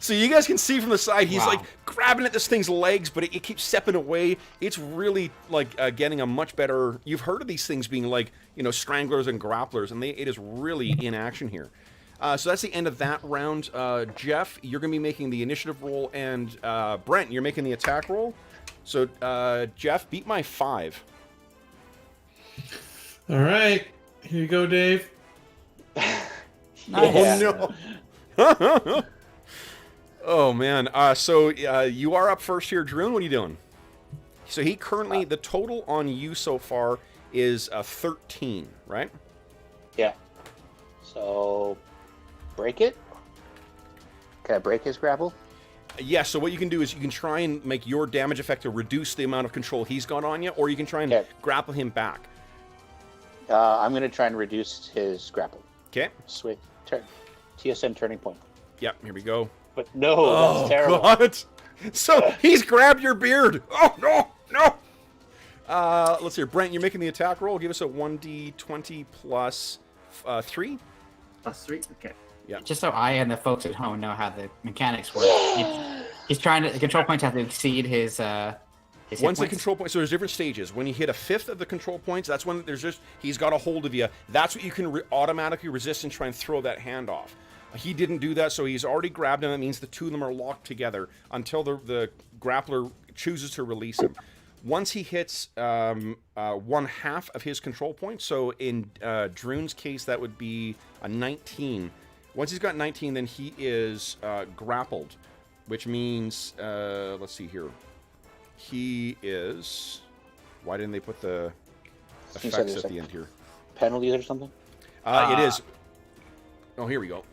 So you guys can see from the side, he's Wow. like grabbing at this thing's legs, but it keeps stepping away. It's really like getting a much better. You've heard of these things being like, stranglers and grapplers, and it is really in action here. So that's the end of that round. Jeff, you're going to be making the initiative roll, and Brent, you're making the attack roll. So Jeff, beat my 5. All right, here you go, Dave. Nice. Oh no. Oh man. So you are up first here, Druin. What are you doing? So he currently, the total on you so far is 13, right? Yeah. So, break it? Can I break his grapple? Yeah, so what you can do is you can try and make your damage effect to reduce the amount of control he's got on you, or you can try and Okay. grapple him back. I'm going to try and reduce his grapple. Okay? Sweet. Turn. TSN turning point. Yep, here we go. But no, that's terrible. God. So he's grabbed your beard. Oh, no. Let's see. Brent, you're making the attack roll. Give us a 1d20 plus 3. Plus 3. Okay. Just so I and the folks at home know how the mechanics work. He's trying to. The control points have to exceed his hit Once the points. control point, so there's different stages. When you hit a 5th of the control points, that's when he's got a hold of you. That's what you can automatically resist and try and throw that hand off. He didn't do that, so he's already grabbed him. That means the two of them are locked together until the grappler chooses to release him. Once he hits 1/2 of his control points, so in Druin's case, that would be a 19. Once he's got 19, then he is grappled, which means, let's see here. He is... Why didn't they put the You said effects there's at the end here? Penalties or something? It is. Oh, here we go.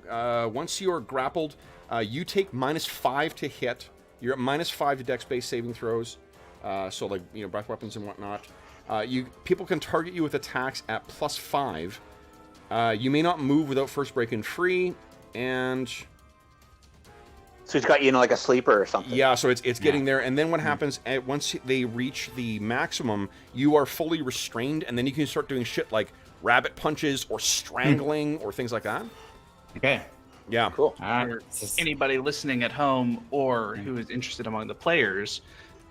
Once you're grappled, you take -5 to hit. You're at -5 to dex-based saving throws. So like, breath weapons and whatnot. People can target you with attacks at +5. You may not move without first breaking free, and... So he's got you in like a sleeper or something. Yeah, so it's getting there, and then what happens, once they reach the maximum, you are fully restrained, and then you can start doing shit like rabbit punches or strangling or things like that. Okay. Yeah. Cool. All For right. This is- anybody listening at home or who is interested among the players,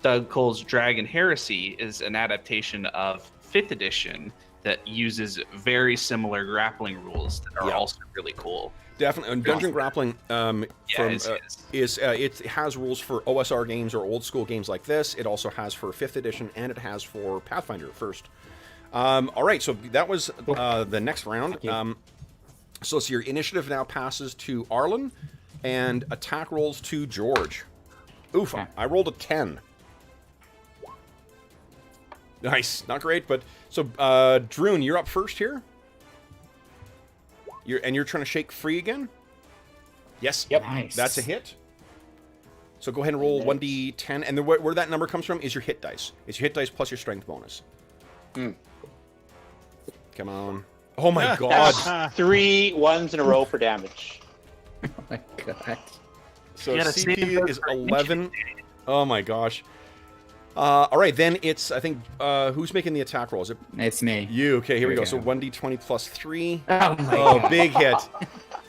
Doug Cole's Dragon Heresy is an adaptation of 5th edition that uses very similar grappling rules that are Yeah. also really cool. Definitely. And Dungeon Grappling it has rules for OSR games or old school games like this. It also has for 5th edition, and it has for Pathfinder first. All right, so that was the next round. So your initiative now passes to Arlen, and attack rolls to George. Oof, Okay. I rolled a 10. Nice, not great, but so Druin, you're up first here. You're trying to shake free again. Yes, Yep. Nice. that's a hit. So go ahead and roll 1d10, and then where that number comes from is your hit dice. It's your hit dice plus your strength bonus. Come on. Oh my god. That's 3 ones in a row for damage. Oh my god. So You gotta save CP those is for 11. Oh my gosh. All right, then it's, I think, who's making the attack roll? Is it It's me. you? Okay, here we Here go. we So go. 1d20 plus 3. Oh my Oh, god. big hit.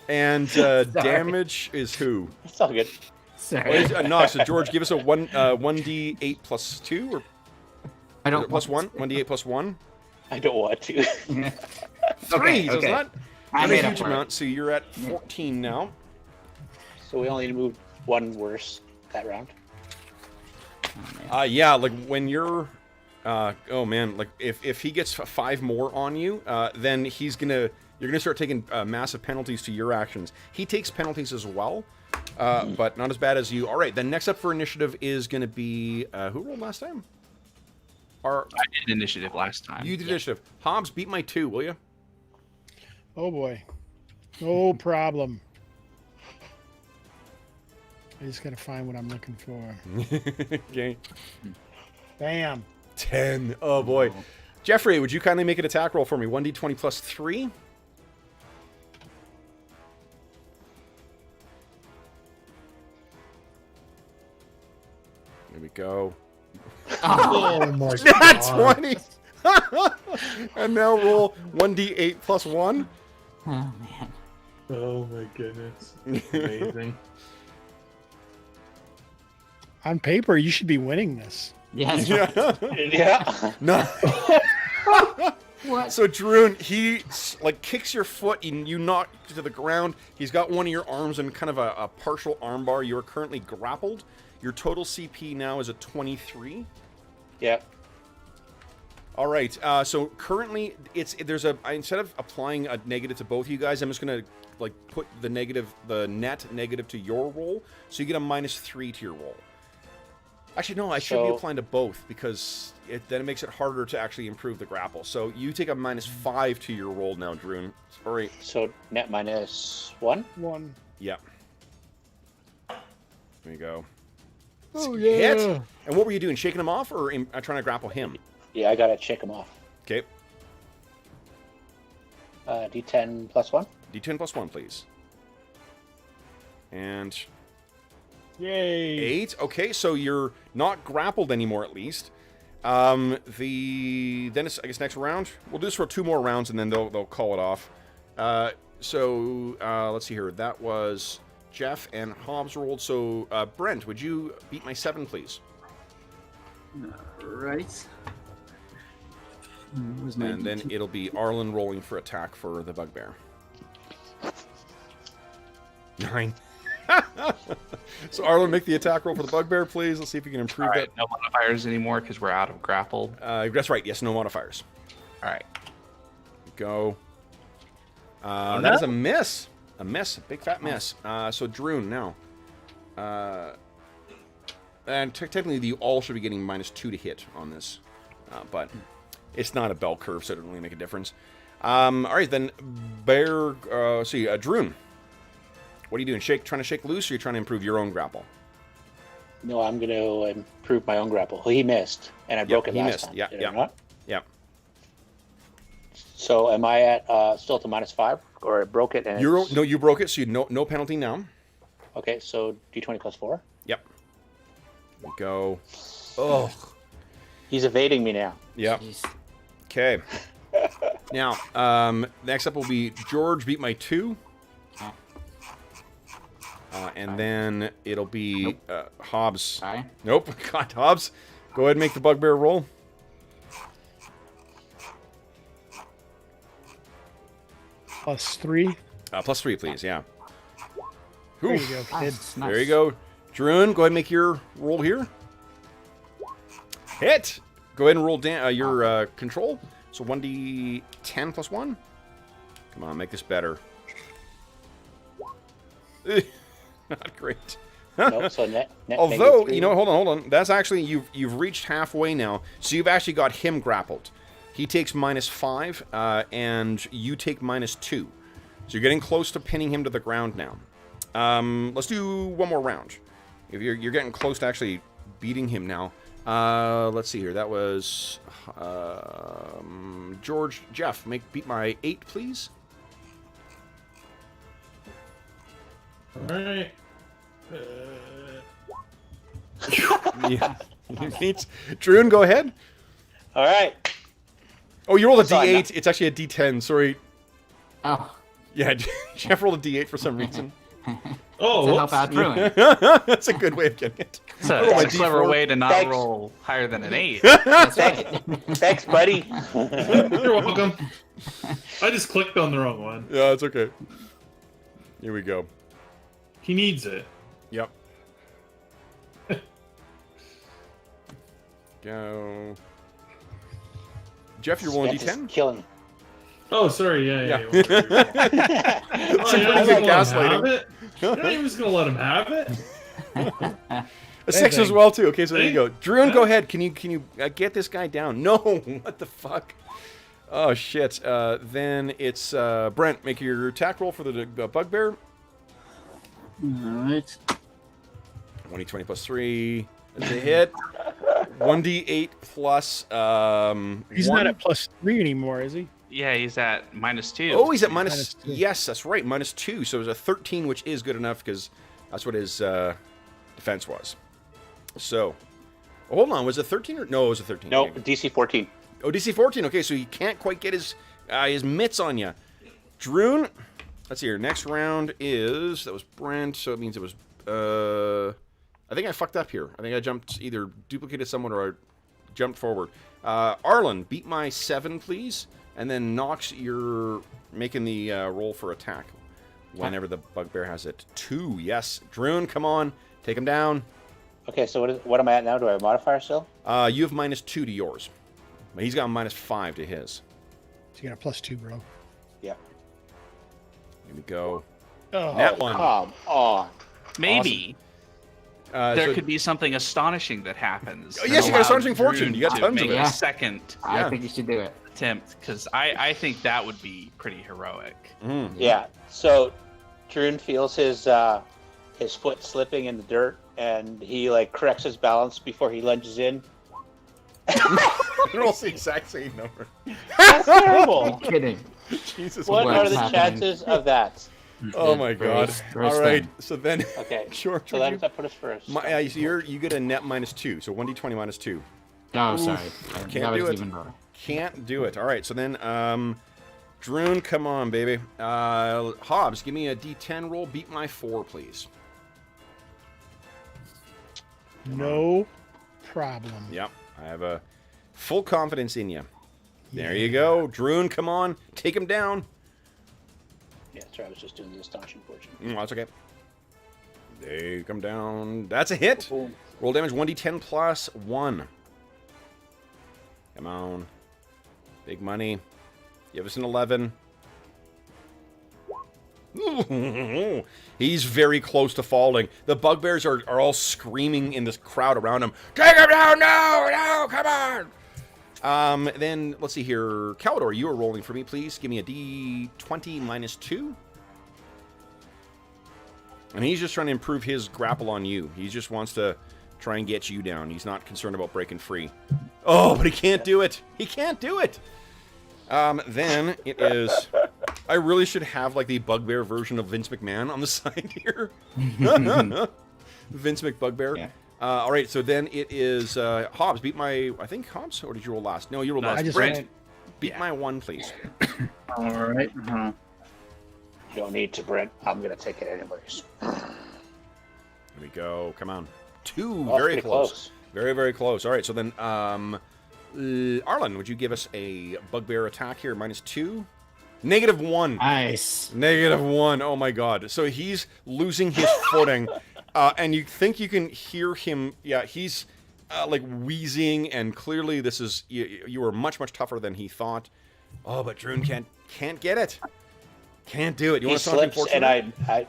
And damage is who? It's all good. Sorry. No, so George, give us a 1d8 plus 2 or I don't plus 1? 1d8 plus 1? I don't want to. 3, Okay, so it's okay. not I a made up huge for it. amount. So you're at 14 now. So we only moved one worse that round. Yeah, like when you're, oh man, like if he gets 5 more on you, then you're gonna start taking massive penalties to your actions. He takes penalties as well, but not as bad as you. All right, then next up for initiative is gonna be who rolled last time? I did initiative last time. You did initiative. Hobbs, beat my 2, will you? Oh boy. No problem. I just gotta find what I'm looking for. Okay. Bam. 10. Oh boy. Jeffrey, would you kindly make an attack roll for me? 1d20 plus 3. There we go. Oh my That's god. 20. And now roll 1d8 plus 1. Oh man. Oh my goodness. Amazing. On paper, you should be winning this. Yes. Yeah. No. What? So Druin, he like kicks your foot and you knock to the ground. He's got one of your arms in kind of a partial armbar. You are currently grappled. Your total CP now is a 23. Yep. All right. So currently, instead of applying a negative to both of you guys, I'm just gonna like put the net negative to your roll, so you get a -3 to your roll. Actually, no, I should be So- applying to both because then it makes it harder to actually improve the grapple. So you take a -5 to your roll now, Druin. All right. So net -1. One. Yeah. There you go. Oh Hit. yeah. And what were you doing? Shaking him off or trying to grapple him? Yeah, I gotta check him off. Okay. D10 plus 1. D10 plus 1, please. And Yay. 8. Okay, so you're not grappled anymore, at least. Then it's, I guess, next round. We'll do this for 2 more rounds, and then they'll call it off. Let's see here. That was Jeff and Hobbs rolled. So Brent, would you beat my 7, please? Right. Where's my And then D2? it'll be Arlen rolling for attack for the bugbear. 9. So Arlen, make the attack roll for the bugbear, please. Let's see if you can All improve right, no modifiers anymore because we're out of grappled. that. That's right. Yes, no modifiers. All right. Go. That is a miss. A miss. A big fat miss. So Druin now. And technically, you all should be getting -2 to hit on this. But it's not a bell curve, so it doesn't really make a difference. All right, then, Druin. What are you doing? Trying to shake loose, or are you trying to improve your own grapple? No, I'm gonna improve my own grapple. He missed, and I broke it he last missed. time. Yeah, Did yeah. I not? Yeah. So am I at still at the -5, or I broke it? And it's- No, you broke it, so you no penalty now. Okay, so D20 plus 4. Yep. There we go. Oh. He's evading me now. Yep. Jeez. Okay. Now, next up will be George beat my 2. And then it'll be Hobbs. Sorry. Nope. God, Hobbs. Go ahead and make the bugbear roll. +3. +3, please. Yeah. There Oof. you go, kid. Nice, nice. There you go. Druin, go ahead and make your roll here. Hit. Go ahead and roll your control. So 1d10 plus 1. Come on, make this better. Not great. Nope, so net Although, -3. you know, hold on. That's actually, you've reached halfway now, so you've actually got him grappled. He takes -5, and you take -2. So you're getting close to pinning him to the ground now. Let's do one more round. If you're getting close to actually beating him now. Let's see here. That was Jeff. Beat my 8, please. All right. Yeah. Druin, go ahead. All right. Oh, you rolled a So I'm D8. not- It's actually a D10. Sorry. Oh, Yeah, Jeff rolled a D8 for some reason. Oh, to help whoops. out Druin. That's a good way of getting it. It's a, Oh, my it's a clever D4. way to not Thanks. roll higher than an 8. That's right. Thanks, buddy. You're welcome. I just clicked on the wrong one. Yeah, it's okay. Here we go. He needs it. Yep. Go. Jeff, you're rolling Spence is D10? Killing. Oh, sorry. Yeah. Yeah. Oh, you're pretty not good gonna let him gaslighting. have it? You're not even just gonna let him have it? A 6 as well, too. Okay, so there you go. Druin, go Yeah. ahead. Can you get this guy down? No! What the fuck? Oh, shit. Then it's Brent. Make your attack roll for the bugbear. Alright. 1d20 plus 3. That's a hit. 1d8 plus He's 1. not at +3 anymore, is he? Yeah, he's at -2. Oh, he's at Minus -2. two. Yes, that's right. -2. So it was a 13, which is good enough because that's what his defense was. So, hold on. Was it 13 or no? It was a 13. No, Okay. DC 14. Oh, DC 14. Okay, so he can't quite get his mitts on you. Druin, let's see here. Next round is that was Brent, so it means it was. I think I fucked up here. I think I jumped either duplicated someone or I jumped forward. Arlen, beat my 7, please, and then Knox, you're making the roll for attack. Whenever the bugbear has it. 2, yes. Druin, come on, take him down. Okay, so what am I at now? Do I have a modifier still? You have -2 to yours. But he's got -5 to his. So you got a +2, bro. Yeah. Here we go. Oh, That one. Come on. Maybe there So- could be something astonishing that happens. Oh, yes, that you got allows astonishing fortune. Druin You got to tons of make it. Yeah. a second I Yeah. think you should do it. attempt, because I think that would be pretty heroic. Yeah. So, Druin feels his foot slipping in the dirt, and he like corrects his balance before he lunges in. They're all the exact same number. That's terrible. Kidding. Jesus. What What's are the happening? chances of that? Oh my God. Very All right. stun. So then, Okay. sure. So that put us first. So you get a net -2. So 1d20 -2. Oh, sorry. Can't that do was it. even better. Can't do it. All right. So then, Druin, come on, baby. Hobbs, give me a D10 roll. Beat my 4, please. no problem. Yep. I have a full confidence in you. There you go. Druin, come on. Take him down. Yeah, sorry, I was just doing the astonishing fortune. That's okay. They come down. That's a hit. Boom. Roll damage 1d10 plus 1. Come on. Big money. Give us an 11. He's very close to falling. The bugbears are all screaming in this crowd around him. Take him down now! No, come on! Then, let's see here. Caldor, you are rolling for me, please. Give me a D20 -2. And he's just trying to improve his grapple on you. He just wants to try and get you down. He's not concerned about breaking free. Oh, but he can't do it. He can't do it. Then it is... I really should have, like, the bugbear version of Vince McMahon on the side here. Vince McBugbear. Yeah. All right, so then it is Hobbs. Beat my... I think Hobbs? Or did you roll last? No, you rolled No, last. I just Brent, rolled- beat my 1, please. Alright. You don't need to, Brent. I'm gonna take it anyways. Here we go. Come on. 2. Oh, Very pretty close. Very, very close. All right, so then... Arlen, would you give us a bugbear attack here? -2? -1. Nice. -1. Oh my God. So he's losing his footing, and you think you can hear him. Yeah, he's like wheezing, and clearly this is you are much tougher than he thought. Oh, but Druin can't get it. Can't do it. You He want to something slips, fortunate? and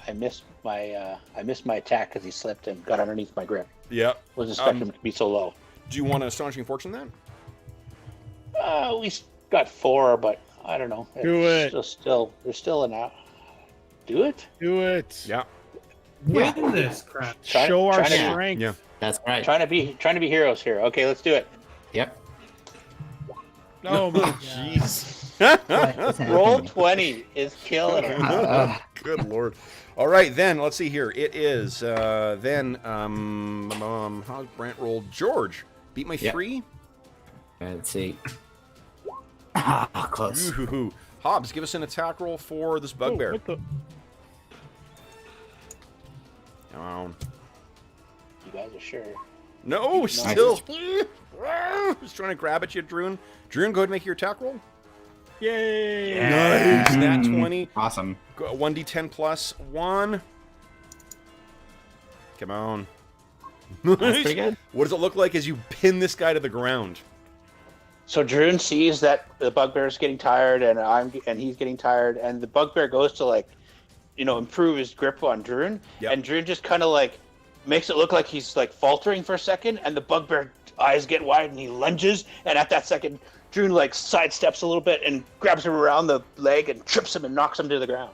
I missed my attack because he slipped and got underneath my grip. Yeah. Wasn't expecting him to be so low. Do you want an astonishing fortune then? We got 4, but I don't know. Do it. There's still an out. Do it. Do it. Yeah. Win this crap. Show our trying to- strength. Yeah. That's right. Trying to be heroes here. Okay, let's do it. Yep. Oh my God. Jeez. Roll 20 is killing it. Good lord. All right, then let's see here. It is how's Brant rolled? George beat my Yep. 3. Let's see. Close. Ooh, Hobbs, give us an attack roll for this Oh, bugbear. what the? Come on. You guys are sure. No, still. He's trying to grab at you, Druin. Druin, go ahead and make your attack roll. Yay! Nice. Nat 20. Awesome. 1d10 plus 1. Come on. That's pretty good. What does it look like as you pin this guy to the ground? So Druin sees that the bugbear is getting tired, and he's getting tired, and the bugbear goes to improve his grip on Druin, Yep. and Druin just kind of makes it look like he's faltering for a second, and the bugbear eyes get wide and he lunges, and at that second, Druin sidesteps a little bit and grabs him around the leg and trips him and knocks him to the ground.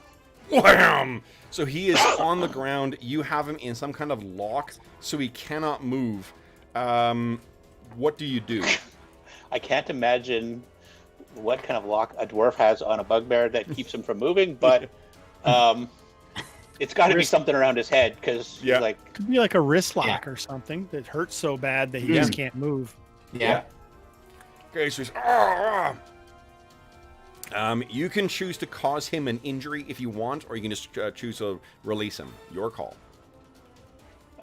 Wham! So he is on the ground. You have him in some kind of lock, so he cannot move. What do you do? I can't imagine what kind of lock a dwarf has on a bugbear that keeps him from moving, but it's got to be something around his head because Yeah. Could be like a wrist lock or something that hurts so bad that he just can't move. Yeah. Okay, so he's... you can choose to cause him an injury if you want, or you can just choose to release him. Your call.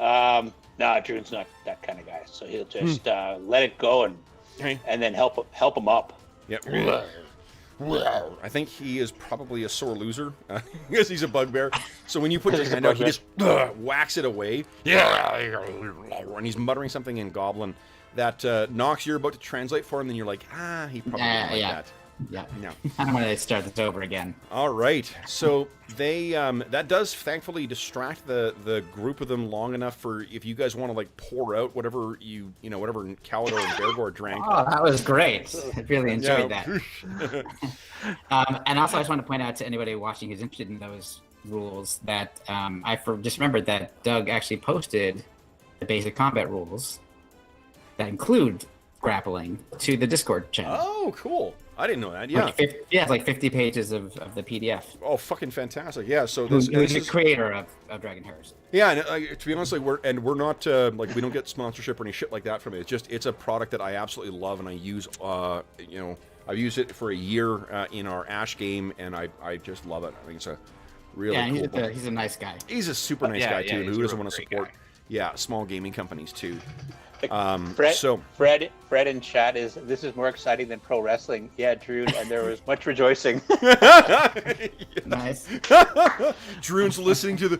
No, Druin's not that kind of guy, so he'll just let it go and then help him up. Yep. I think he is probably a sore loser because he's a bugbear. So when you put your He's a hand out, he bugbear. just whacks it away. And he's muttering something in Goblin that Knox, you're about to translate for him, then you're like, he probably didn't like that. Yeah. No. I'm gonna start this over again. All right. So they that does thankfully distract the group of them long enough for if you guys want to pour out whatever whatever Calidor and Bergour drank. Oh, that was great. I really enjoyed that. And also, I just want to point out to anybody watching who's interested in those rules that I just remembered that Doug actually posted the basic combat rules that include grappling to the Discord channel. Oh, cool. I didn't know that. Yeah. It's like 50 pages of the PDF. Oh, fucking fantastic. Yeah, so Who's this the is creator of Dragon Heresy. Yeah, and to be honest, we're not we don't get sponsorship or any shit like that from it. It's a product that I absolutely love, and I use I've used it for a year in our Ash game, and I just love it. I think it's a really cool book. He's a nice guy. He's a super nice guy too. he's Who a doesn't real want to great support? guy. Yeah, small gaming companies too. Fred in chat this is more exciting than pro wrestling. Yeah, Drew, and there was much rejoicing. Nice. Druin's listening to the.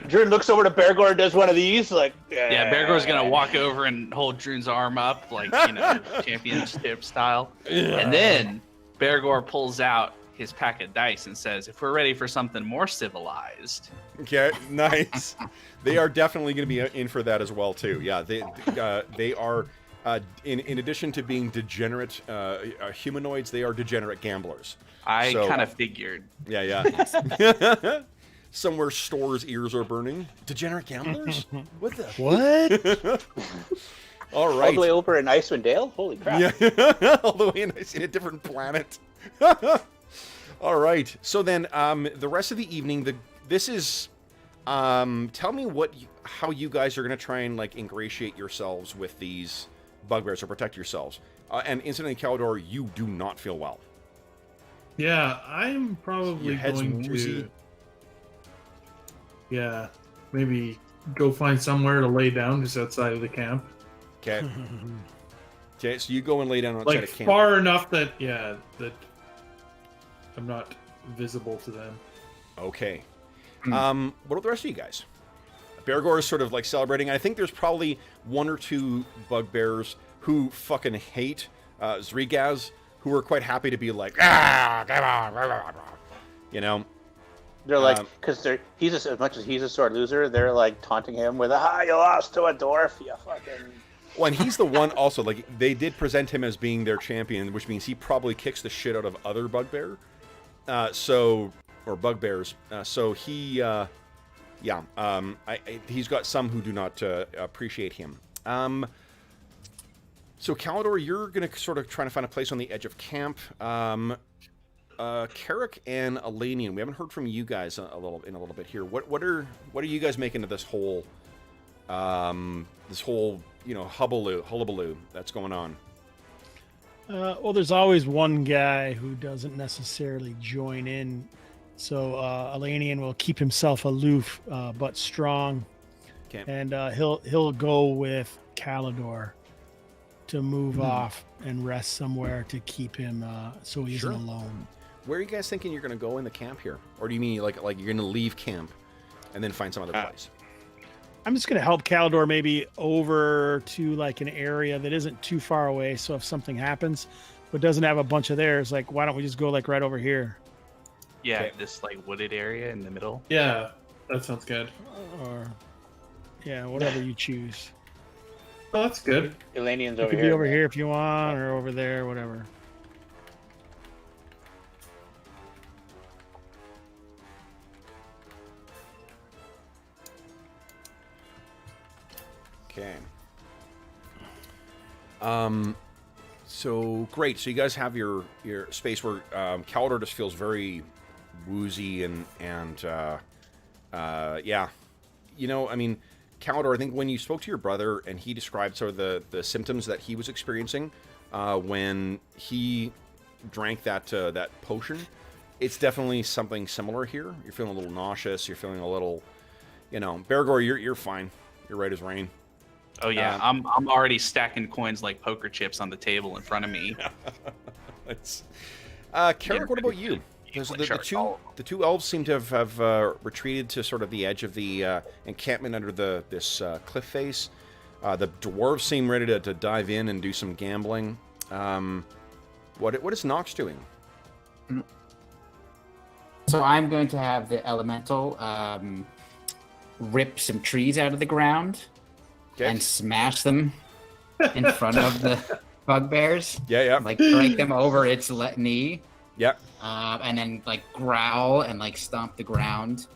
Drew looks over to Bergour and does one of these, Yeah, Bergour's gonna walk over and hold Druin's arm up, championship style. And then Bergour pulls out his pack of dice and says, "If we're ready for something more civilized." Okay, nice. They are definitely going to be in for that as well too. Yeah, they are. In addition to being degenerate humanoids, they are degenerate gamblers. I kind of figured. Yeah. Somewhere Store's ears are burning. Degenerate gamblers? What the? What? All right. All the way over in Icewind Dale? Holy crap. Yeah, all the way in a different planet. All right. So then, the rest of the evening, this is. Tell me how you guys are going to try and ingratiate yourselves with these bugbears or protect yourselves. And incidentally, Calidor, you do not feel well. Yeah, I'm probably Your head's going woozy. to. Yeah, maybe go find somewhere to lay down just outside of the camp. Okay. Okay, so you go and lay down outside of camp. Far enough that that I'm not visible to them. Okay. What about the rest of you guys? Bergour is sort of celebrating. I think there's probably one or two bugbears who fucking hate Zrigaz, who are quite happy to be come on, They're like, because he's as much as he's a sore loser, they're like taunting him with, you lost to a dwarf, you fucking. Well, and he's the one also, like, they did present him as being their champion, which means he probably kicks the shit out of other bugbear. Or bugbears. So he, he's got some who do not appreciate him. So Calidor, you're going to sort of try to find a place on the edge of camp. Carrick and Elanion, we haven't heard from you guys in a little bit here. What are you guys making of this whole hullabaloo that's going on? Well, there's always one guy who doesn't necessarily join in. So Elanion will keep himself aloof, but strong. Okay. And he'll go with Calidor to move off and rest somewhere to keep him so he isn't alone. Where are you guys thinking you're going to go in the camp here? Or do you mean like you're going to leave camp and then find some other place? I'm just going to help Calidor maybe over to like an area that isn't too far away. So if something happens, but doesn't have a bunch of theirs, like, why don't we just go like right over here? Yeah, Okay. this like wooded area in the middle. Yeah, that sounds good. Or, yeah, whatever you choose. Oh, that's good. Elanion's It over could here. be over here if you want, or over there, whatever. Okay. So great. So you guys have your space where Calidor just feels very woozy and yeah. You know, I mean, Calidor, I think when you spoke to your brother and he described sort of the symptoms that he was experiencing when he drank that potion, it's definitely something similar here. You're feeling a little nauseous. You're feeling a little, Bergour, you're fine. You're right as rain. Oh yeah, I'm already stacking coins like poker chips on the table in front of me. It's Carrick, what about you? So the two elves seem to have retreated to sort of the edge of the encampment under this cliff face. The dwarves seem ready to dive in and do some gambling. What is Knox doing? So I'm going to have the elemental rip some trees out of the ground and smash them in front of the bugbears. Yeah. Like break them over its knee. Yeah. And then like growl and like stomp the ground,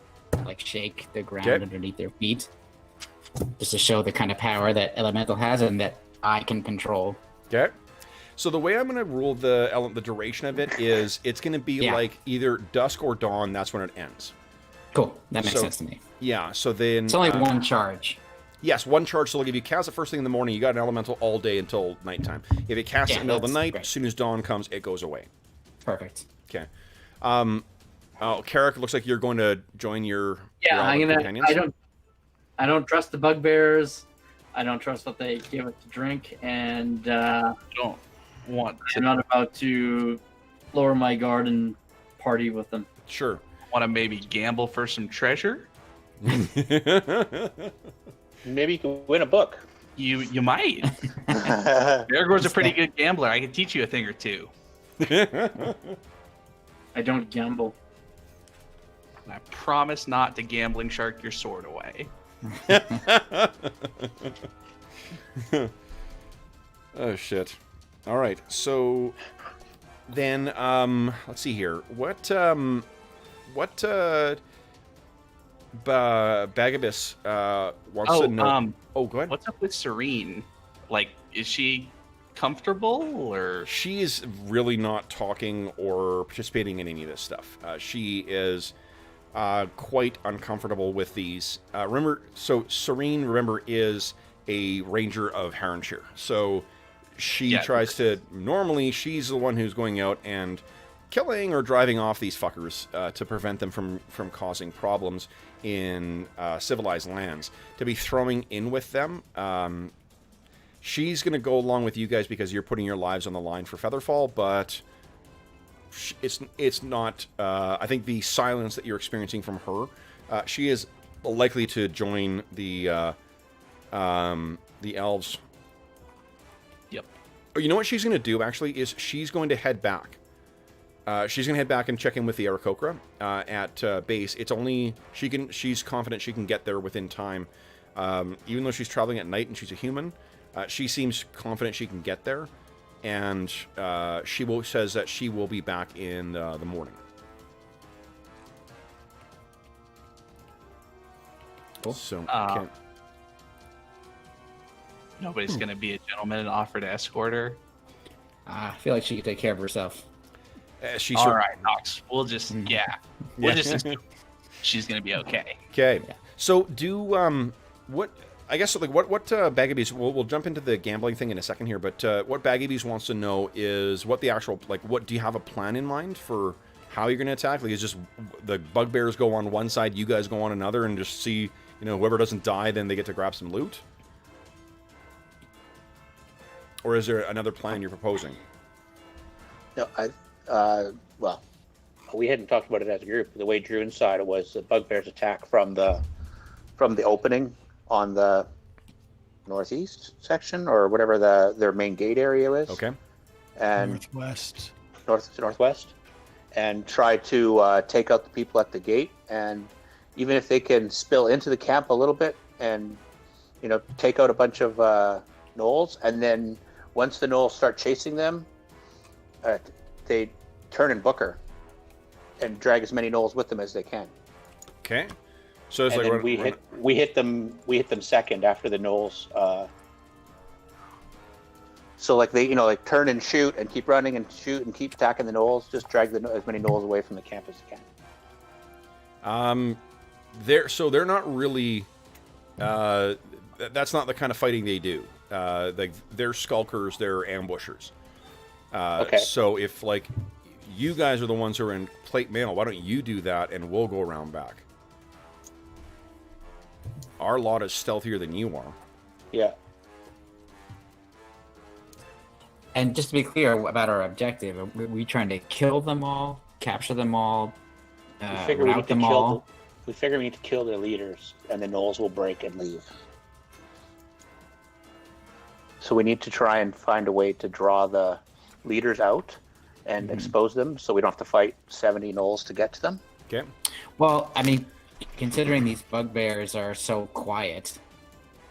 like shake the ground underneath their feet, just to show the kind of power that elemental has and that I can control. Okay. So the way I'm going to rule the duration of it is it's going to be like either dusk or dawn. That's when it ends. Cool. That makes sense to me. Yeah. So then it's only one charge. Yes, one charge. So like if you cast it first thing in the morning, you got an elemental all day until nighttime. If you cast it in the middle of the night, as soon as dawn comes, it goes away. Perfect. Okay. Carrick, it looks like you're going to join your I'm gonna. companions. I don't trust the bugbears. I don't trust what they give it to drink, and Don't want to I'm not about to lower my guard and party with them. Sure. want to maybe gamble for some treasure. Maybe you can win a book. You might. Bergour's a pretty good gambler. I can teach you a thing or two. I don't gamble. I promise not to gambling shark your sword away. Oh shit. All right. So then let's see here. What Bagabus wants to know. Go ahead. What's up with Serene? Like, is she comfortable or? She is really not talking or participating in any of this stuff. She is quite uncomfortable with these. Serene, is a ranger of Heronshire. So she tries to. Normally, she's the one who's going out and killing or driving off these fuckers to prevent them from causing problems in civilized lands. To be throwing in with them, she's going to go along with you guys because you're putting your lives on the line for Featherfall, but it's not. I think the silence that you're experiencing from her, she is likely to join the elves. Yep. You know what she's going to do, actually, is she's going to head back She's gonna head back and check in with the Aarakocra at base. It's only she's confident she can get there within time, even though she's traveling at night and she's a human. She seems confident she can get there, and says that she will be back in the morning. Cool. So Nobody's going to be a gentleman and offer to escort her. I feel like she could take care of herself. She's All right, Knox. We'll just we'll just assume she's going to be okay. Okay. Yeah. So do what I guess like what Baggabees we'll jump into the gambling thing in a second here, but what Baggabees wants to know is what the actual what do you have a plan in mind for how you're going to attack? Like, is just the bugbears go on one side, you guys go on another, and just see whoever doesn't die, then they get to grab some loot? Or is there another plan you're proposing? No, well, we hadn't talked about it as a group. The way Druin side was the bugbears attack from the opening on the northeast section or whatever their main gate area is. Okay. And Northwest. northwest, and try to take out the people at the gate. And even if they can spill into the camp a little bit, and take out a bunch of gnolls, and then once the gnolls start chasing them, they turn and booker and drag as many gnolls with them as they can. Okay. So it's And like then we hit them second after the gnolls. So like they turn and shoot and keep running and shoot and keep attacking the gnolls. Just drag as many gnolls away from the camp as they can. They're not really. That's not the kind of fighting they do. They're skulkers. They're ambushers. Okay. So if you guys are the ones who are in plate mail, why don't you do that and we'll go around back? Our lot is stealthier than you are. Yeah. And just to be clear about our objective, are we trying to kill them all, capture them all, We figure we rout need to them kill. all? We figure we need to kill their leaders, and the gnolls will break and leave. So we need to try and find a way to draw the leaders out and expose them, so we don't have to fight 70 gnolls to get to them. Okay. Well, I mean, considering these bugbears are so quiet,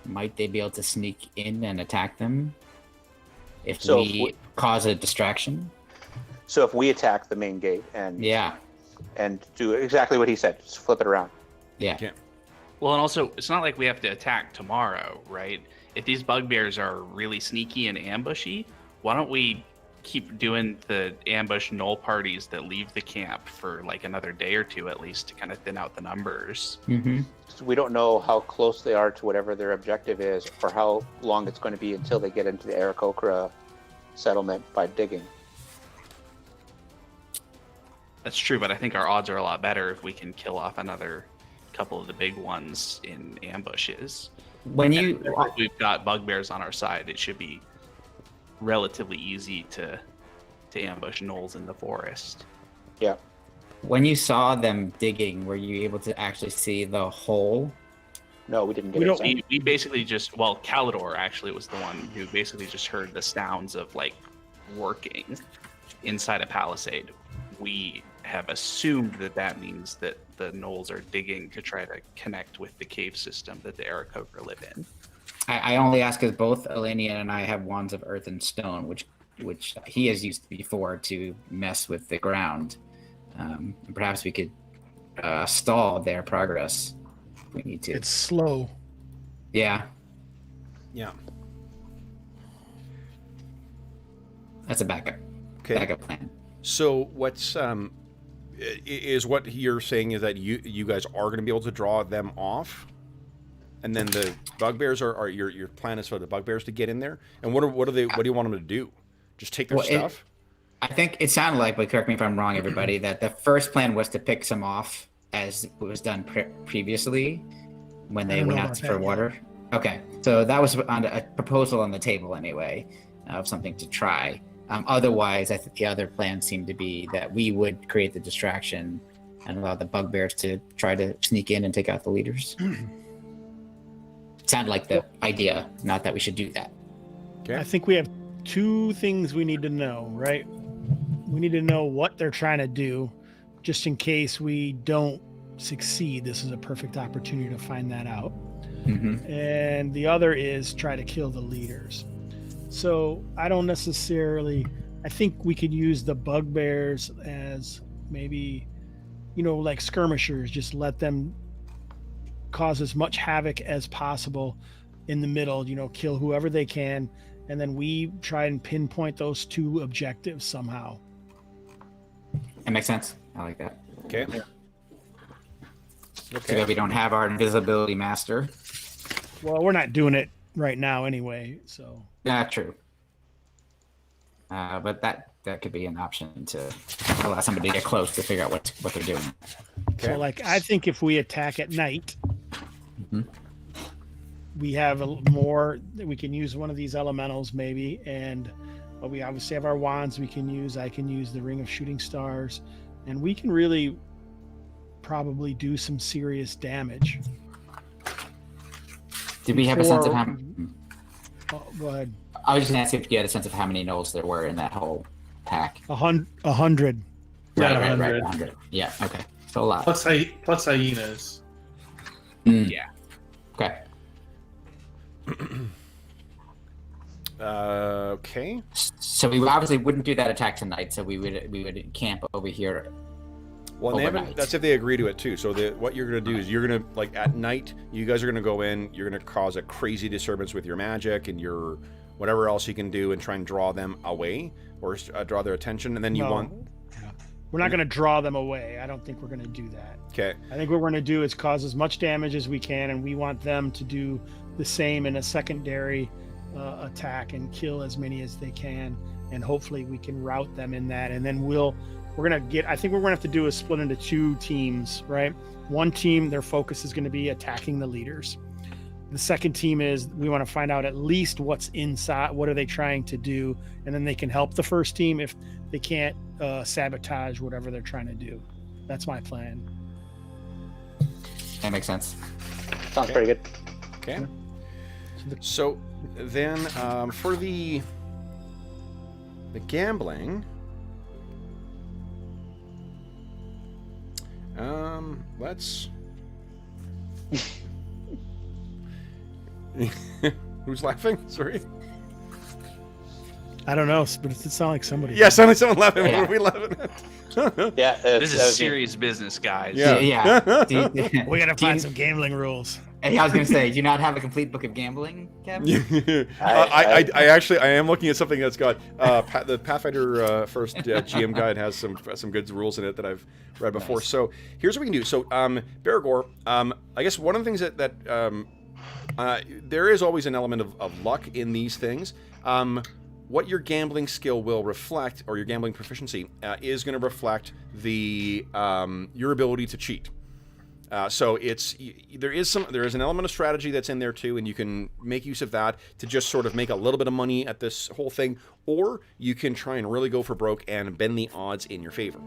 might they be able to sneak in and attack them if So we if we- cause a distraction? So if we attack the main gate and Yeah, do exactly what he said, just flip it around. yeah. Okay. Well, and also, it's not like we have to attack tomorrow, right? If these bugbears are really sneaky and ambushy, why don't we keep doing the ambush gnoll parties that leave the camp for another day or two at least to kind of thin out the numbers? Mm-hmm. So we don't know how close they are to whatever their objective is, or how long it's going to be until they get into the Aarakocra settlement by digging. That's true, but I think our odds are a lot better if we can kill off another couple of the big ones in ambushes. When you And if we've got bugbears on our side, it should be relatively easy to ambush gnolls in the forest. Yeah. when you saw them digging, were you able to actually see the hole? No, we didn't get We it. don't- Sam. We basically just, Calidor actually was the one who basically just heard the sounds of working inside a palisade. We have assumed that means that the gnolls are digging to try to connect with the cave system that the Aarakocra live in. I only ask because both Elanion and I have wands of earth and stone, which he has used before to mess with the ground. Perhaps we could stall their progress if we need to. It's slow. Yeah, Yeah. that's a backup. Okay. Backup plan. So what's is what you're saying is that you guys are going to be able to draw them off, and then the bugbears are your plan is for the bugbears to get in there. And what do you want them to do? Just take their Well, stuff? I think it sounded like, but correct me if I'm wrong, everybody, that the first plan was to pick some off as was done previously when they I don't went know out about for that water. Okay, so that was on a proposal on the table anyway, of something to try. Otherwise, I think the other plan seemed to be that we would create the distraction and allow the bugbears to try to sneak in and take out the leaders. Sounded like the idea, not that we should do that. Okay. I think we have two things we need to know, right? we need to know what they're trying to do, just in case we don't succeed. This is a perfect opportunity to find that out. Mm-hmm. And the other is try to kill the leaders. So I don't necessarily. I think we could use the bugbears as maybe, like skirmishers. Just let them cause as much havoc as possible in the middle. Kill whoever they can, and then we try and pinpoint those two objectives somehow. That makes sense. I like that. Okay. So that we don't have our invisibility master. Well, we're not doing it right now anyway, so. True. But that could be an option to allow somebody to get close to figure out what they're doing. Okay. So, I think if we attack at night, Mm-hmm. we have more. We can use one of these elementals maybe, and we obviously have our wands we can use. I can use the Ring of Shooting Stars, and we can really probably do some serious damage. Did we have a sense of how? Go ahead. I was just going to ask if you had a sense of how many gnolls there were in that whole pack. 100. Yeah, Right. 100. 100. Yeah. Okay. So a lot. Plus hyenas. Mm. Yeah. Okay. Okay. So we obviously wouldn't do that attack tonight. So we would camp over here. Well, they Overnight. that's if they agree to it too. So what you're going to do is you're going to, at night, you guys are going to go in, you're going to cause a crazy disturbance with your magic and your whatever else you can do and try and draw them away or draw their attention. And then We're not going to draw them away. I don't think we're going to do that. Okay. I think what we're going to do is cause as much damage as we can, and we want them to do the same in a secondary attack and kill as many as they can, and hopefully we can rout them in that. And then I think what we're gonna have to do is split into two teams, right? One team, their focus is going to be attacking the leaders. The second team is we want to find out at least what's inside, what are they trying to do, and then they can help the first team if they can't sabotage whatever they're trying to do. That's my plan. That makes sense. Sounds pretty good. Okay. So then for the gambling, let's. Who's laughing? Sorry. I don't know, but it sounded like somebody. Yeah, sounded like someone laughing. Yeah. What are we laughing at? Yeah, This is serious business, guys. Yeah. Yeah. We gotta Do find you- some gambling rules. Hey, I was going to say, do you not have a complete book of gambling, Kevin? I actually am looking at something that's got the Pathfinder first GM guide has some good rules in it that I've read before. Nice. So here's what we can do. So Bergour, I guess one of the things that there is always an element of luck in these things. What your gambling skill will reflect, or your gambling proficiency, is going to reflect the your ability to cheat. So there is an element of strategy that's in there too, and you can make use of that to just sort of make a little bit of money at this whole thing, or you can try and really go for broke and bend the odds in your favor.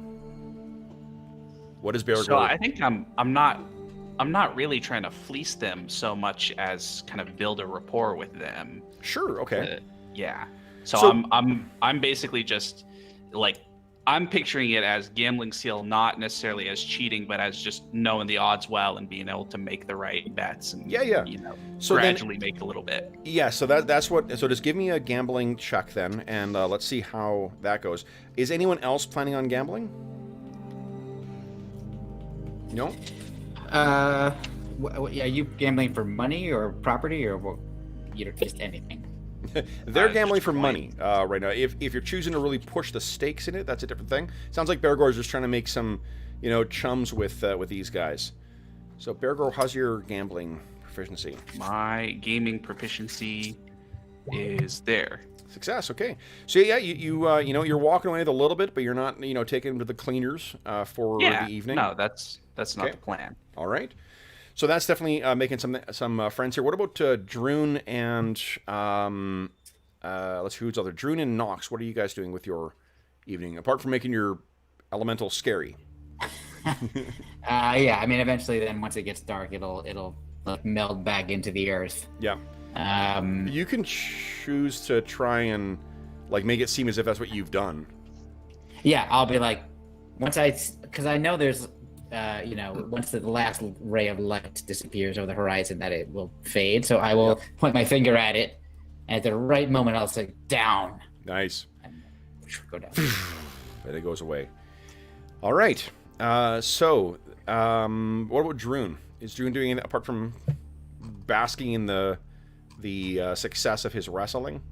What is Bergour? So I think I'm not really trying to fleece them so much as kind of build a rapport with them. Sure. Okay. Yeah. So, So- I'm basically just like I'm picturing it as gambling skill, not necessarily as cheating, but as just knowing the odds well and being able to make the right bets and Yeah. So then- gradually make a little bit. Yeah, so that's what. So just give me a gambling check then, and let's see how that goes. Is anyone else planning on gambling? No. Are you gambling for money or property or what? Just anything? They're gambling just for coin. money right now. If you're choosing to really push the stakes in it, that's a different thing. Sounds like Bergour is just trying to make some, chums with these guys. So Bergour, how's your gambling proficiency? My gaming proficiency is there. Success. Okay. So yeah, you're walking away with a little bit, but you're not taking them to the cleaners for Yeah. the evening. No, that's not Okay. the plan. All right. So that's definitely making some friends here. What about Druin and let's see who's other Druin and Knox? What are you guys doing with your evening apart from making your elemental scary? Yeah. I mean, eventually, then once it gets dark, it'll like meld back into the earth. Yeah. You can choose to try and make it seem as if that's what you've done. Yeah, I'll be like, because I know there's, once the last ray of light disappears over the horizon, that it will fade. So I will point my finger at it, and at the right moment, I'll say down. Nice. And go down. And it goes away. All right. So, what about Druin? Is Druin doing anything apart from basking in the success of his wrestling?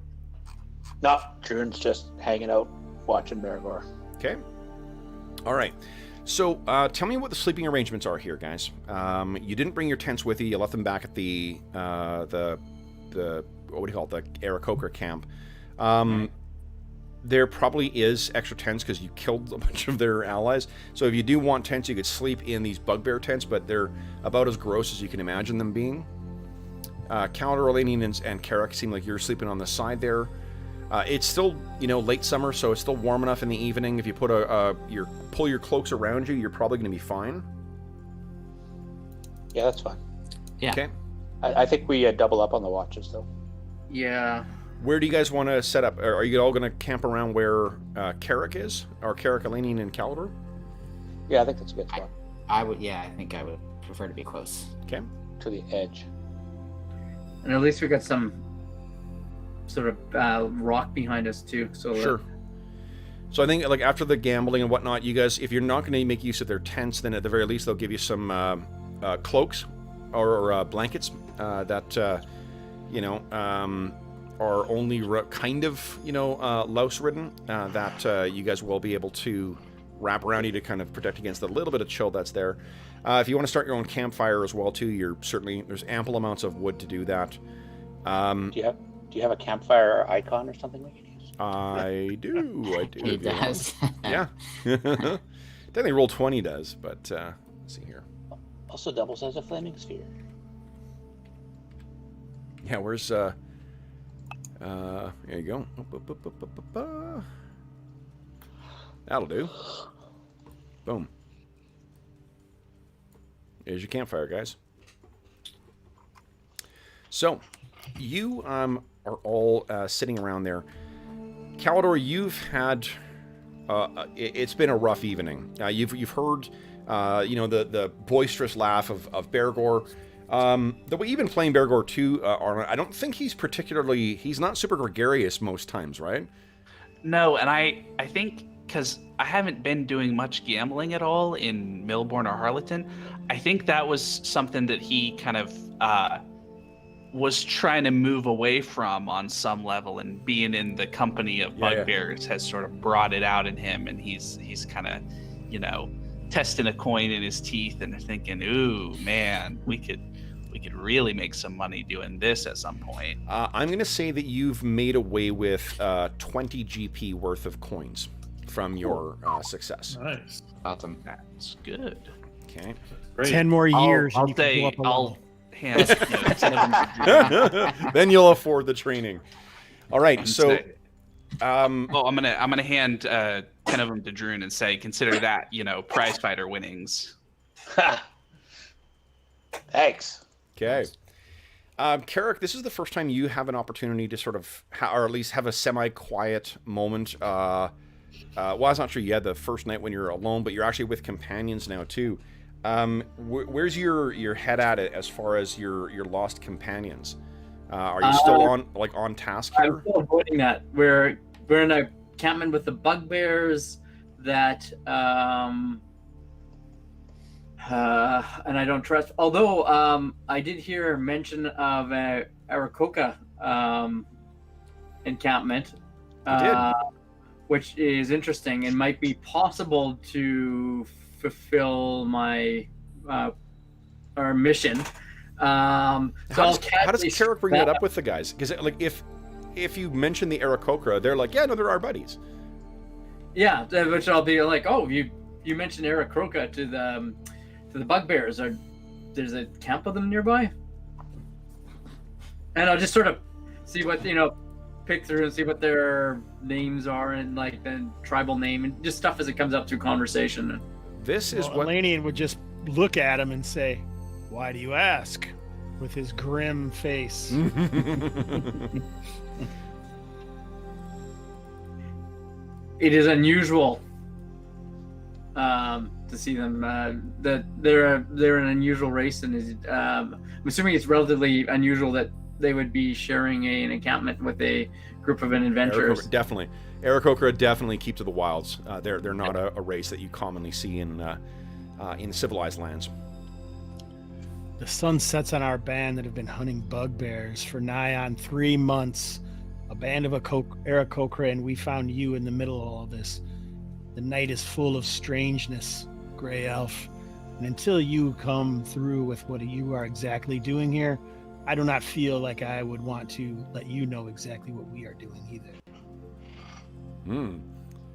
No, Druin's just hanging out, watching Bergour. Okay. All right. So, tell me what the sleeping arrangements are here, guys. You didn't bring your tents with you. You left them back at the what do you call it? The Aarakocra camp. There probably is extra tents because you killed a bunch of their allies. So if you do want tents, you could sleep in these bugbear tents, but they're about as gross as you can imagine them being. Calendar, Elanion, and Carrick seem like you're sleeping on the side there. It's still, late summer, so it's still warm enough in the evening. If you put pull your cloaks around you, you're probably going to be fine. Yeah, that's fine. Yeah. Okay. I think we double up on the watches, though. Yeah. Where do you guys want to set up? Are you all going to camp around where Carrick is? Or Carrick, Elanion, and Calendar? Yeah, I think that's a good spot. I think I would prefer to be close. Okay. To the edge. And at least we got some sort of rock behind us too. So Sure. So I think after the gambling and whatnot, you guys, if you're not going to make use of their tents, then at the very least they'll give you some cloaks or blankets that are only kind of louse ridden that you guys will be able to wrap around you to kind of protect against the little bit of chill that's there. If you want to start your own campfire as well too, there's ample amounts of wood to do that. Do you have a campfire icon or something we can use? I do. He does. Yeah. Technically Roll20 does, but let's see here. Also doubles as a flaming sphere. Yeah, where's there you go. That'll do. Boom. There's your campfire, guys. So, you are all sitting around there. Calendar, you've had it's been a rough evening. You've heard the boisterous laugh of Bergour. The way you've been playing Bergour too, Arlen, I don't think he's not super gregarious most times, right? No, and I think because I haven't been doing much gambling at all in Milbourne or Harleton, I think that was something that he kind of was trying to move away from on some level, and being in the company of bugbears has sort of brought it out in him, and he's kind of, testing a coin in his teeth and thinking, ooh, man, we could really make some money doing this at some point. I'm going to say that you've made away with 20 GP worth of coins from your success. Nice. Awesome. That's good. Okay. Great. 10 more years. I'll and you can say go up a I'll level. hand 10 of them to Drew. Then you'll afford the training. All right, And so say- I'm gonna hand 10 of them to Druin and say, consider that prize fighter winnings. Thanks. okay. Carrick, this is the first time you have an opportunity to sort of, or at least have a semi-quiet moment. Well, I was not sure you had the first night when you're alone, but you're actually with companions now too. Where's your head at it as far as your lost companions? Are you still on task here? I'm still avoiding that. We're in a encampment with the bugbears that and I don't trust. Although I did hear mention of a Aarakocra encampment, which is interesting and might be possible to fulfill my our mission. How does Carrick bring that up with the guys? Because if you mention the Aarakocra, they're like, yeah, no, they're our buddies. Yeah, which I'll be like, oh, you mentioned Aarakocra to the bugbears. There's a camp of them nearby, and I'll just sort of see what pick through and see what their names are and the tribal name and just stuff as it comes up through conversation. This is what Elanion would just look at him and say, "Why do you ask?" with his grim face. It is unusual to see them. That they're an unusual race, and I'm assuming it's relatively unusual that they would be sharing an encampment with a group of adventurers. Definitely. Aarakocra definitely keep to the wilds. They're not a race that you commonly see in civilized lands. The sun sets on our band that have been hunting bugbears for nigh on 3 months. A band of Aarakocra, and we found you in the middle of all this. The night is full of strangeness, Grey Elf. And until you come through with what you are exactly doing here, I do not feel like I would want to let you know exactly what we are doing either.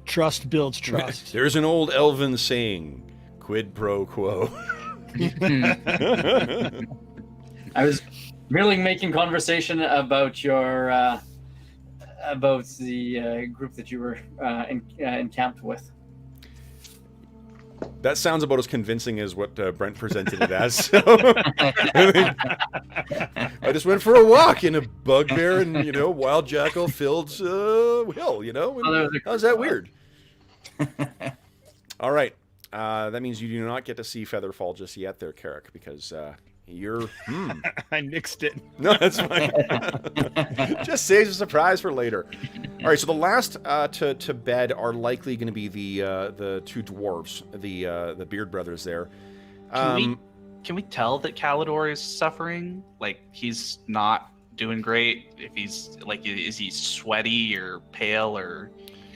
Trust builds trust. There's an old elven saying, quid pro quo. I was merely making conversation about your about the group that you were encamped with. That sounds about as convincing as what Brent presented it as. So. I just went for a walk in a bugbear and wild jackal filled hill. How's that weird? All right. That means you do not get to see Featherfall just yet there, Carrick, because you're... I nixed it. No, that's fine. Just saves a surprise for later. All right, so the last to bed are likely going to be the two dwarves, the Beard brothers there. Can we tell that Calidor is suffering? Like, he's not doing great? If he's, like, is he sweaty or pale or...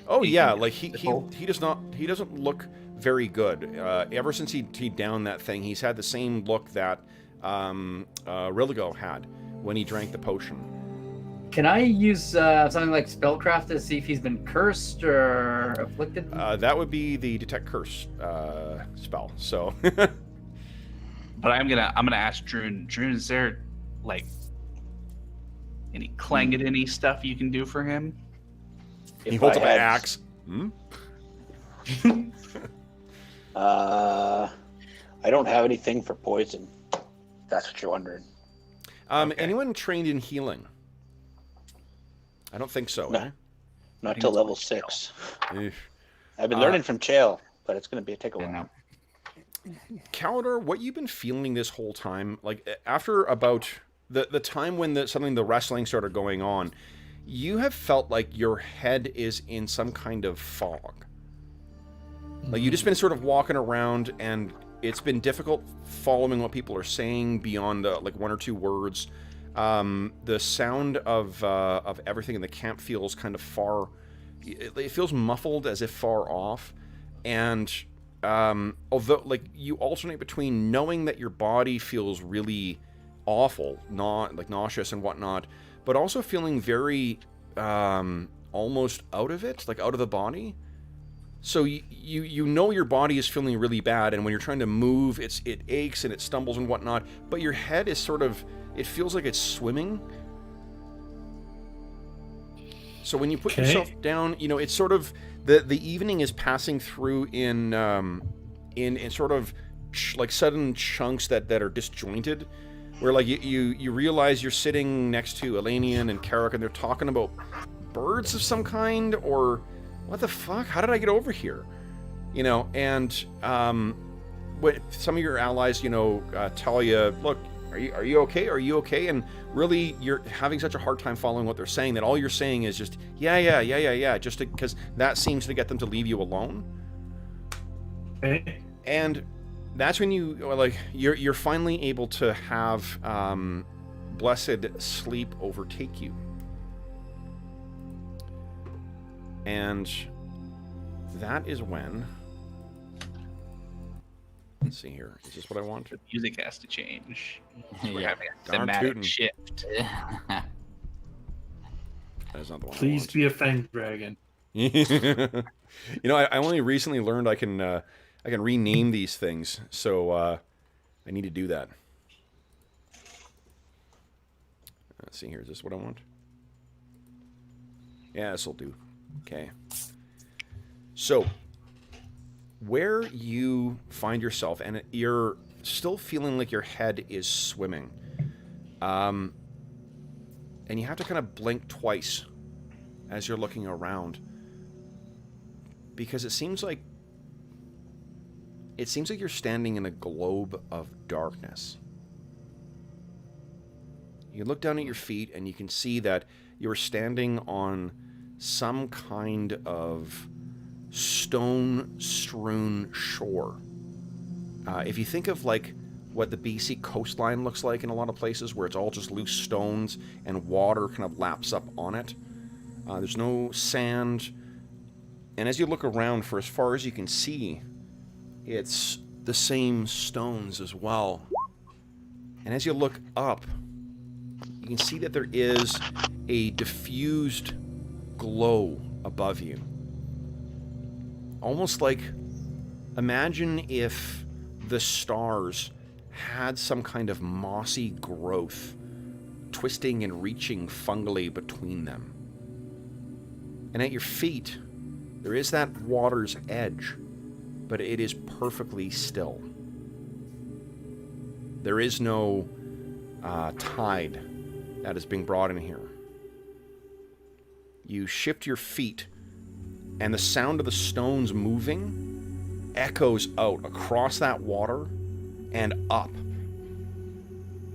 Oh, yeah, like, he doesn't look very good. Ever since he downed that thing, he's had the same look that Rilligo had when he drank the potion. Can I use something like spellcraft to see if he's been cursed or afflicted? That would be the detect curse spell. So, but I'm gonna ask Druin. Druin, is there like any Clangadin-y stuff you can do for him? He holds up an axe. I don't have anything for poison. That's what you're wondering. Okay. Anyone trained in healing? I don't think so. No. Not till level 6. Eh? I've been learning from Chael, but it's going to take a while. Calidor, what you've been feeling this whole time, like after about the time when the wrestling started going on, you have felt like your head is in some kind of fog. Like you've just been sort of walking around, and it's been difficult following what people are saying beyond like one or two words. The sound of everything in the camp feels kind of far. It feels muffled, as if far off, and although like you alternate between knowing that your body feels really awful, not like nauseous and whatnot, but also feeling very almost out of it, like out of the body. So you know your body is feeling really bad, and when you're trying to move, it aches and it stumbles and whatnot. But your head is sort of, it feels like it's swimming. So when you put yourself down, it's sort of the evening is passing through in sort of like sudden chunks that are disjointed, where like you realize you're sitting next to Elanion and Carrick, and they're talking about birds of some kind, or what the fuck? How did I get over here? And when some of your allies, tell you, look, are you okay? Are you okay? And really, you're having such a hard time following what they're saying that all you're saying is just, yeah, just because that seems to get them to leave you alone. Okay. And that's when you're finally able to have blessed sleep overtake you. And that is when... Let's see here. Is this what I want? The music has to change. We're Yeah. having a Darn thematic tootin'. shift. That is not the one Please be a fang dragon. I want. I only recently learned I can rename these things, so I need to do that. Let's see here. Is this what I want? Yeah, this will do. Okay. So, where you find yourself, and you're still feeling like your head is swimming, and you have to kind of blink twice as you're looking around, because it seems like it seems like you're standing in a globe of darkness. You look down at your feet and you can see that you're standing on some kind of stone-strewn shore. If you think of like what the BC coastline looks like in a lot of places, where it's all just loose stones and water kind of laps up on it. There's no sand. And as you look around, for as far as you can see, it's the same stones as well. And as you look up, you can see that there is a diffused glow above you. Almost like, imagine if the stars had some kind of mossy growth twisting and reaching fungally between them. And at your feet, there is that water's edge, but it is perfectly still. There is no tide that is being brought in here. You shift your feet, and the sound of the stones moving echoes out across that water and up.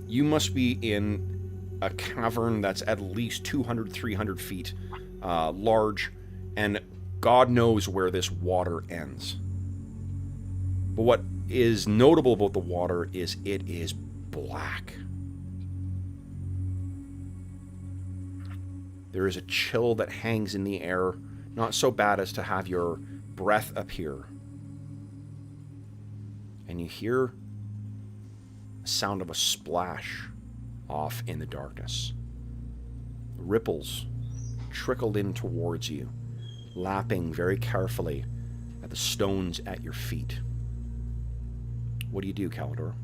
You must be in a cavern that's at least 200, 300 feet large, and God knows where this water ends. But what is notable about the water is it is black. There is a chill that hangs in the air, not so bad as to have your breath appear. And you hear the sound of a splash off in the darkness. Ripples trickled in towards you, lapping very carefully at the stones at your feet. What do you do, Calidor?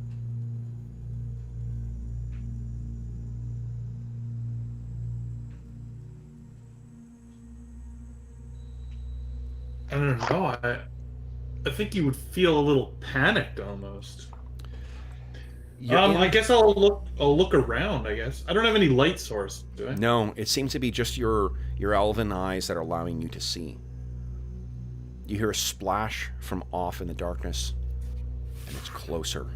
I don't know. I think you would feel a little panicked almost. I guess I'll look around. I guess I don't have any light source, do I? No, it seems to be just your elven eyes that are allowing you to see. You hear a splash from off in the darkness, and it's closer.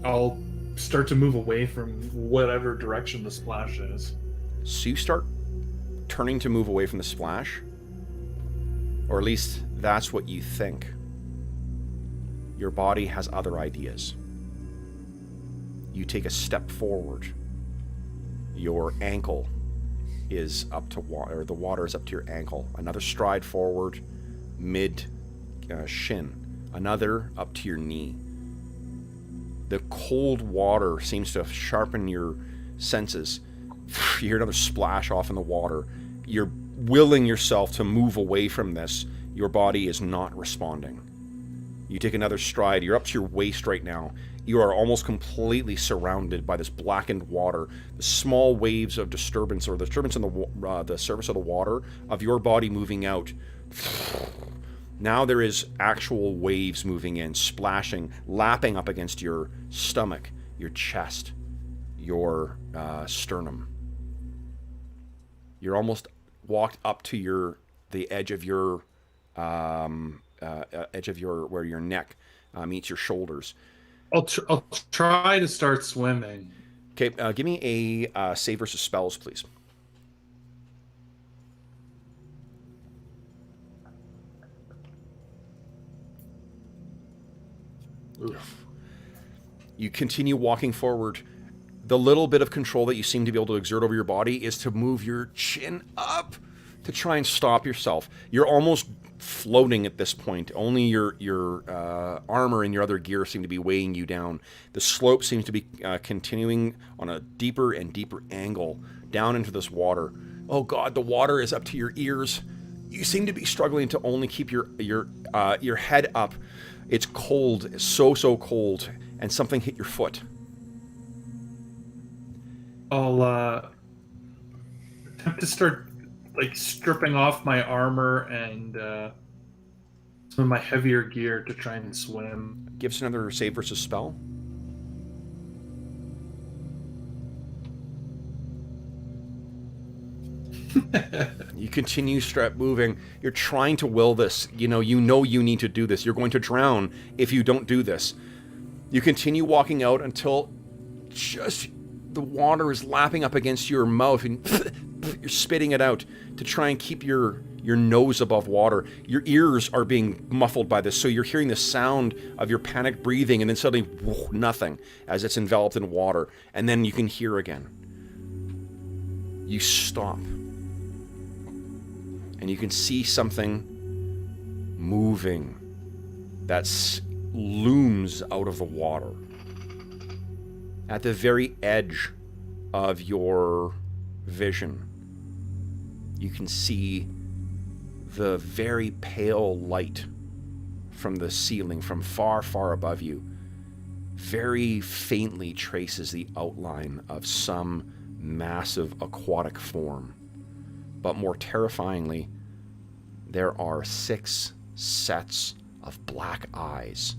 I'll start to move away from whatever direction the splash is. So you start turning to move away from the splash, or at least that's what you think. Your body has other ideas. You take a step forward. Your ankle is up to water, or the water is up to your ankle. Another stride forward, mid shin. Another up to your knee. The cold water seems to sharpen your senses. You hear another splash off in the water. You're willing yourself to move away from this. Your body is not responding. You take another stride. You're up to your waist right now. You are almost completely surrounded by this blackened water. The small waves of disturbance, or the disturbance in the surface of the water, of your body moving out. Now there is actual waves moving in, splashing, lapping up against your stomach, your chest, your sternum. You're almost walked up to the edge of your where your neck meets your shoulders. I'll try to start swimming. Okay, give me a save versus spells, please. Oof. You continue walking forward. The little bit of control that you seem to be able to exert over your body is to move your chin up to try and stop yourself. You're almost floating at this point. Only your armor and your other gear seem to be weighing you down. The slope seems to be continuing on a deeper and deeper angle down into this water. Oh God, the water is up to your ears. You seem to be struggling to only keep your head up. It's cold, so cold, and something hit your foot. I'll attempt to start stripping off my armor and some of my heavier gear to try and swim. Give us another save versus spell. You continue moving. You're trying to will this. You know you need to do this. You're going to drown if you don't do this. You continue walking out until just the water is lapping up against your mouth and you're spitting it out to try and keep your nose above water. Your ears are being muffled by this, so you're hearing the sound of your panicked breathing and then suddenly nothing as it's enveloped in water. And then you can hear again. You stop. And you can see something moving that looms out of the water. At the very edge of your vision, you can see the very pale light from the ceiling from far, far above you. Very faintly traces the outline of some massive aquatic form. But more terrifyingly, there are 6 sets of black eyes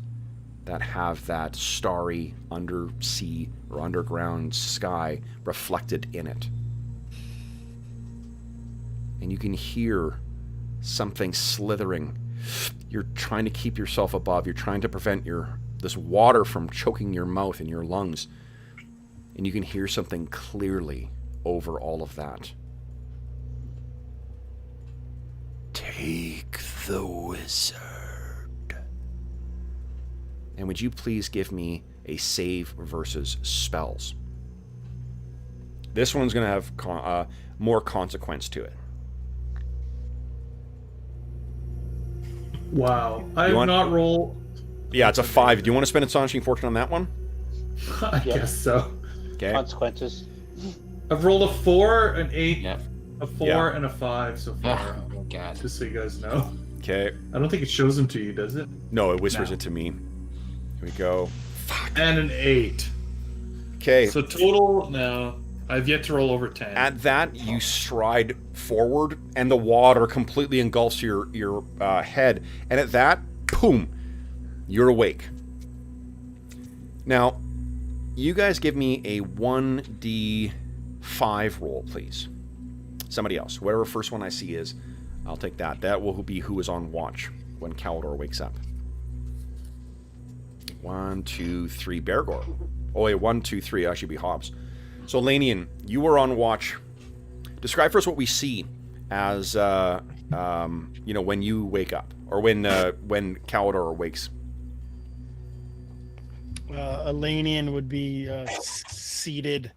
that have that starry undersea or underground sky reflected in it. And you can hear something slithering. You're trying to keep yourself above. You're trying to prevent this water from choking your mouth and your lungs. And you can hear something clearly over all of that. Take the wizard. And would you please give me a save versus spells? This one's going to have more consequence to it. Wow. I have not rolled... Yeah, it's a 5. Do you want to spend Astonishing Fortune on that one? I guess so. Okay. Consequences. I've rolled a 4, an 8, Yeah. a 4, and a 5 so far. Oh, God. Just so you guys know. Okay. I don't think it shows them to you, does it? No, it whispers it to me. Here we go. And an 8. Okay. So total now, I've yet to roll over 10. At that, you stride forward, and the water completely engulfs your head. And at that, boom, you're awake. Now, you guys give me a 1d5 roll, please. Somebody else. Whatever first one I see is, I'll take that. That will be who is on watch when Caldor wakes up. 1, 2, 3, Bergour. Oh, wait, 1, 2, 3, actually be Hobbs. So, Elanion, you were on watch. Describe for us what we see as, when you wake up, or when Caldor wakes. Elanion would be seated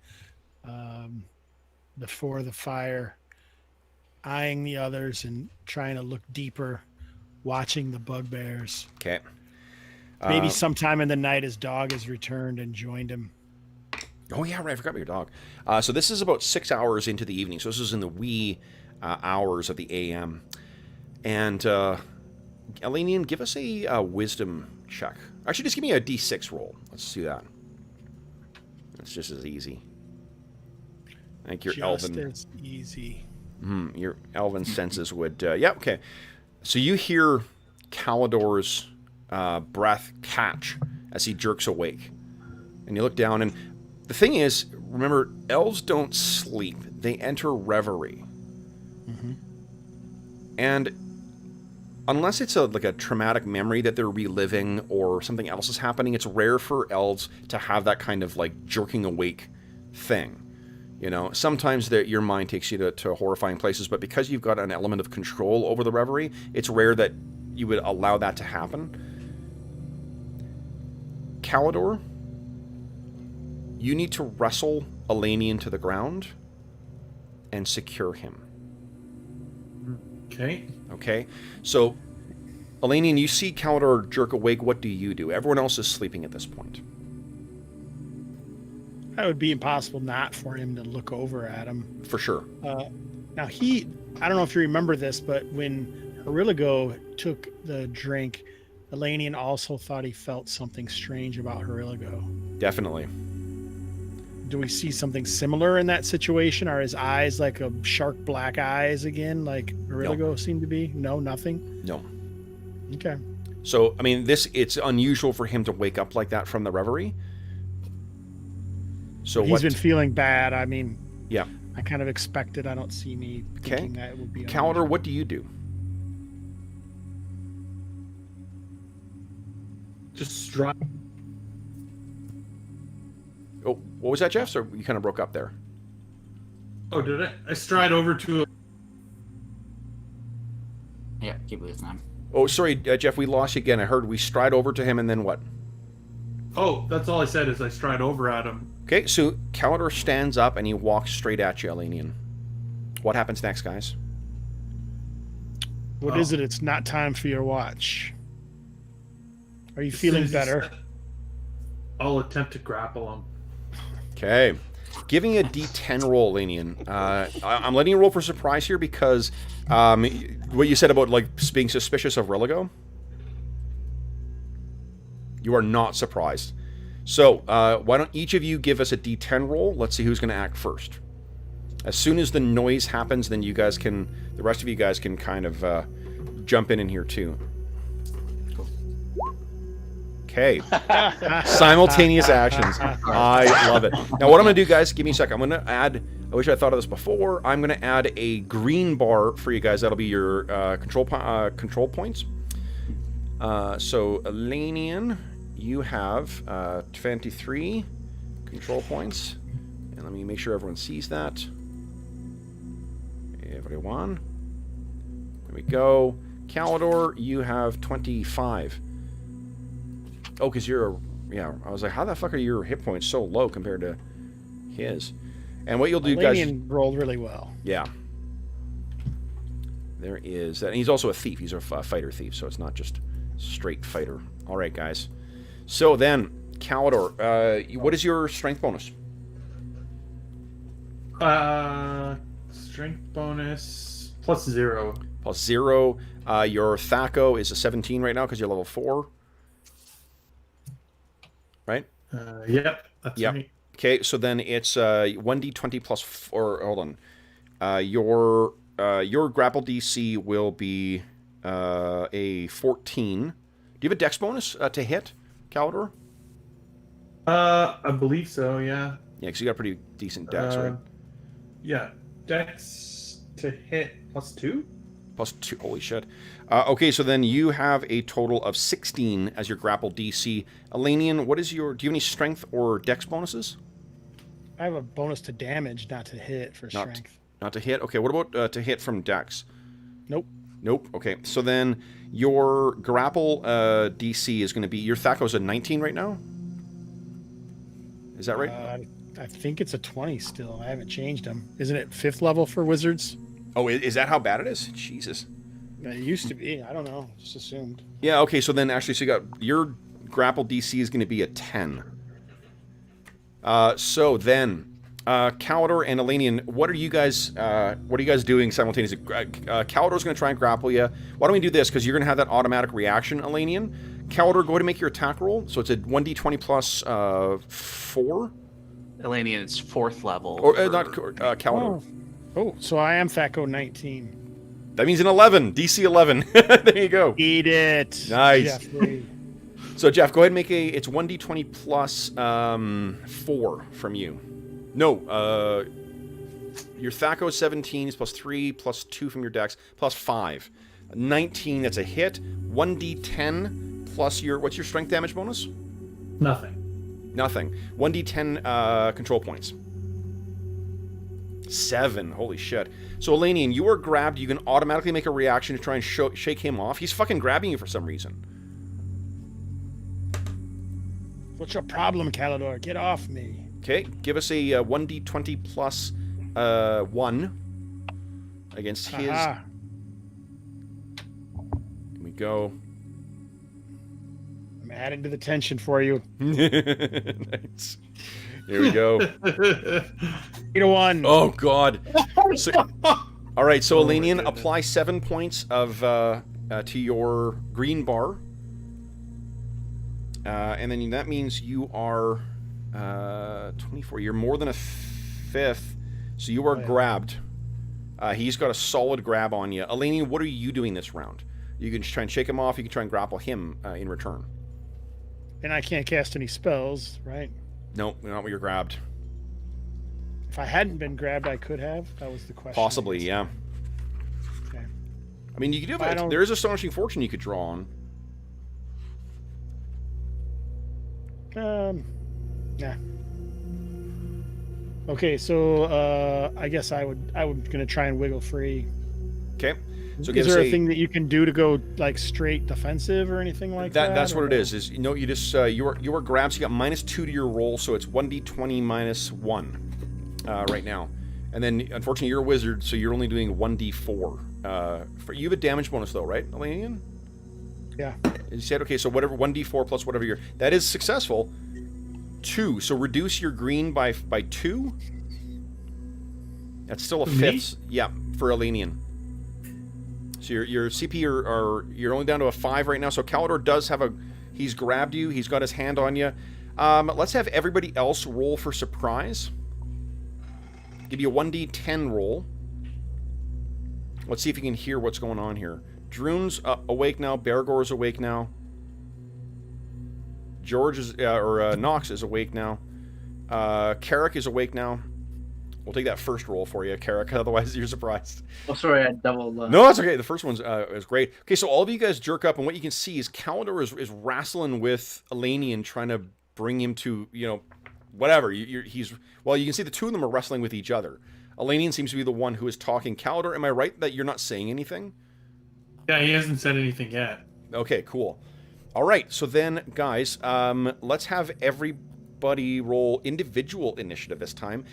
before the fire, eyeing the others and trying to look deeper, watching the bugbears. Okay. Maybe sometime in the night his dog has returned and joined him. Oh, yeah, right. I forgot about your dog. So this is about 6 hours into the evening. So this is in the wee hours of the AM. And Elanion, give us a wisdom check. Actually, just give me a d6 roll. Let's do that. It's just as easy. I think your elven... Just as easy. Your elven senses would... yeah, okay. So you hear Caldor's breath catch as he jerks awake. And you look down, and the thing is, remember, elves don't sleep. They enter reverie. Mm-hmm. And unless it's a traumatic memory that they're reliving or something else is happening, it's rare for elves to have that kind of jerking awake thing. You know, sometimes your mind takes you to horrifying places, but because you've got an element of control over the reverie, it's rare that you would allow that to happen. Caldor, you need to wrestle Elanion to the ground and secure him. Okay. Okay? So, Elanion, you see Caldor jerk awake. What do you do? Everyone else is sleeping at this point. It would be impossible not for him to look over at him. For sure. Now I don't know if you remember this, but when Herilago took the drink, Elanion also thought he felt something strange about Herilago. Definitely. Do we see something similar in that situation? Are his eyes like a shark black eyes again, like Herilago seemed to be? No, nothing? No. Okay. So, I mean, it's unusual for him to wake up like that from the reverie. So he's been feeling bad. I mean, yeah. I kind of expected. I don't see me thinking that it would be. Calendar, what do you do? Just stride. Oh, what was that, Jeff? So you kind of broke up there. Oh, did I? I stride over to. Yeah, keep it this time. Oh, sorry, Jeff, we lost you again. I heard we stride over to him and then what? Oh, that's all I said is I stride over at him. Okay, so Calendar stands up and he walks straight at you, Elanion. What happens next, guys? What is it? It's not time for your watch. Are you feeling better? I'll attempt to grapple him. Okay. Giving a D10 roll, Elanion. I'm letting you roll for surprise here because what you said about like being suspicious of Religo, you are not surprised. So why don't each of you give us a D10 roll? Let's see who's going to act first. As soon as the noise happens, then you guys can, the rest of you guys can kind of jump in here too. Okay. Simultaneous actions. I love it. Now what I'm going to do, guys, give me a sec. I'm going to add, I wish I thought of this before, I'm going to add a green bar for you guys. That'll be your control points. So Elanion, you have 23 control points. And let me make sure everyone sees that. Everyone. There we go. Calidor, you have 25. Oh, because you're... Yeah, I was like, how the fuck are your hit points so low compared to his? And what you'll do, guys... Elanion rolled really well. Yeah. There is... And he's also a thief. He's a fighter thief, so it's not just straight fighter. All right, guys. So then, Calidor, what is your strength bonus? Strength bonus +0. +0. Your Thaco is a 17 right now because you're level 4. Right? Yep, that's right. Okay, so then it's 1d20 plus 4. Hold on. Your grapple DC will be a 14. Do you have a dex bonus to hit, Calidor? I believe so, yeah. Yeah, because you got a pretty decent dex, right? Yeah, dex to hit +2? +2, holy shit. Okay, so then you have a total of 16 as your grapple DC. Elanion, what is your... Do you have any strength or dex bonuses? I have a bonus to damage, not to hit for strength. Not to hit? Okay, what about to hit from dex? Nope. Nope. Okay, so then your grapple DC is going to be... Your Thaco's a 19 right now? Is that right? I think it's a 20 still. I haven't changed them. Isn't it 5th level for wizards? Oh, is that how bad it is? Jesus. It used to be. I don't know. Just assumed. Yeah, okay, so then actually, so you got... Your grapple DC is going to be a 10. So then, Calidor and Elanion, what are you guys doing simultaneously? Calidor's going to try and grapple you. Why don't we do this? Because you're going to have that automatic reaction, Elanion. Calidor, go ahead and make your attack roll. So it's a 1d20 plus 4. Elanion, it's 4th level. Or not Calidor. Oh, so I am Thaco 19. That means an 11. DC 11. There you go. Eat it. Nice. Jeffrey. So, Jeff, go ahead and make it's 1d20 plus 4 from you. No, your Thaco is 17 is plus 3, plus 2 from your dex, plus 5. 19, that's a hit. 1d10 plus your... What's your strength damage bonus? Nothing. Nothing. 1d10 control points. 7. Holy shit. So, Elanion, you are grabbed. You can automatically make a reaction to try and shake him off. He's fucking grabbing you for some reason. What's your problem, Calidor? Get off me. Okay, give us a 1d20 plus 1 against his. Here we go. I'm adding to the tension for you. Nice. Here we go. 3-1. Oh, God. So, all right, so Elanion, apply 7 points of to your green bar. And then that means you are 24. You're more than a 5th, so you are grabbed. He's got a solid grab on you. Elanion, what are you doing this round? You can try and shake him off. You can try and grapple him in return. And I can't cast any spells, right? No, not when you're grabbed. if I hadn't been grabbed, I could have. That was the question. Possibly, yeah. Okay. I mean, you could do I it. don't- There is Astonishing Fortune you could draw on. Nah. Okay, so I guess I'm gonna try and wiggle free. Okay. So Is give us there a thing that you can do to go like straight defensive or anything like that? That's what or it is. Is you know you just your grabs. You got -2 to your roll, so it's 1d20 minus 1 right now. And then unfortunately you're a wizard, so you're only doing 1d4. You have a damage bonus though, right, Elanion? Yeah. You said okay, so whatever 1d4 plus whatever that is successful. 2. So reduce your green by 2. That's still a For fifth. Yeah, for Elanion. So your CP you're only down to a 5 right now. So Calidor does have he's grabbed you. He's got his hand on you. Let's have everybody else roll for surprise. Give you a 1d10 roll. Let's see if you can hear what's going on here. Druin's awake now. Bergour is awake now. George is Knox is awake now. Carrick is awake now. We'll take that first roll for you, Carrick. Otherwise, you're surprised. Oh, sorry, I double. No, that's okay. The first one's is great. Okay, so all of you guys jerk up, and what you can see is Calidor is wrestling with Elanion, trying to bring him to whatever. You can see the two of them are wrestling with each other. Elanion seems to be the one who is talking. Calidor, am I right that you're not saying anything? Yeah, he hasn't said anything yet. Okay, cool. All right, so then, guys, let's have everybody roll individual initiative this time.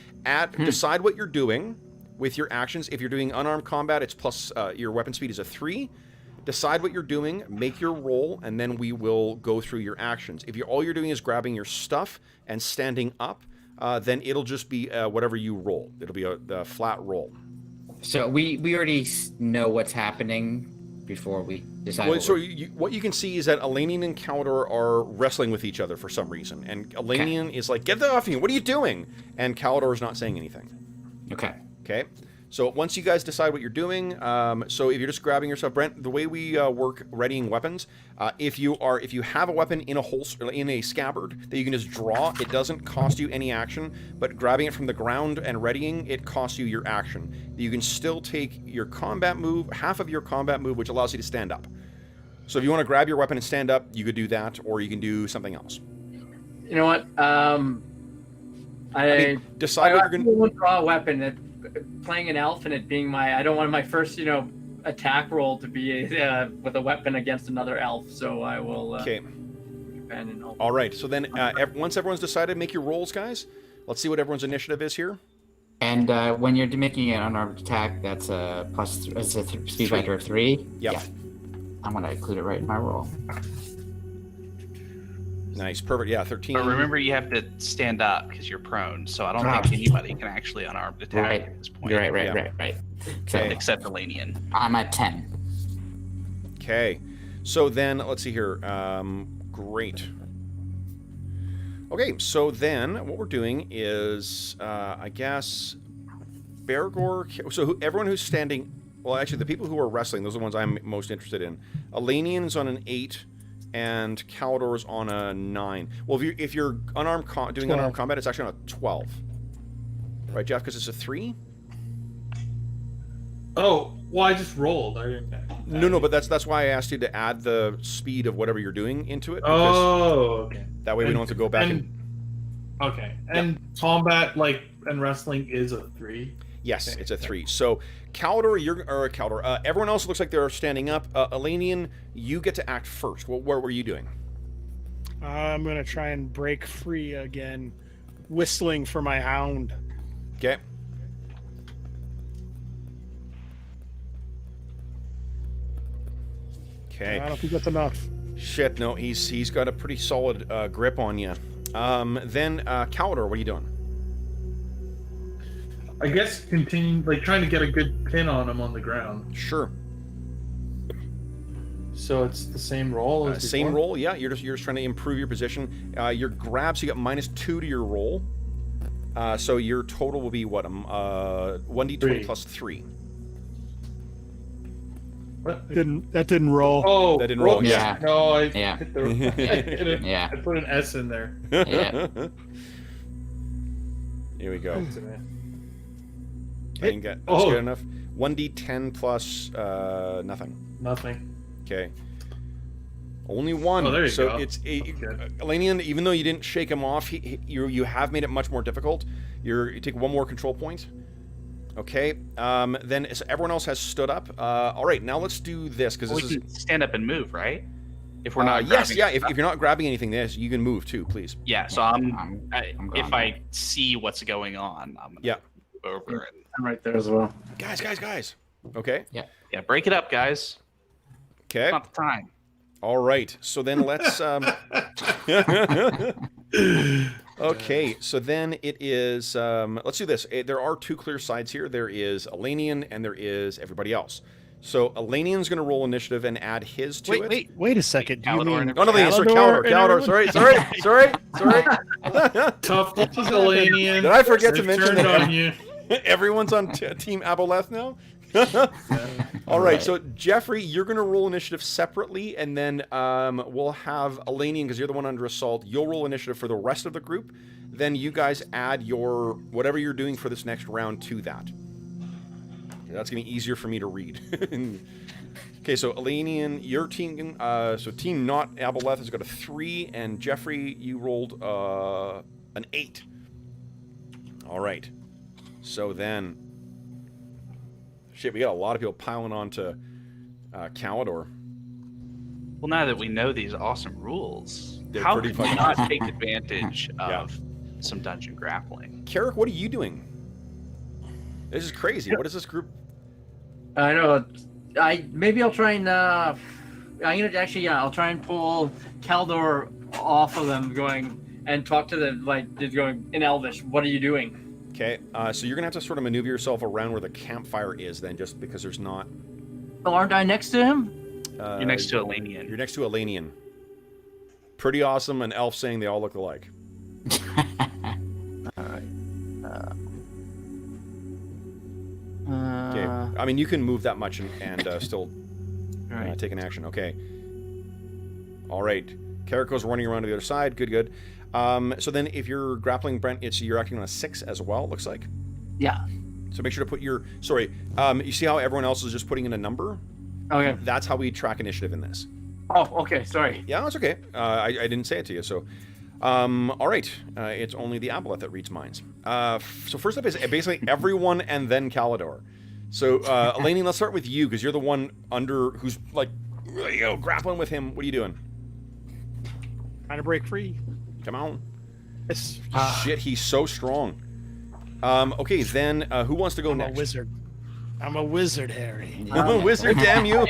Decide what you're doing with your actions. If you're doing unarmed combat, it's plus your weapon speed is a 3. Decide what you're doing, make your roll, and then we will go through your actions. If all you're doing is grabbing your stuff and standing up, then it'll just be whatever you roll. It'll be a flat roll. So we already know what's happening before we decide. Well, so what you can see is that Elanion and Calidor are wrestling with each other for some reason, and Elanion is like, "Get that off me! What are you doing?" And Calidor is not saying anything. Okay. Okay. So once you guys decide what you're doing, so if you're just grabbing yourself, Brent, the way we work readying weapons, if you have a weapon in a holster, in a scabbard that you can just draw, it doesn't cost you any action. But grabbing it from the ground and readying, it costs you your action. You can still take your combat move, half of your combat move, which allows you to stand up. So if you want to grab your weapon and stand up, you could do that, or you can do something else. You know what? I mean, decide what you're going to draw a weapon. Playing an elf and it being I don't want my first, attack roll to be with a weapon against another elf. So I will. Okay. And all right. So then, once everyone's decided, make your rolls, guys. Let's see what everyone's initiative is here. And when you're making an unarmed attack, that's a plus. It's a speed factor of 3. Yep. Yeah. I'm gonna include it right in my roll. Nice, perfect. Yeah, 13. But remember, you have to stand up because you're prone. So I don't think anybody can actually unarmed attack at this point. You're right. Okay. Except Elanion. I'm at 10. Okay. So then, let's see here. Great. Okay, so then what we're doing is, I guess, Bergour. So everyone who's standing, well, actually, the people who are wrestling, those are the ones I'm most interested in. Elanion's on an 8. And Calidor's on a 9. Well, if you're unarmed doing unarmed combat, it's actually on a 12. Right, Jeff? Because it's a 3? Oh, well, I just rolled. I didn't. No, but that's why I asked you to add the speed of whatever you're doing into it. Oh, okay. That way we don't have to go back Okay. And combat, and wrestling is a 3? Yes, okay. It's a 3. So, Calidor, everyone else looks like they're standing up. Elanion, you get to act first. What were you doing? I'm going to try and break free again, whistling for my hound. Okay. Okay. I don't think that's enough. Shit, no, he's got a pretty solid grip on you. Then, Calidor, what are you doing? I guess continue, trying to get a good pin on him on the ground. Sure. So it's the same roll as same before? roll, yeah. You're just trying to improve your position. Your grab, so you got -2 to your roll. So your total will be what? 1d20 plus 3. What? That didn't roll. Oh, that didn't roll. Yeah. No, I Yeah. hit the. Yeah. I put an S in there. Yeah. Here we go. think that's good enough. 1d10 plus nothing. Nothing. Okay. Only one. Oh, there you so go. it's Okay. Elanion, even though you didn't shake him off, you have made it much more difficult. You take one more control point. Okay. Then so everyone else has stood up. All right. Now let's do this because We this is. can stand up and move, right? If we're not. Yes. grabbing Yeah. stuff. If you're not grabbing anything, you can move too, please. Yeah. So if I see what's going on, I'm gonna move over and I'm right there as well. Guys. Okay. yeah, break it up, guys. Okay. It's not the time. All right. So then let's. Okay. So then it is. Let's do this. There are two clear sides here. There is Elanion and there is everybody else. So Elanion's going to roll initiative and add his to it. Wait a second. Do you Calidor mean and Oh no, Calidor Calidor. and Sorry. Tough Elanion. Did I forget to They've mention turned that on you. everyone's on Team Aboleth now? All right, so Jeffrey, you're going to roll initiative separately, and then we'll have Elanion, because you're the one under assault. You'll roll initiative for the rest of the group. Then you guys add your whatever you're doing for this next round to that. That's going to be easier for me to read. Okay, so Elanion, your team, so team not Aboleth has got a 3, and Jeffrey, you rolled an 8. All right. So then, shit, we got a lot of people piling on to Calidor. Well, now that we know these awesome rules, They're how pretty can we fucking not awesome. take advantage of some dungeon grappling? Carrick, what are you doing? This is crazy. What is this group? I know. Maybe I'll try and I'm gonna actually I'll try and pull Caldor off of them, going and talk to them just going in Elvish. What are you doing? Okay, so you're gonna have to sort of maneuver yourself around where the campfire is, then, just because there's not. Oh, aren't I next to him? You're next to Elanion. You're next to Elanion. Pretty awesome. An elf saying they all look alike. Okay. I mean, you can move that much and still take an action. Okay. All right. Carrico's running around to the other side. Good. So then, if you're grappling Brent, you're acting on a 6 as well. It looks like. Yeah. So make sure to put your. Sorry. You see how everyone else is just putting in a number? Okay. That's how we track initiative in this. Oh, okay. Sorry. Yeah, that's okay. I didn't say it to you, so. All right. It's only the Aboleth that reads minds. So first up is basically everyone and then Calidor. So, Elanion, let's start with you, because you're the one who's like, grappling with him. What are you doing? Trying to break free. Come on. Yes. Shit, he's so strong. Okay, then who wants to go I'm next? a wizard. I'm a wizard, Harry. I'm a wizard, damn you.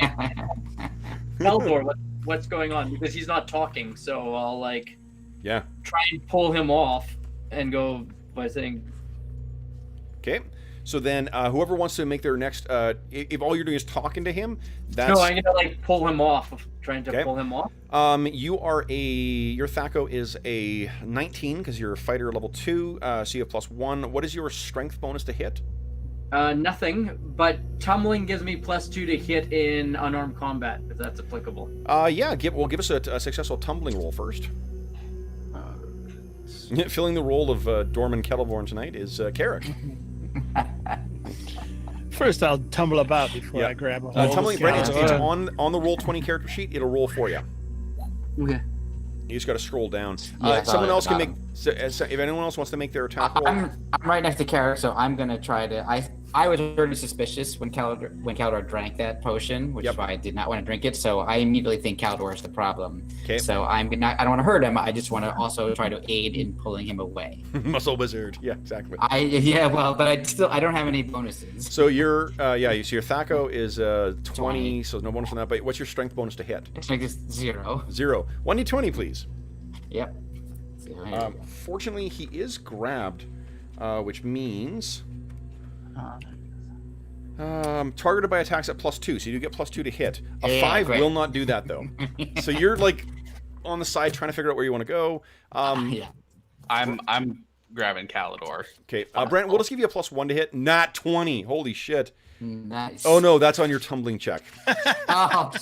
Caldor, what's going on? Because he's not talking, so I'll try and pull him off and go by saying. Okay. So then, whoever wants to make their next, if all you're doing is talking to him, that's. No, I'm gonna pull him off. Trying to pull him off. Your Thaco is a 19 because you're a fighter level 2, so you have +1. What is your strength bonus to hit? Nothing, but tumbling gives me +2 to hit in unarmed combat, if that's applicable. Yeah. Give us a successful tumbling roll first. Filling the role of Dorman Kettleborn tonight is Carrick. First, I'll tumble about before I grab a hold. Tumbling, Brent, it's on the Roll20 character sheet. It'll roll for you. Okay. You just got to scroll down. Yeah, someone else can make. bottom. If anyone else wants to make their attack roll, I'm right next to Carrick, so I'm gonna try to. I was already suspicious when Caldor drank that potion, which is why I did not want to drink it. So I immediately think Caldor is the problem. Okay. So I don't want to hurt him. I just want to also try to aid in pulling him away. muscle wizard. Yeah, exactly. But I don't have any bonuses. So your you see your Thaco is 20, so no bonus on that. But what's your strength bonus to hit? Strength is 0. 0. 1d20, please. Yep. Fortunately, he is grabbed, which means targeted by attacks at +2, so you do get +2 to hit. A 5 great. will not do that though. So you're like on the side trying to figure out where you want to go. I'm grabbing Calidor. Okay, Brent, we'll just give you a +1 to hit. Nat 20. Holy shit. Nice. Oh no, that's on your tumbling check. Oh,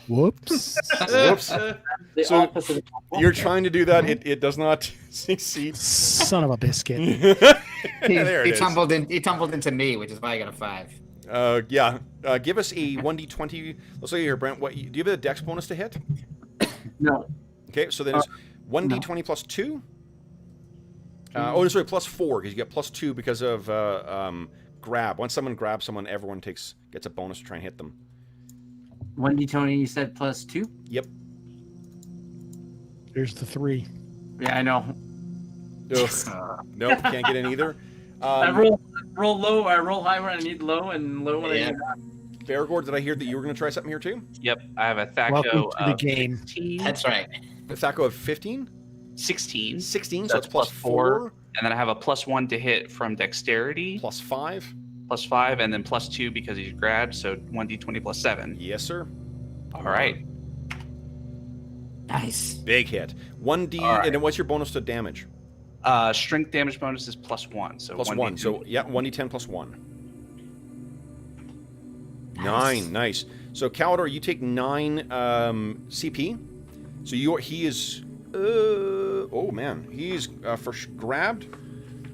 Whoops. Whoops. The So, opposite. You're trying to do that. It does not succeed. Son of a biscuit. There it he is. tumbled into me, which is why I got a 5. Yeah. Give us a 1d20. Let's say here, Brent. What do you have a dex bonus to hit? No. Okay, so then it's 1d20 plus 2. Oh, sorry, +4 because you get +2 because of grab. Once someone grabs someone, everyone gets a bonus to try and hit them. 1d20, you said +2? Yep. Here's the 3. Yeah, I know. Ugh. Nope, can't get in either. I roll low, I roll high when I need low, and low when I need high. Bergour, did I hear that you were going to try something here too? Yep, I have a Thaco Welcome to the of game. 15, That's right. A Thaco of 15? 16, 16, so That's it's +4, and then I have a +1 to hit from dexterity, +5. +5, and then +2 because he's grabbed, so 1d20 +7. Yes, sir. All right. Nice. Big hit. 1d, All right. and then what's your bonus to damage? Strength damage bonus is +1, so +1. So yeah, 1d10 +1. 9, nice. So Calidor, you take 9 CP. So he is. Oh man, he's grabbed,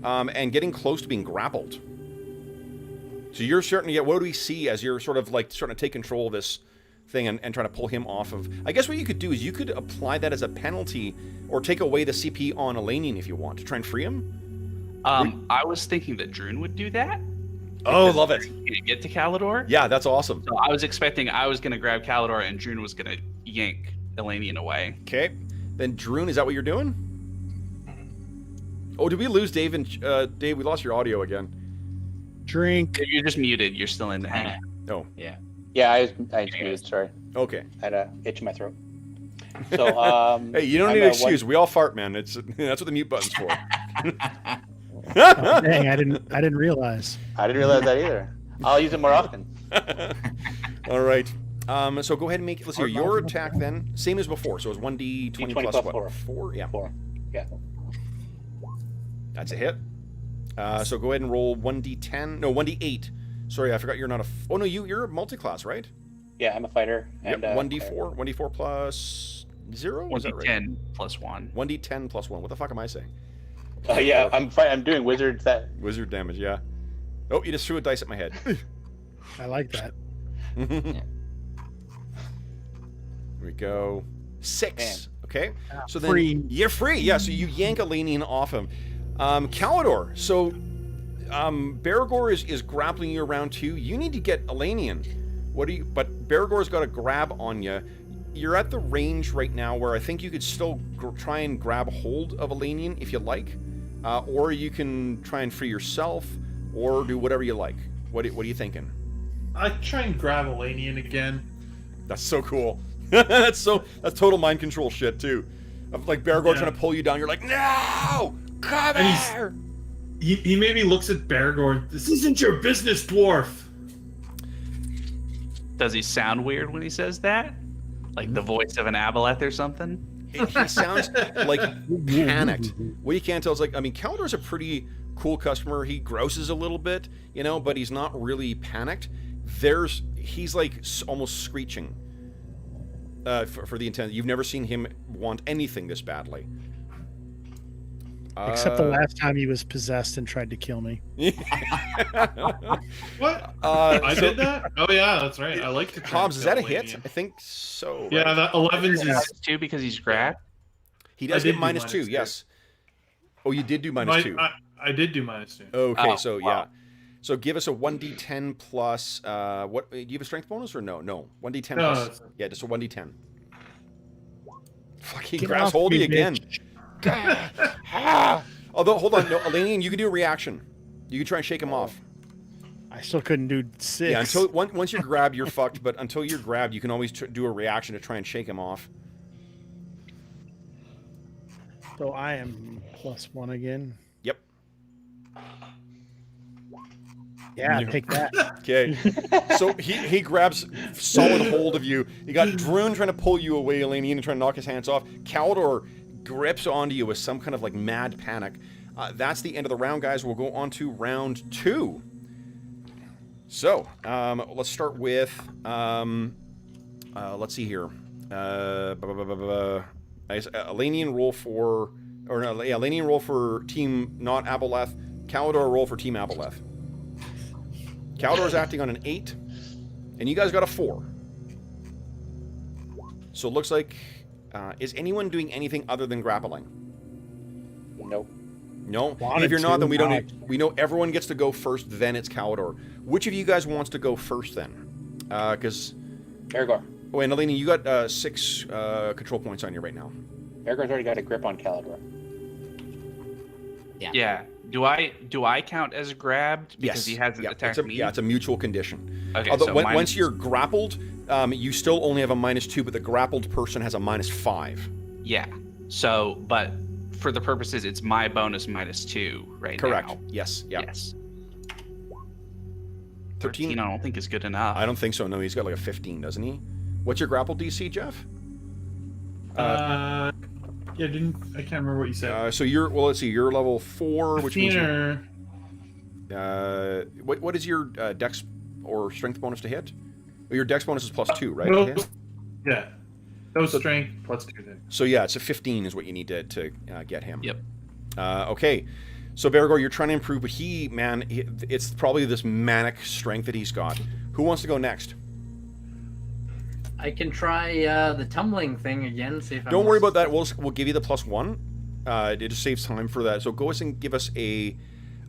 and getting close to being grappled. So you're starting to get. What do we see as you're sort of like starting to take control of this thing and trying to pull him off of? I guess what you could do is you could apply that as a penalty or take away the CP on Elanion if you want to try and free him. I was thinking that Druin would do that. Oh, love it. To get to Calidor. Yeah, that's awesome. So I was expecting I was going to grab Calidor and Druin was going to yank Elanion away. Okay, then Druin, is that what you're doing? Oh, did we lose Dave? And Dave, we lost your audio again. Drink. You're just muted. You're still in the hang. Oh, Yeah. Yeah, I was muted. Sorry, okay. I had a itch in my throat. So, Hey, you don't I'm need an at excuse. We all fart, man. It's that's what the mute button's for. Oh, dang, I didn't realize. I didn't realize that either. I'll use it more often. All right. So go ahead and make. Let's hear your attack then. Same as before. So it's 1d20 D20 plus plus what? 4. 4. Yeah. 4. Yeah. That's a hit. So go ahead and roll 1d10. No, 1d8. Sorry, I forgot you're not a. Oh no, you're a multi-class, right? Yeah, I'm a fighter. Yep. And, 1d4. 1d4 plus 0. Is that right? 1d10 plus 1. 1d10 plus 1. What the fuck am I saying? yeah, I'm doing wizard that. Wizard damage. Yeah. Oh, you just threw a dice at my head. I like that. Here we go. 6. Man. Okay. So then Free. you're free. Yeah. So you yank Elanion off him. Calidor. So Bergour is grappling you around too. You need to get Elanion. But Bergour's got a grab on you. You're at the range right now where I think you could still try and grab hold of Elanion if you like, or you can try and free yourself, or do whatever you like. What are you thinking? I try and grab Elanion again. That's so cool. that's total mind control shit too. Of like Bergour trying to pull you down. You're like, no, come And here. He maybe looks at Bergour. This isn't your business, dwarf. Does he sound weird when he says that? Like the voice of an aboleth or something? He sounds like panicked. What you can't tell is like, I mean, Calidor's a pretty cool customer. He grouses a little bit, but he's not really panicked. He's like almost screeching for the intent. You've never seen him want anything this badly. Except the last time he was possessed and tried to kill me. What? I did that? Oh yeah, that's right. I like to. Hobbs, is that a hit? I think so. Yeah, that 11's is. 2 because he's grabbed. He does I did get do minus 2, -2. yes. Oh, you did do minus 2. I did do -2. Okay, Oh, so wow. yeah. So give us a 1d10 plus, what, do you have a strength bonus or no? No, 1d10 No, plus, it's- yeah, just a 1d10. Fuck, he Get grabs off hold of me, you again. bitch. Although, hold on, no, Elanion, you can do a reaction. You can try and shake him off. I still couldn't do 6. Yeah, until once you're grabbed, you're fucked, but until you're grabbed, you can always do a reaction to try and shake him off. So I am +1 again. Yep. Yeah, take that. Okay. So he grabs solid hold of you. You got Druin trying to pull you away, Elanion, and trying to knock his hands off. Calidor grips onto you with some kind of like mad panic. That's the end of the round, guys. We'll go on to round 2. So, let's start with, let's see here. Elanion roll for, Elanion roll for team not Aboleth. Calidor roll for team Aboleth. Calidor is acting on an 8, and you guys got a 4. So it looks like, is anyone doing anything other than grappling? Nope. No? Wanted If you're not, to, then we don't. not. We know everyone gets to go first, then it's Calidor. Which of you guys wants to go first then? Because... Bergour. Oh, and Elena, you got 6 control points on you right now. Bergour's already got a grip on Calidor. Yeah. Do I count as grabbed because he hasn't attacked me? Yeah, it's a mutual condition. Okay, Although so once you're grappled, you still only have a -2, but the grappled person has a -5. Yeah. So, but for the purposes, it's my bonus -2 right Correct. now. Yes. Yeah. Yes. 13. I don't think is good enough. I don't think so. No, he's got like a 15, doesn't he? What's your grapple DC, Jeff? Yeah, I can't remember what you said. So you're let's see, you're level 4, which means Or- what is your dex or strength bonus to hit? Well, your dex bonus is +2, right? No, to hit? yeah. No strength +2 then. So yeah, it's a 15 is what you need to get him. Yep. Okay. So Bergour, you're trying to improve, but it's probably this manic strength that he's got. Who wants to go next? I can try the tumbling thing again. See if Don't worry about that. We'll give you the +1. It just saves time for that. So go ahead and give us a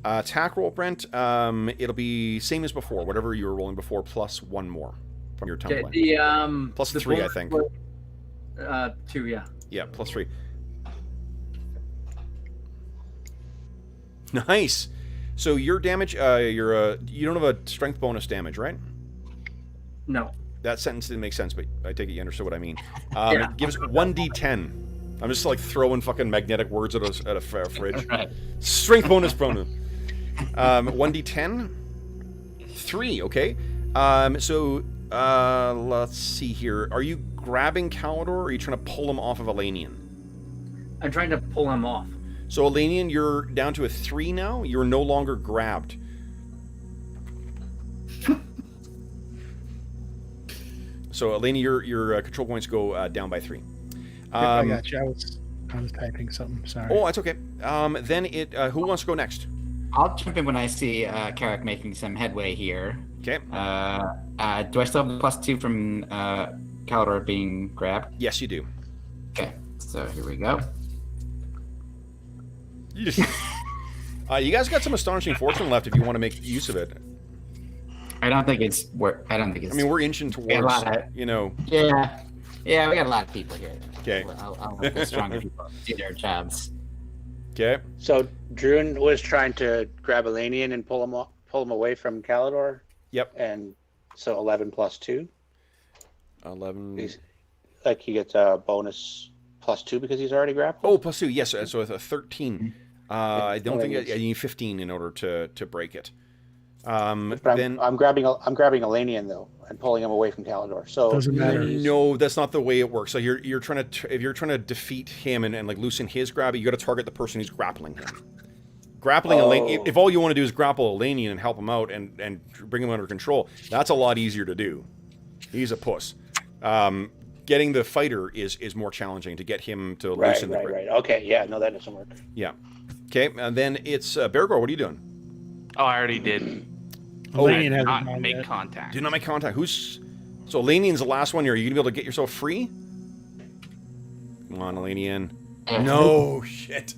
attack roll, Brent. It'll be same as before. Whatever you were rolling before, +1 more from your tumbling. The +3, I think. 2, yeah. Yeah, +3. Nice. So your damage, you don't have a strength bonus damage, right? No. That sentence didn't make sense, but I take it you understood what I mean. Yeah. It gives 1d10. I'm just like throwing fucking magnetic words at a fridge. Right. Strength bonus. 1d10. 3, okay. So let's see here. Are you grabbing Calidor, or are you trying to pull him off of Elanion? I'm trying to pull him off. So Elanion, you're down to a 3 now. You're no longer grabbed. So Elanion, your control points go down by 3. I got you. I was typing something. Sorry. Oh, that's okay. Then who wants to go next? I'll jump in when I see Carrick making some headway here. Okay. Do I still have the +2 from Calidor being grabbed? Yes, you do. Okay, so here we go. You guys got some astonishing fortune left if you want to make use of it. I don't think it's. I mean, we're inching towards, Yeah, we got a lot of people here. Okay. I'll let the stronger people do their jobs. Okay. So Druin was trying to grab Elanion and pull him away from Calidor. Yep. And so 11 +2. 11. He gets a bonus +2 because he's already grappled. Oh, +2. Yes. So it's a 13. I don't think you need 15 in order to break it. But then I'm grabbing Elanion though and pulling him away from Calidor. So Doesn't matter. no, that's not the way it works. So you're trying to if you're trying to defeat him and like loosen his grab, you got to target the person who's grappling him. Grappling Elanion. If all you want to do is grapple Elanion and help him out and bring him under control, that's a lot easier to do. He's a puss. Getting the fighter is more challenging to get him to loosen the grip. Right. Okay, yeah, no, that doesn't work. Yeah. Okay, and then it's Bergour. What are you doing? Oh, I already did. Elanion hasn't Not gone make yet. contact. Do not make contact. So Elanion's the last one here. Are you gonna be able to get yourself free? Come on, Elanion. No shit.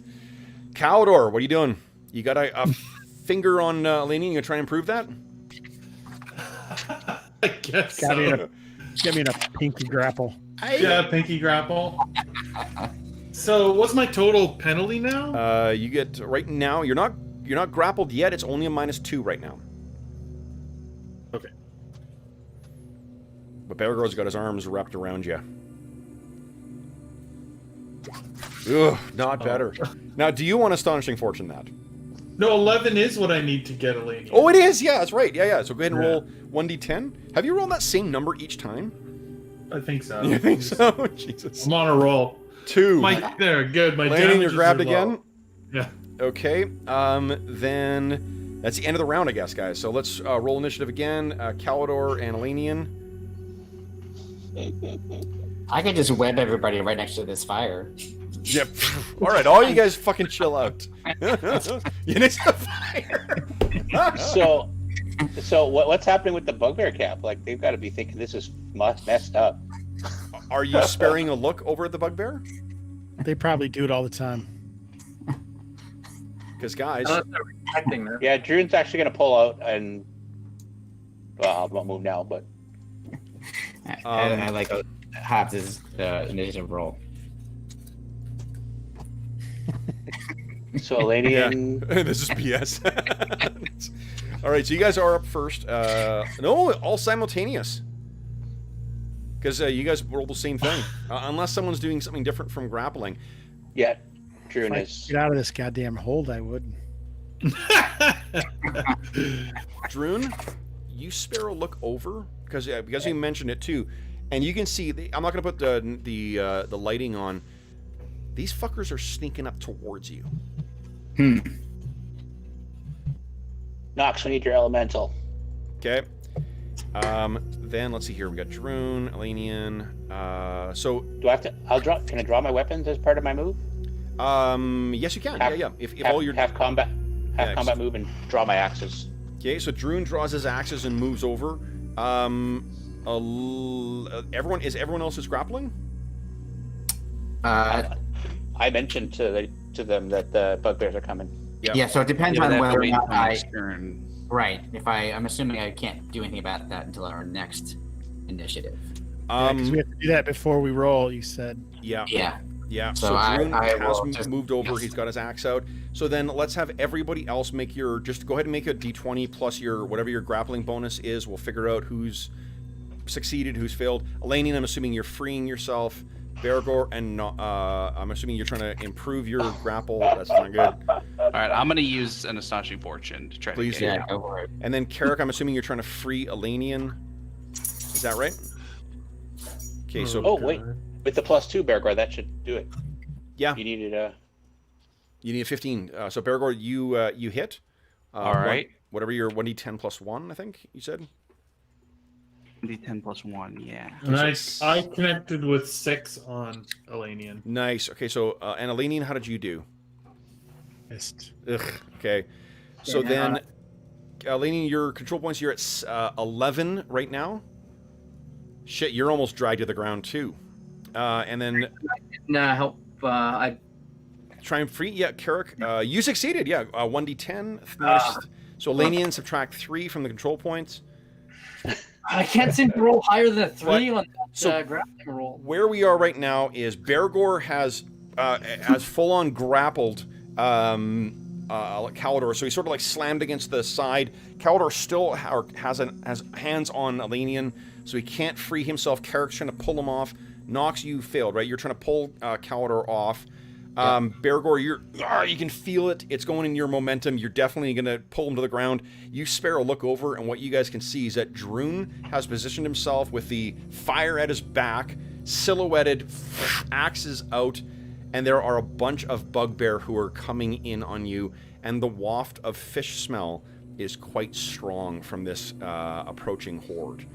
Calidor, what are you doing? You got a finger on Elanion. You gonna try and improve that? I guess Got me in so. a, get me in a pinky grapple. Yeah, pinky grapple. So what's my total penalty now? You get right now. You're not grappled yet. It's only a -2 right now. Okay. But Bergour's got his arms wrapped around you. Ugh, not better. Now, do you want Astonishing Fortune that? No, 11 is what I need to get Elanion. Oh, it is. Yeah, that's right. Yeah. So go ahead and roll 1d10. Have you rolled that same number each time? I think so. You think so? Jesus. I'm on a roll. 2. There, good. My Landing, damages you're grabbed are low. again. Yeah. Okay. Then that's the end of the round, I guess, guys. So let's roll initiative again. Calidor and Elanion. I could just web everybody right next to this fire. Yep. All right, all you guys fucking chill out. You next to fire. So what's happening with the bugbear cap? Like, they've got to be thinking this is messed up. Are you sparing a look over at the bugbear? They probably do it all the time. Because guys, Protecting them. Yeah, Druin's actually going to pull out and... Well, I won't move now, but... I like Hobbs' initiative roll. So Elanion... this is BS. All right, so you guys are up first. No, all simultaneous. Because you guys roll the same thing, unless someone's doing something different from grappling. Yeah, Druin If I is... could get out of this goddamn hold, I would. Druin, you spare a look over because you mentioned it too, and you can see. I'm not going to put the lighting on. These fuckers are sneaking up towards you. Knox, we need your elemental. Okay. Then let's see here. We got Druin, Elanion. So Do I have to... Can I draw my weapons as part of my move? yes, you can. Have- Yeah. If Have, all your have combat move and draw my axes. okay, so Druin draws his axes and moves over. Everyone else is grappling? I mentioned to them that the bugbears are coming. Yeah, so it depends Yeah, on that whether or wait not for next turn. Right. I'm assuming I can't do anything about that until our next initiative. Because we have to do that before we roll, you said. Yeah. Yeah. So So Druin I has will just- moved over. yes. He's got his axe out. So then let's have everybody else make just go ahead and make a d20 plus your whatever your grappling bonus is. We'll figure out who's succeeded, who's failed. Elanion, I'm assuming you're freeing yourself. Bergour, and I'm assuming you're trying to improve your grapple. That's not good. All right, I'm gonna use an astonishing fortune to try Please to get Yeah, go for it. And then Carrick, I'm assuming you're trying to free Elanion. Is that right? Okay, so Oh, wait. With the +2, Bergour, that should do it. yeah, You needed a... you need a 15. So Bergour, you hit. All right. Whatever your 1d10 plus 1, I think you said. D10 plus 1, yeah. And I connected with 6 on Elanion. Nice. Okay, so and Elanion, how did you do? Missed. Ugh. Okay. So Yeah. then, Elanion, your control points, you're at 11 right now. Shit, you're almost dragged to the ground too. And then Help. I try and free. Yeah, Carrick, you succeeded. Yeah, 1d10. So Elanion, subtract 3 from the control points. can't seem to roll higher than a 3 on that So- grappling roll. Where we are right now is Bergour has full on grappled Calidor, so he's sort of like slammed against the side. Calidor still has hands on Elanion, so he can't free himself. Carrick's trying to pull him off. Knox, you failed, right? You're trying to pull Calidor off. Bergour, you can feel it. It's going in your momentum. You're definitely going to pull him to the ground. You spare a look over, and what you guys can see is that Druin has positioned himself with the fire at his back, silhouetted, axes out, and there are a bunch of bugbear who are coming in on you, and the waft of fish smell is quite strong from this approaching horde.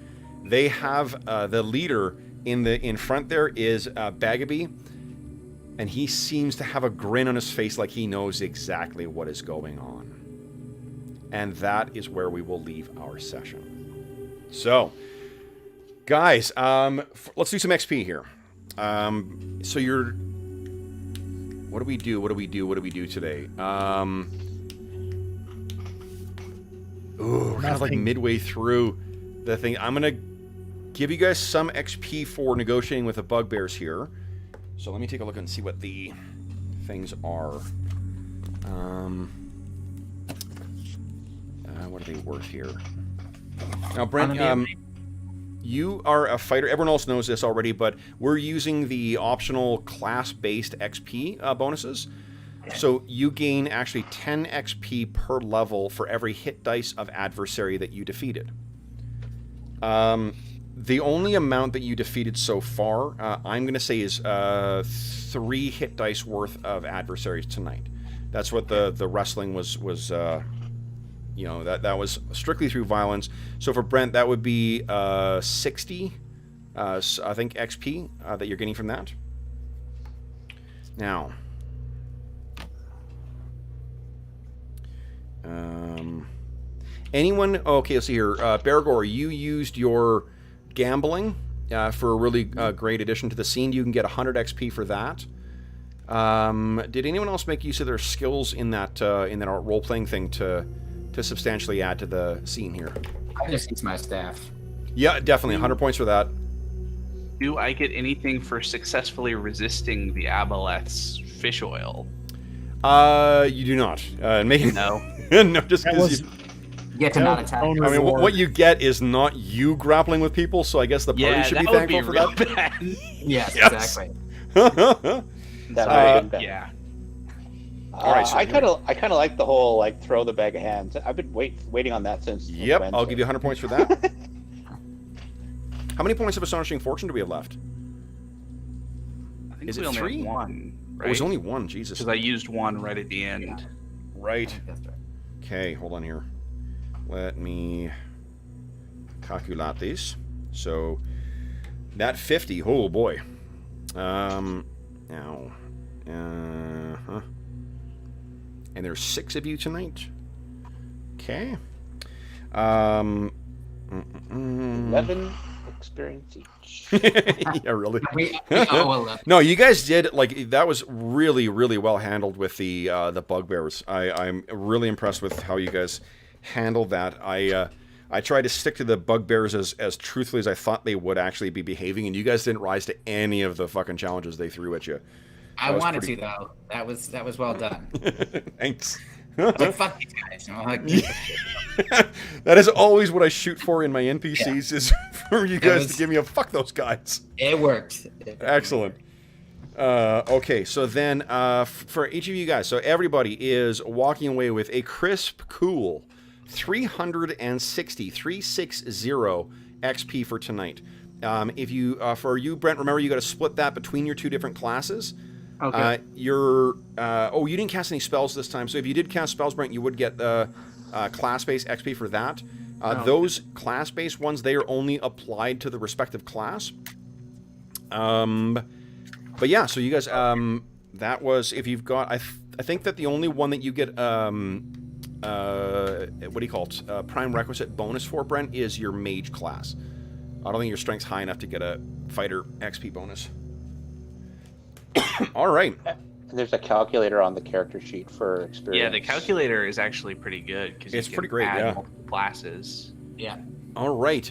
They have the leader in front there is Bagaby, and he seems to have a grin on his face like he knows exactly what is going on. And that is where we will leave our session. So, guys, let's do some XP here. So you're... What do we do today? We're kind of like midway through the thing. I'm going to give you guys some XP for negotiating with the bugbears here. So let me take a look and see what the things are. What are they worth here? Now, Brent, you are a fighter. Everyone else knows this already, but we're using the optional class-based XP bonuses. So you gain actually 10 XP per level for every hit dice of adversary that you defeated. The only amount that you defeated so far, I'm going to say, is 3 hit dice worth of adversaries tonight. That's what the wrestling was. You know, that was strictly through violence. So for Brent, that would be 60, I think, XP that you're getting from that. Now, anyone? Okay, let's see here. Bergour, you used your gambling for a really great addition to the scene. You can get 100 XP for that. Did anyone else make use of their skills in that role-playing thing to substantially add to the scene here? I just use my staff. Yeah, definitely 100 points for that. Do I get anything for successfully resisting the aboleth's fish oil? You do not. Maybe No. no, just because you. You get to not attack. I mean, what you get is not you grappling with people, so I guess the party should be thankful for that. Bad. Yes, Yes. exactly. That would have been bad. Yeah. All right, so I kind of like the whole like throw the bag of hands. I've been waiting on that since. Yep, Wednesday. I'll give you 100 points for that. How many points of Astonishing Fortune do we have left? I think Is we it only three? have one. Oh, it's only one, Jesus. Because I used one right at the end. Right. That's right. Okay, hold on here. Let me calculate this. So, that 50, oh boy. Now. And there's 6 of you tonight. Okay. 11 experience each. Yeah, really. We owe 11. No, you guys did, like, that was really, really well handled with the bugbears. I'm really impressed with how you guys handled that. I tried to stick to the bugbears as truthfully as I thought they would actually be behaving, and you guys didn't rise to any of the fucking challenges they threw at you. I wanted to though. That was well done. Thanks. Like, fuck these guys. You know, like, That is always what I shoot for in my NPCs, is for you guys to give me a fuck those guys. it worked. Excellent. Okay, so then for each of you guys, so everybody is walking away with a crisp, cool 360 XP for tonight. If you for you, Brent, remember you got to split that between your 2 different classes. Okay. You didn't cast any spells this time, so if you did cast spells, Brent, you would get class-based XP for that. Those class-based ones, they are only applied to the respective class. But yeah, so you guys, that was, if you've got, I think that the only one that you get, what do you call it, prime requisite bonus for, Brent, is your mage class. I don't think your strength's high enough to get a fighter XP bonus. All right. And there's a calculator on the character sheet for experience. Yeah, the calculator is actually pretty good because It's pretty great, add yeah. multiple classes. Yeah. All right.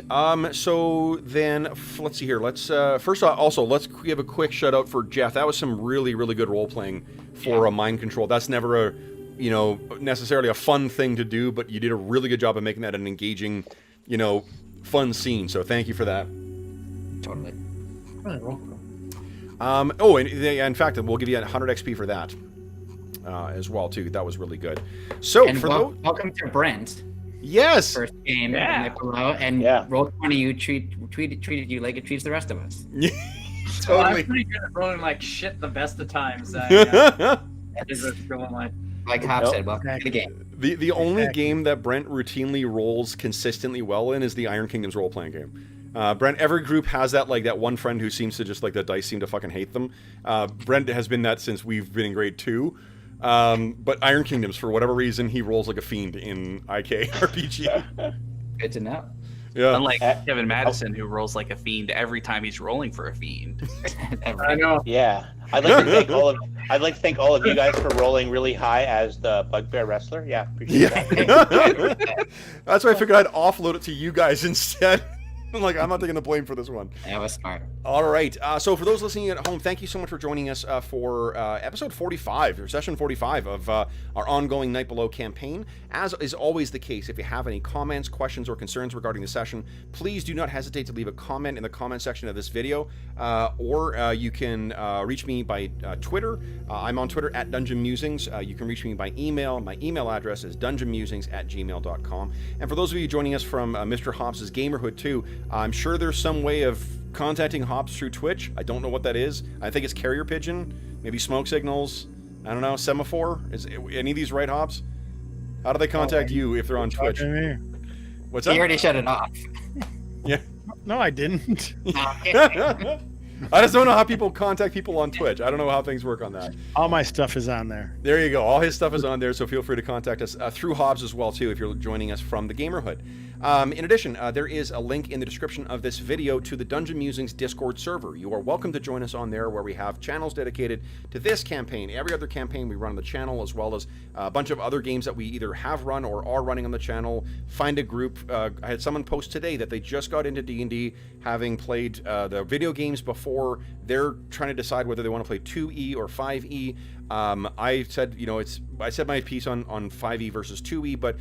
So then, let's see here. Let's first off, also let's give a quick shout out for Jeff. That was some really, really good role playing for a mind control. That's never a, necessarily a fun thing to do, but you did a really good job of making that an engaging, fun scene. So thank you for that. Totally. Oh, you're welcome. In fact, we'll give you 100 XP for that as well too. That was really good. So And for welcome to Brent. yes, First game Yeah. in Below, and Yeah. Roll20 you treated you like it treats the rest of us. Well, totally. I'm pretty good at rolling like shit the best of times. I just go on my. Like Hobbs Nope. said, welcome to the game. The only Exactly. game that Brent routinely rolls consistently well in is the Iron Kingdoms role playing game. Brent, every group has that one friend who seems to just, like, the dice seem to fucking hate them. Brent has been that since we've been in grade 2. But Iron Kingdoms, for whatever reason, he rolls like a fiend in IK RPG. Good to know. Yeah. Unlike Kevin Madison, who rolls like a fiend every time he's rolling for a fiend. I know. Yeah, I'd like to thank all of you guys for rolling really high as the bugbear wrestler. Yeah, appreciate that. That's why I figured I'd offload it to you guys instead. I'm like, I'm not taking the blame for this one. That was smart. All right. So for those listening at home, thank you so much for joining us for episode 45, or session 45 of our ongoing Night Below campaign. As is always the case, if you have any comments, questions, or concerns regarding the session, please do not hesitate to leave a comment in the comment section of this video, or you can reach me by Twitter. I'm on Twitter at Dungeon Musings. You can reach me by email. My email address is dungeonmusings@gmail.com. And for those of you joining us from Mr. Hobbs' Gamerhood too, I'm sure there's some way of contacting Hobbs through Twitch. I don't know what that is. I think it's carrier pigeon, maybe smoke signals. I don't know, semaphore? Is any of these right, Hobbs? How do they contact you if they're on Twitch? What's He up? already shut it off. Yeah. No, I didn't. I just don't know how people contact people on Twitch. I don't know how things work on that. All my stuff is on there. There you go. All his stuff is on there, so feel free to contact us through Hobbs as well, too, if you're joining us from the Gamerhood. In addition, there is a link in the description of this video to the Dungeon Musings Discord server. You are welcome to join us on there, where we have channels dedicated to this campaign, every other campaign we run on the channel, as well as a bunch of other games that we either have run or are running on the channel. Find a group. I had someone post today that they just got into D&D, having played the video games before. They're trying to decide whether they want to play 2E or 5E. I said, I said my piece on 5E versus 2E, but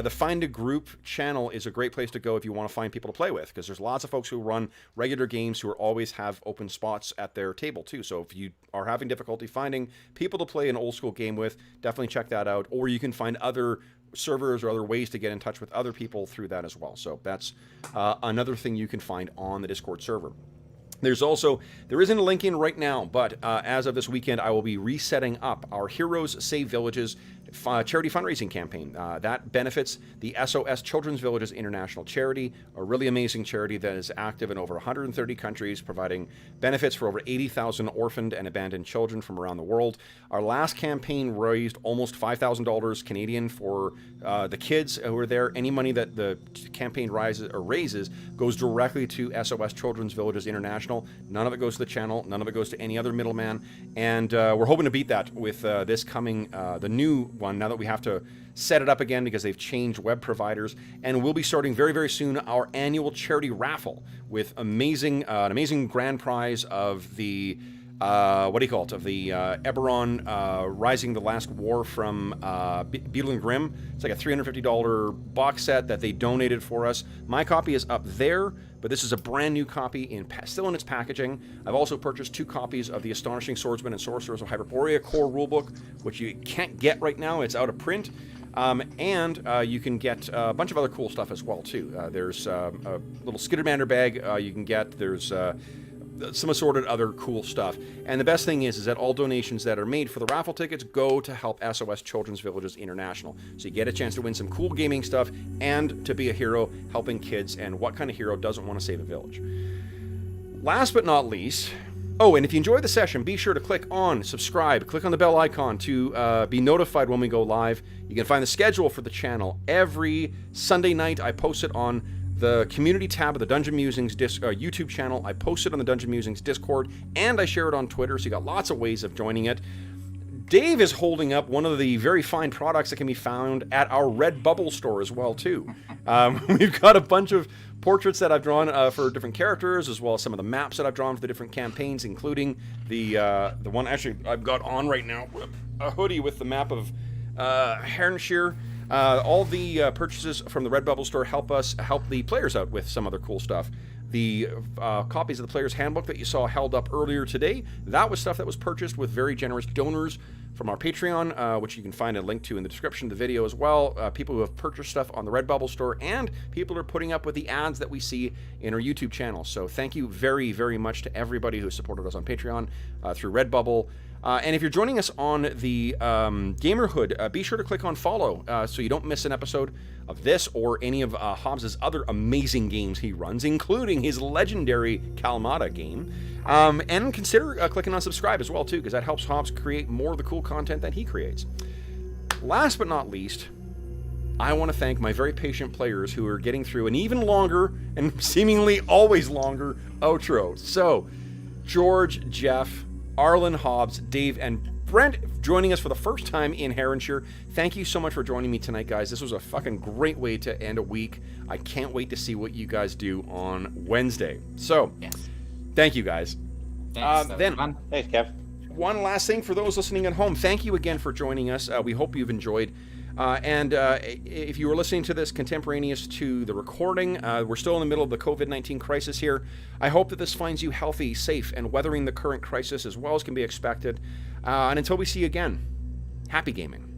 the Find a Group channel is a great place to go if you want to find people to play with, because there's lots of folks who run regular games who always have open spots at their table too. So if you are having difficulty finding people to play an old school game with, definitely check that out. Or you can find other servers or other ways to get in touch with other people through that as well. So that's another thing you can find on the Discord server. There isn't a link in right now, but as of this weekend, I will be resetting up our Heroes Save Villages charity fundraising campaign. That benefits the SOS Children's Villages International Charity, a really amazing charity that is active in over 130 countries, providing benefits for over 80,000 orphaned and abandoned children from around the world. Our last campaign raised almost $5,000 Canadian for the kids who are there. Any money that the campaign raises goes directly to SOS Children's Villages International. None of it goes to the channel. None of it goes to any other middleman. And we're hoping to beat that with this coming, the new one, now that we have to set it up again because they've changed web providers. And we'll be starting very, very soon our annual charity raffle with an amazing grand prize of the of the Eberron Rising the Last War from Beetle and Grimm. It's like a $350 box set that they donated for us. My copy is up there, but this is a brand new copy, still in its packaging. I've also purchased 2 copies of the Astonishing Swordsmen and Sorcerers of Hyperborea core rulebook, which you can't get right now. It's out of print. And you can get a bunch of other cool stuff as well, too. There's a little Skittermander bag you can get. There's some assorted other cool stuff. And the best thing is that all donations that are made for the raffle tickets go to help SOS Children's Villages International. So you get a chance to win some cool gaming stuff and to be a hero helping kids. And what kind of hero doesn't want to save a village? Last but not least, and if you enjoyed the session, be sure to click on subscribe, click on the bell icon to be notified when we go live. You can find the schedule for the channel every Sunday night. I post it on the community tab of the Dungeon Musings YouTube channel. I post it on the Dungeon Musings Discord, and I share it on Twitter, so you got lots of ways of joining it. Dave is holding up one of the very fine products that can be found at our Redbubble store as well, too. We've got a bunch of portraits that I've drawn for different characters, as well as some of the maps that I've drawn for the different campaigns, including the one actually I've got on right now, a hoodie with the map of Heronshire. All the purchases from the Redbubble store help the players out with some other cool stuff. The copies of the Player's Handbook that you saw held up earlier today, that was stuff that was purchased with very generous donors from our Patreon, which you can find a link to in the description of the video as well. People who have purchased stuff on the Redbubble store, and people who are putting up with the ads that we see in our YouTube channel. So thank you very, very much to everybody who supported us on Patreon through Redbubble. And if you're joining us on the Gamerhood, be sure to click on follow so you don't miss an episode of this or any of Hobbs' other amazing games he runs, including his legendary Kalmata game. And consider clicking on subscribe as well, too, because that helps Hobbs create more of the cool content that he creates. Last but not least, I want to thank my very patient players who are getting through an even longer and seemingly always longer outro. So, George, Jeff, Arlen, Hobbs, Dave, and Brent joining us for the first time in Heronshire. Thank you so much for joining me tonight, guys. This was a fucking great way to end a week. I can't wait to see what you guys do on Wednesday. So, yes. Thank you, guys. Thanks. Thanks, Kev. One last thing for those listening at home. Thank you again for joining us. We hope you've enjoyed. And if you were listening to this contemporaneous to the recording, we're still in the middle of the COVID-19 crisis here. I hope that this finds you healthy, safe, and weathering the current crisis as well as can be expected. And until we see you again, happy gaming.